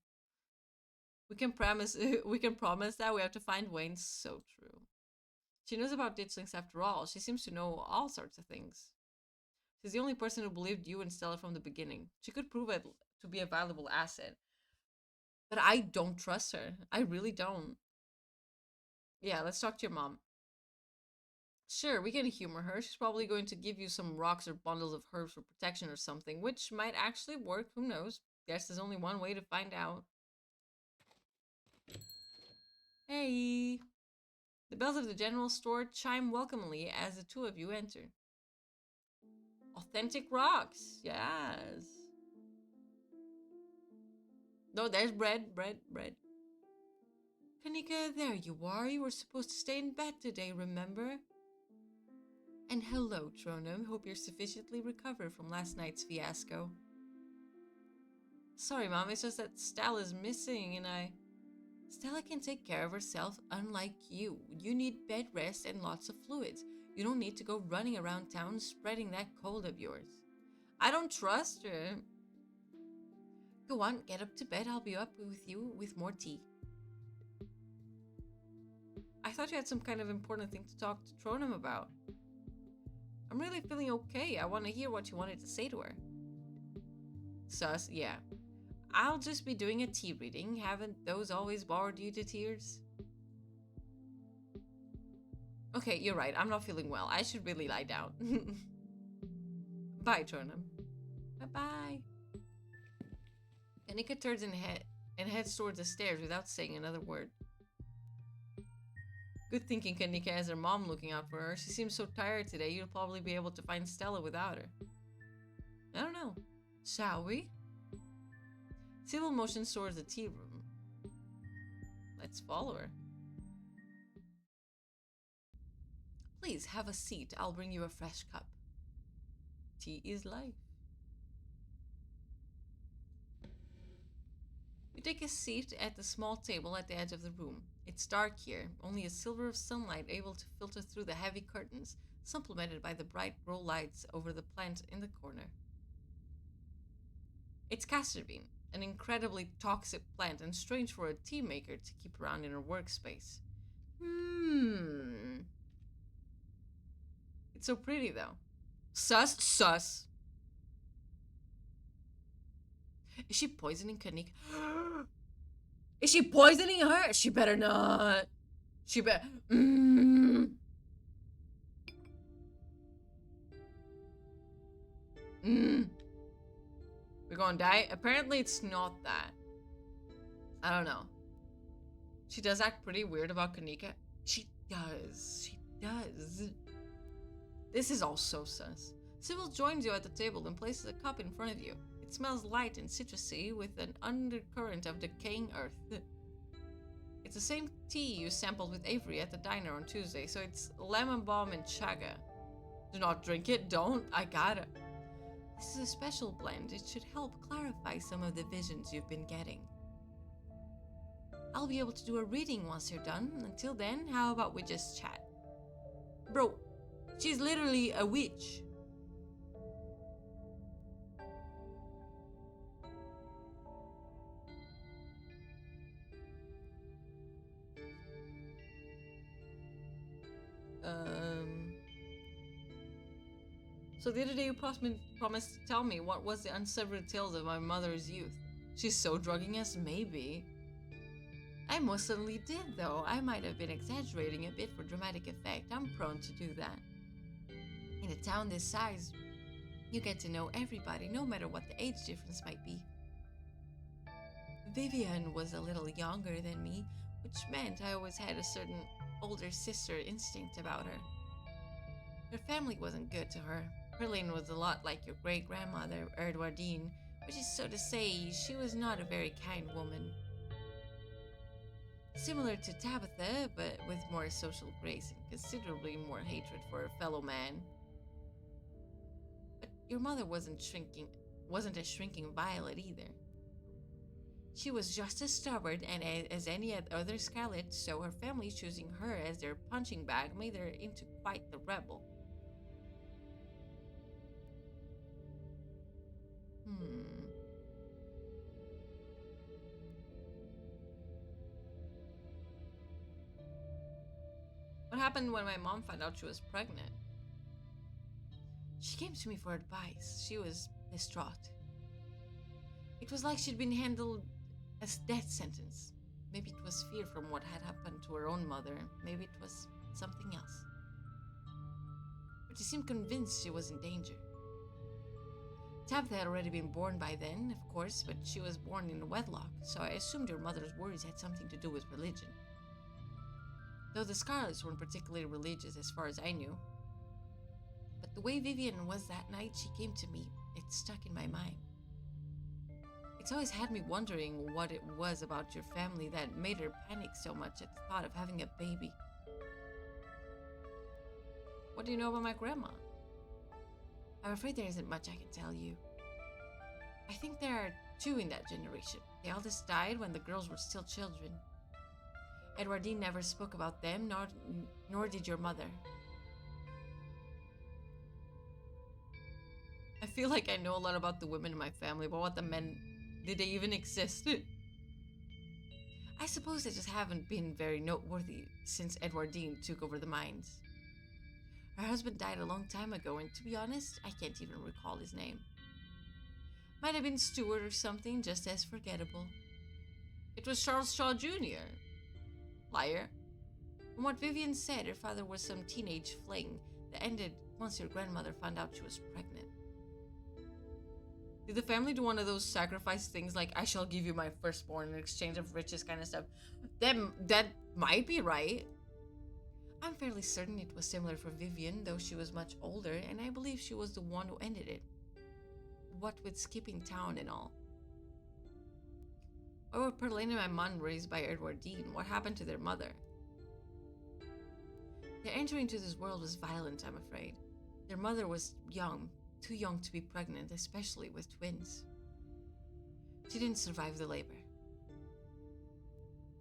We can promise that we have to find Wayne. So true. She knows about ditchlings after all. She seems to know all sorts of things. She's the only person who believed you and Stella from the beginning. She could prove it to be a valuable asset. But I don't trust her. I really don't. Yeah, let's talk to your mom. Sure, we can humor her. She's probably going to give you some rocks or bundles of herbs for protection or something, which might actually work. Who knows? Guess there's only one way to find out. Hey! The bells of the general store chime welcomingly as the two of you enter. Authentic rocks, yes. No, there's bread. Kanika, there you are. You were supposed to stay in bed today, remember? And hello, Tronum. Hope you're sufficiently recovered from last night's fiasco. Sorry, Mom, it's just that Stella's missing and Stella can take care of herself, unlike you. You need bed rest and lots of fluids. You don't need to go running around town spreading that cold of yours. I don't trust her. Go on, get up to bed. I'll be up with you with more tea. I thought you had some kind of important thing to talk to Tronum about. I'm really feeling okay. I want to hear what you wanted to say to her. Sus, yeah. I'll just be doing a tea reading. Haven't those always bored you to tears? Okay, you're right. I'm not feeling well. I should really lie down. Bye, Tronum. Bye-bye. Kanika turns and heads towards the stairs without saying another word. Good thinking, Kanika has her mom looking out for her. She seems so tired today, you'll probably be able to find Stella without her. I don't know. Shall we? Sybil motions towards the tea room. Let's follow her. Please, have a seat. I'll bring you a fresh cup. Tea is life. You take a seat at the small table at the edge of the room. It's dark here, only a silver of sunlight able to filter through the heavy curtains, supplemented by the bright grow lights over the plant in the corner. It's castor bean, an incredibly toxic plant and strange for a tea maker to keep around in her workspace. It's so pretty though. Sus. Is she poisoning Kanika? Is she poisoning her? She better not. She better. We're gonna die? Apparently it's not that. I don't know. She does act pretty weird about Kanika. She does. This is all so sus. Sybil joins you at the table and places a cup in front of you. It smells light and citrusy with an undercurrent of decaying earth. It's the same tea you sampled with Avery at the diner on Tuesday, so it's lemon balm and chaga. Do not drink it, don't. I gotta. This is a special blend. It should help clarify some of the visions you've been getting. I'll be able to do a reading once you're done. Until then, how about we just chat? Bro, she's literally a witch. So the other day you promised to tell me what was the unsevered tales of my mother's youth. She's so drugging us, maybe. I most certainly did, though. I might have been exaggerating a bit for dramatic effect. I'm prone to do that. In a town this size, you get to know everybody, no matter what the age difference might be. Vivian was a little younger than me, which meant I always had a certain older sister instinct about her. Her family wasn't good to her. Perlene was a lot like your great-grandmother, Erdwardine, which is so to say, she was not a very kind woman. Similar to Tabitha, but with more social grace and considerably more hatred for her fellow man. But your mother wasn't a shrinking violet either. She was just as stubborn and as any other Scarlet, so her family choosing her as their punching bag made her into quite the rebel. What happened when my mom found out she was pregnant? She came to me for advice. She was distraught. It was like she'd been handled as death sentence. Maybe it was fear from what had happened to her own mother. Maybe it was something else. But she seemed convinced she was in danger. Tabitha had already been born by then, of course, but she was born in wedlock, so I assumed your mother's worries had something to do with religion. Though the Scarlets weren't particularly religious as far as I knew. But the way Vivian was that night she came to me, it stuck in my mind. It's always had me wondering what it was about your family that made her panic so much at the thought of having a baby. What do you know about my grandma? I'm afraid there isn't much I can tell you. I think there are two in that generation. The eldest died when the girls were still children. Edwardine never spoke about them, nor did your mother. I feel like I know a lot about the women in my family, but what the men Did they even exist? I suppose they just haven't been very noteworthy since Edwardine took over the mines. Her husband died a long time ago, and to be honest, I can't even recall his name. Might have been Stuart or something, just as forgettable. It was Charles Shaw Jr. Liar. From what Vivian said, her father was some teenage fling that ended once your grandmother found out she was pregnant. Did the family do one of those sacrifice things like, I shall give you my firstborn in exchange of riches kind of stuff? That might be right. I'm fairly certain it was similar for Vivian, though she was much older, and I believe she was the one who ended it. What with skipping town and all. Why were Perlene and my mom raised by Edwardine? What happened to their mother? Their entry into this world was violent, I'm afraid. Their mother was young, too young to be pregnant, especially with twins. She didn't survive the labor.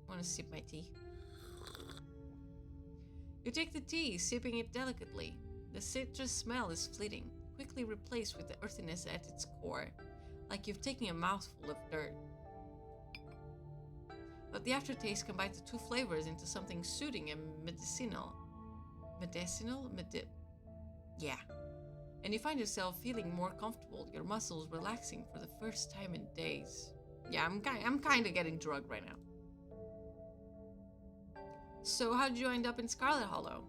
Want to sip my tea? You take the tea, sipping it delicately. The citrus smell is fleeting, quickly replaced with the earthiness at its core, like you've taken a mouthful of dirt. But the aftertaste combines the two flavors into something soothing and medicinal. Yeah. And you find yourself feeling more comfortable, your muscles relaxing for the first time in days. Yeah, I'm kind of getting drugged right now. So how did you end up in Scarlet Hollow?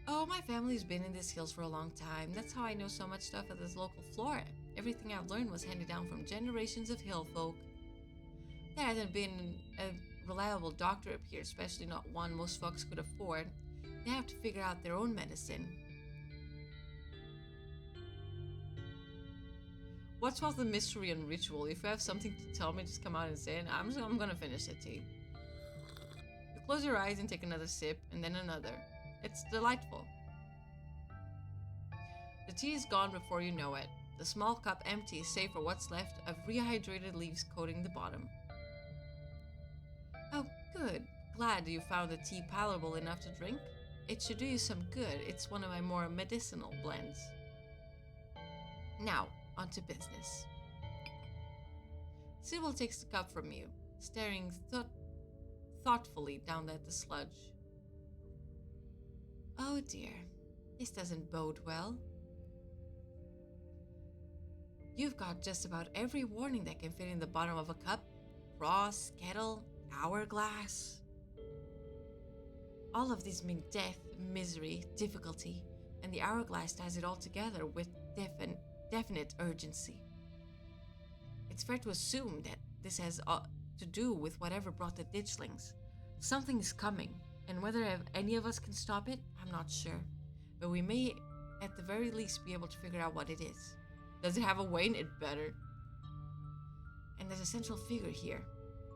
Oh, my family's been in these hills for a long time. That's how I know so much stuff of this local flora. Everything I've learned was handed down from generations of hill folk. There hasn't been a reliable doctor up here, especially not one most folks could afford. They have to figure out their own medicine. What's with the mystery and ritual? If you have something to tell me, just come out and say it. I'm gonna finish the tea. You close your eyes and take another sip, and then another. It's delightful. The tea is gone before you know it. The small cup empty, save for what's left of rehydrated leaves coating the bottom. Oh, good. Glad you found the tea palatable enough to drink. It should do you some good. It's one of my more medicinal blends. Now, on to business. Sybil takes the cup from you, staring thoughtfully down at the sludge. Oh dear, this doesn't bode well. You've got just about every warning that can fit in the bottom of a cup. Cross, kettle, hourglass. All of these mean death, misery, difficulty, and the hourglass ties it all together with definite urgency. It's fair to assume that this has to do with whatever brought the ditchlings. Something is coming, and whether any of us can stop it, I'm not sure. But we may, at the very least, be able to figure out what it is. Does it have a Wayne? It better. And there's a central figure here.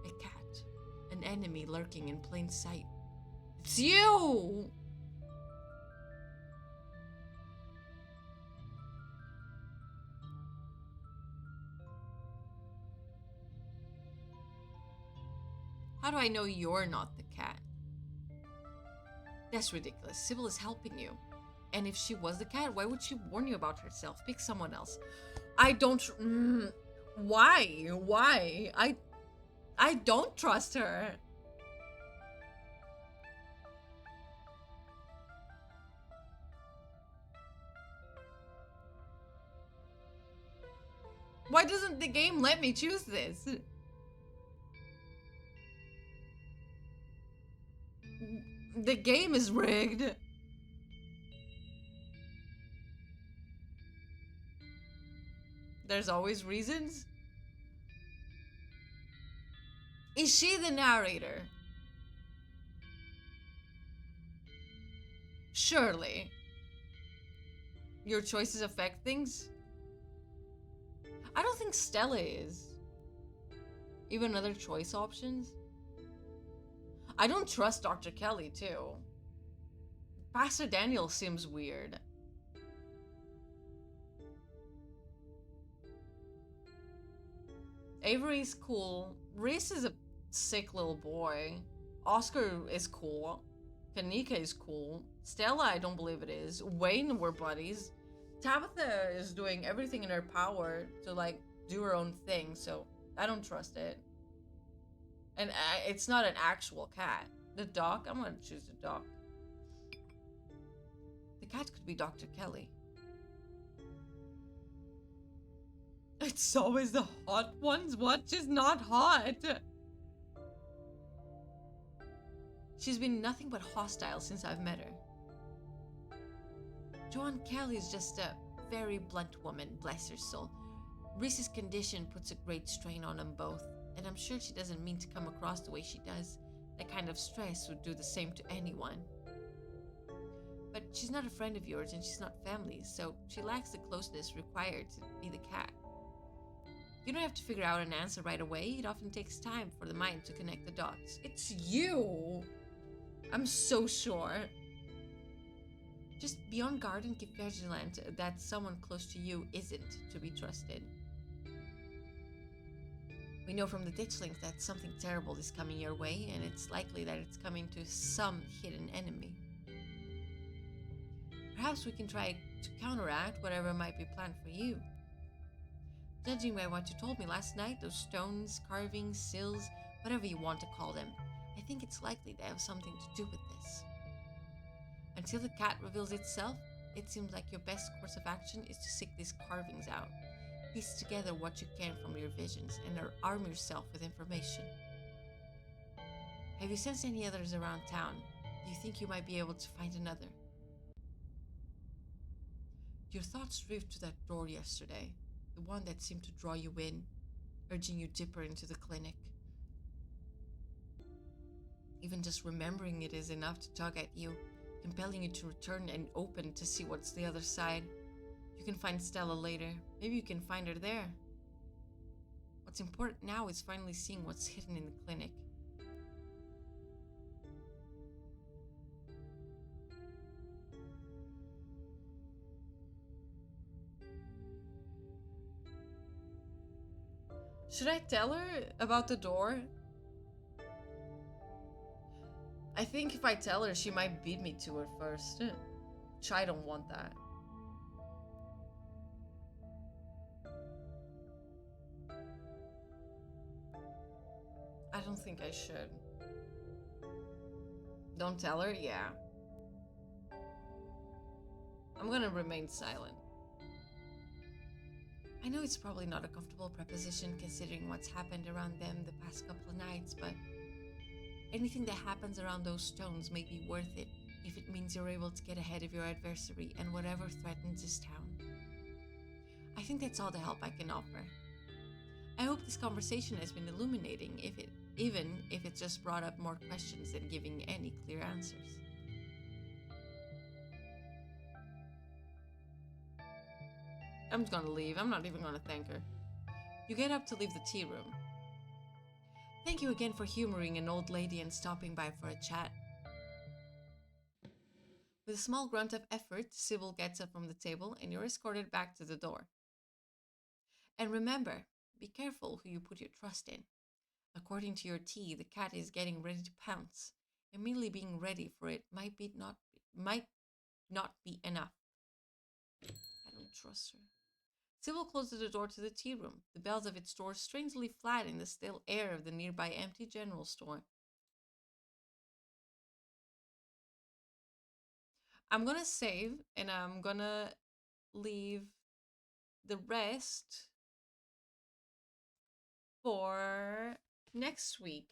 A cat. An enemy lurking in plain sight. It's you! How do I know you're not the cat? That's ridiculous. Sybil is helping you. And if she was the cat, why would she warn you about herself? Pick someone else. I don't... why? Why? I don't trust her. Why doesn't the game let me choose this? The game is rigged. There's always reasons. Is she the narrator? Surely. Your choices affect things? I don't think Stella is. Even other choice options? I don't trust Dr. Kelly, too. Pastor Daniel seems weird. Avery's cool. Reese is a sick little boy. Oscar is cool. Kanika is cool. Stella, I don't believe it is. Wayne, we're buddies. Tabitha is doing everything in her power to, like, do her own thing, so I don't trust it. And it's not an actual cat. The dog, I'm gonna choose the dog. The cat could be Dr. Kelly. It's always the hot ones. What? She's not hot. She's been nothing but hostile since I've met her. Joanne Kelly is just a very blunt woman, bless her soul. Reese's condition puts a great strain on them both, and I'm sure she doesn't mean to come across the way she does. That kind of stress would do the same to anyone. But she's not a friend of yours and she's not family, so she lacks the closeness required to be the cat. You don't have to figure out an answer right away. It often takes time for the mind to connect the dots. It's you! I'm so sure. Just be on guard and keep vigilant that someone close to you isn't to be trusted. We know from the ditchlings that something terrible is coming your way, and it's likely that it's coming to some hidden enemy. Perhaps we can try to counteract whatever might be planned for you. Judging by what you told me last night, those stones, carvings, seals, whatever you want to call them, I think it's likely they have something to do with this. Until the cat reveals itself, it seems like your best course of action is to seek these carvings out. Piece together what you can from your visions and arm yourself with information. Have you sensed any others around town? Do you think you might be able to find another? Your thoughts drifted to that door yesterday, the one that seemed to draw you in, urging you deeper into the clinic. Even just remembering it is enough to tug at you, compelling you to return and open to see what's the other side. You can find Stella later. Maybe you can find her there. What's important now is finally seeing what's hidden in the clinic. Should I tell her about the door? I think if I tell her, she might beat me to it first. Which I don't want that. I don't think I should. Don't tell her? Yeah. I'm gonna remain silent. I know it's probably not a comfortable proposition considering what's happened around them the past couple of nights, but anything that happens around those stones may be worth it if it means you're able to get ahead of your adversary and whatever threatens this town. I think that's all the help I can offer. I hope this conversation has been illuminating, even if it's just brought up more questions than giving any clear answers. I'm just gonna leave. I'm not even gonna thank her. You get up to leave the tea room. Thank you again for humoring an old lady and stopping by for a chat. With a small grunt of effort, Sybil gets up from the table and you're escorted back to the door. And remember, be careful who you put your trust in. According to your tea, the cat is getting ready to pounce, and merely being ready for it might not be enough. I don't trust her. Sybil closes the door to the tea room, the bells of its door strangely flat in the still air of the nearby empty general store. I'm gonna save, and I'm gonna leave the rest for next week.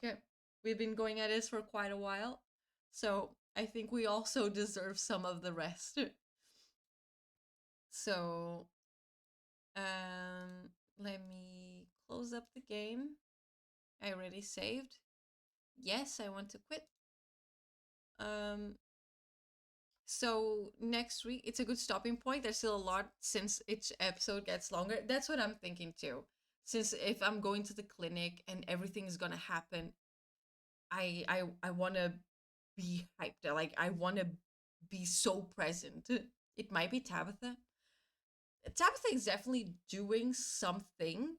We've been going at this for quite a while, so I think we also deserve some of the rest. So, let me close up the game. I already saved. Yes, I want to quit. So next week, it's a good stopping point. There's still a lot since each episode gets longer. That's what I'm thinking too. Since if I'm going to the clinic and everything is gonna happen, I want to be hyped. Like I want to be so present. It might be Tabitha. Tabitha is definitely doing something,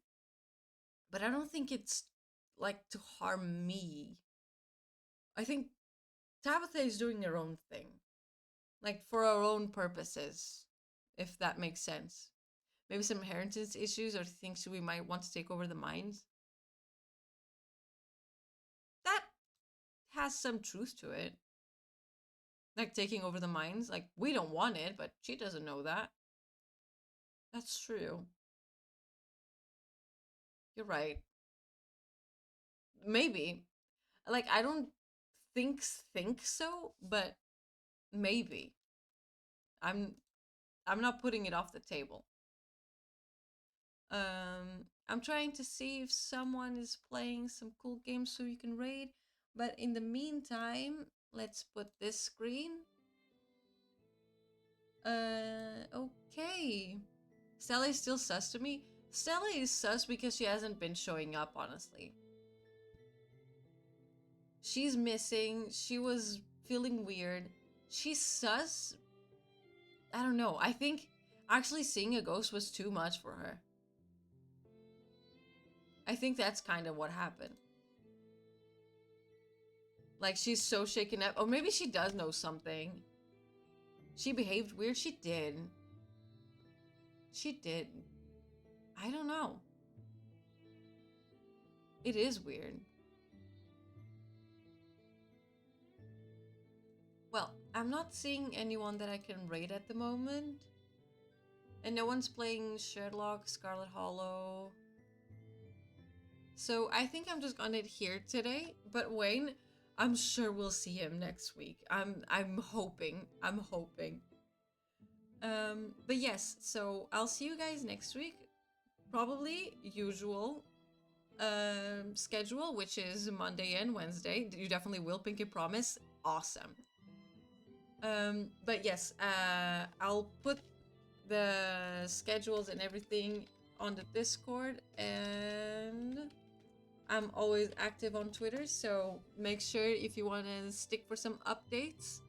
but I don't think it's like to harm me. I think Tabitha is doing her own thing, like for her own purposes, if that makes sense. Maybe some inheritance issues or thinks we might want to take over the mines. That has some truth to it. Like taking over the mines. Like, we don't want it, but she doesn't know that. That's true. You're right. Maybe. Like, I don't think so, but maybe. I'm I'm not putting it off the table. I'm trying to see if someone is playing some cool games so you can raid. But in the meantime, let's put this screen. Okay. Stella is still sus to me. Stella is sus because she hasn't been showing up, honestly. She's missing. She was feeling weird. She's sus. I don't know. I think actually seeing a ghost was too much for her. I think that's kind of what happened. Like, she's so shaken up. Or maybe she does know something. She behaved weird. She did. She did. I don't know. It is weird. Well, I'm not seeing anyone that I can raid at the moment. And no one's playing Sherlock, Scarlet Hollow. So I think I'm just gonna end it here today. But Wayne, I'm sure we'll see him next week. I'm hoping. I'm hoping. But yes, so I'll see you guys next week. Probably usual schedule, which is Monday and Wednesday. You definitely will, Pinky promise. Awesome. But yes, I'll put the schedules and everything on the Discord, and I'm always active on Twitter, so make sure if you want to stick for some updates,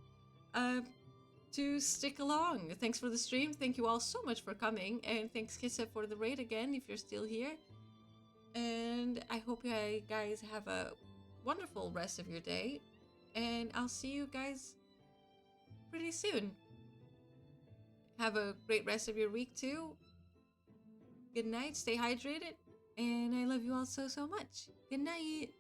to stick along. Thanks for the stream. Thank you all so much for coming, and thanks Kissa for the raid again if you're still here. And I hope you guys have a wonderful rest of your day, and I'll see you guys pretty soon. Have a great rest of your week too. Good night, stay hydrated, and I love you all so much. Good night.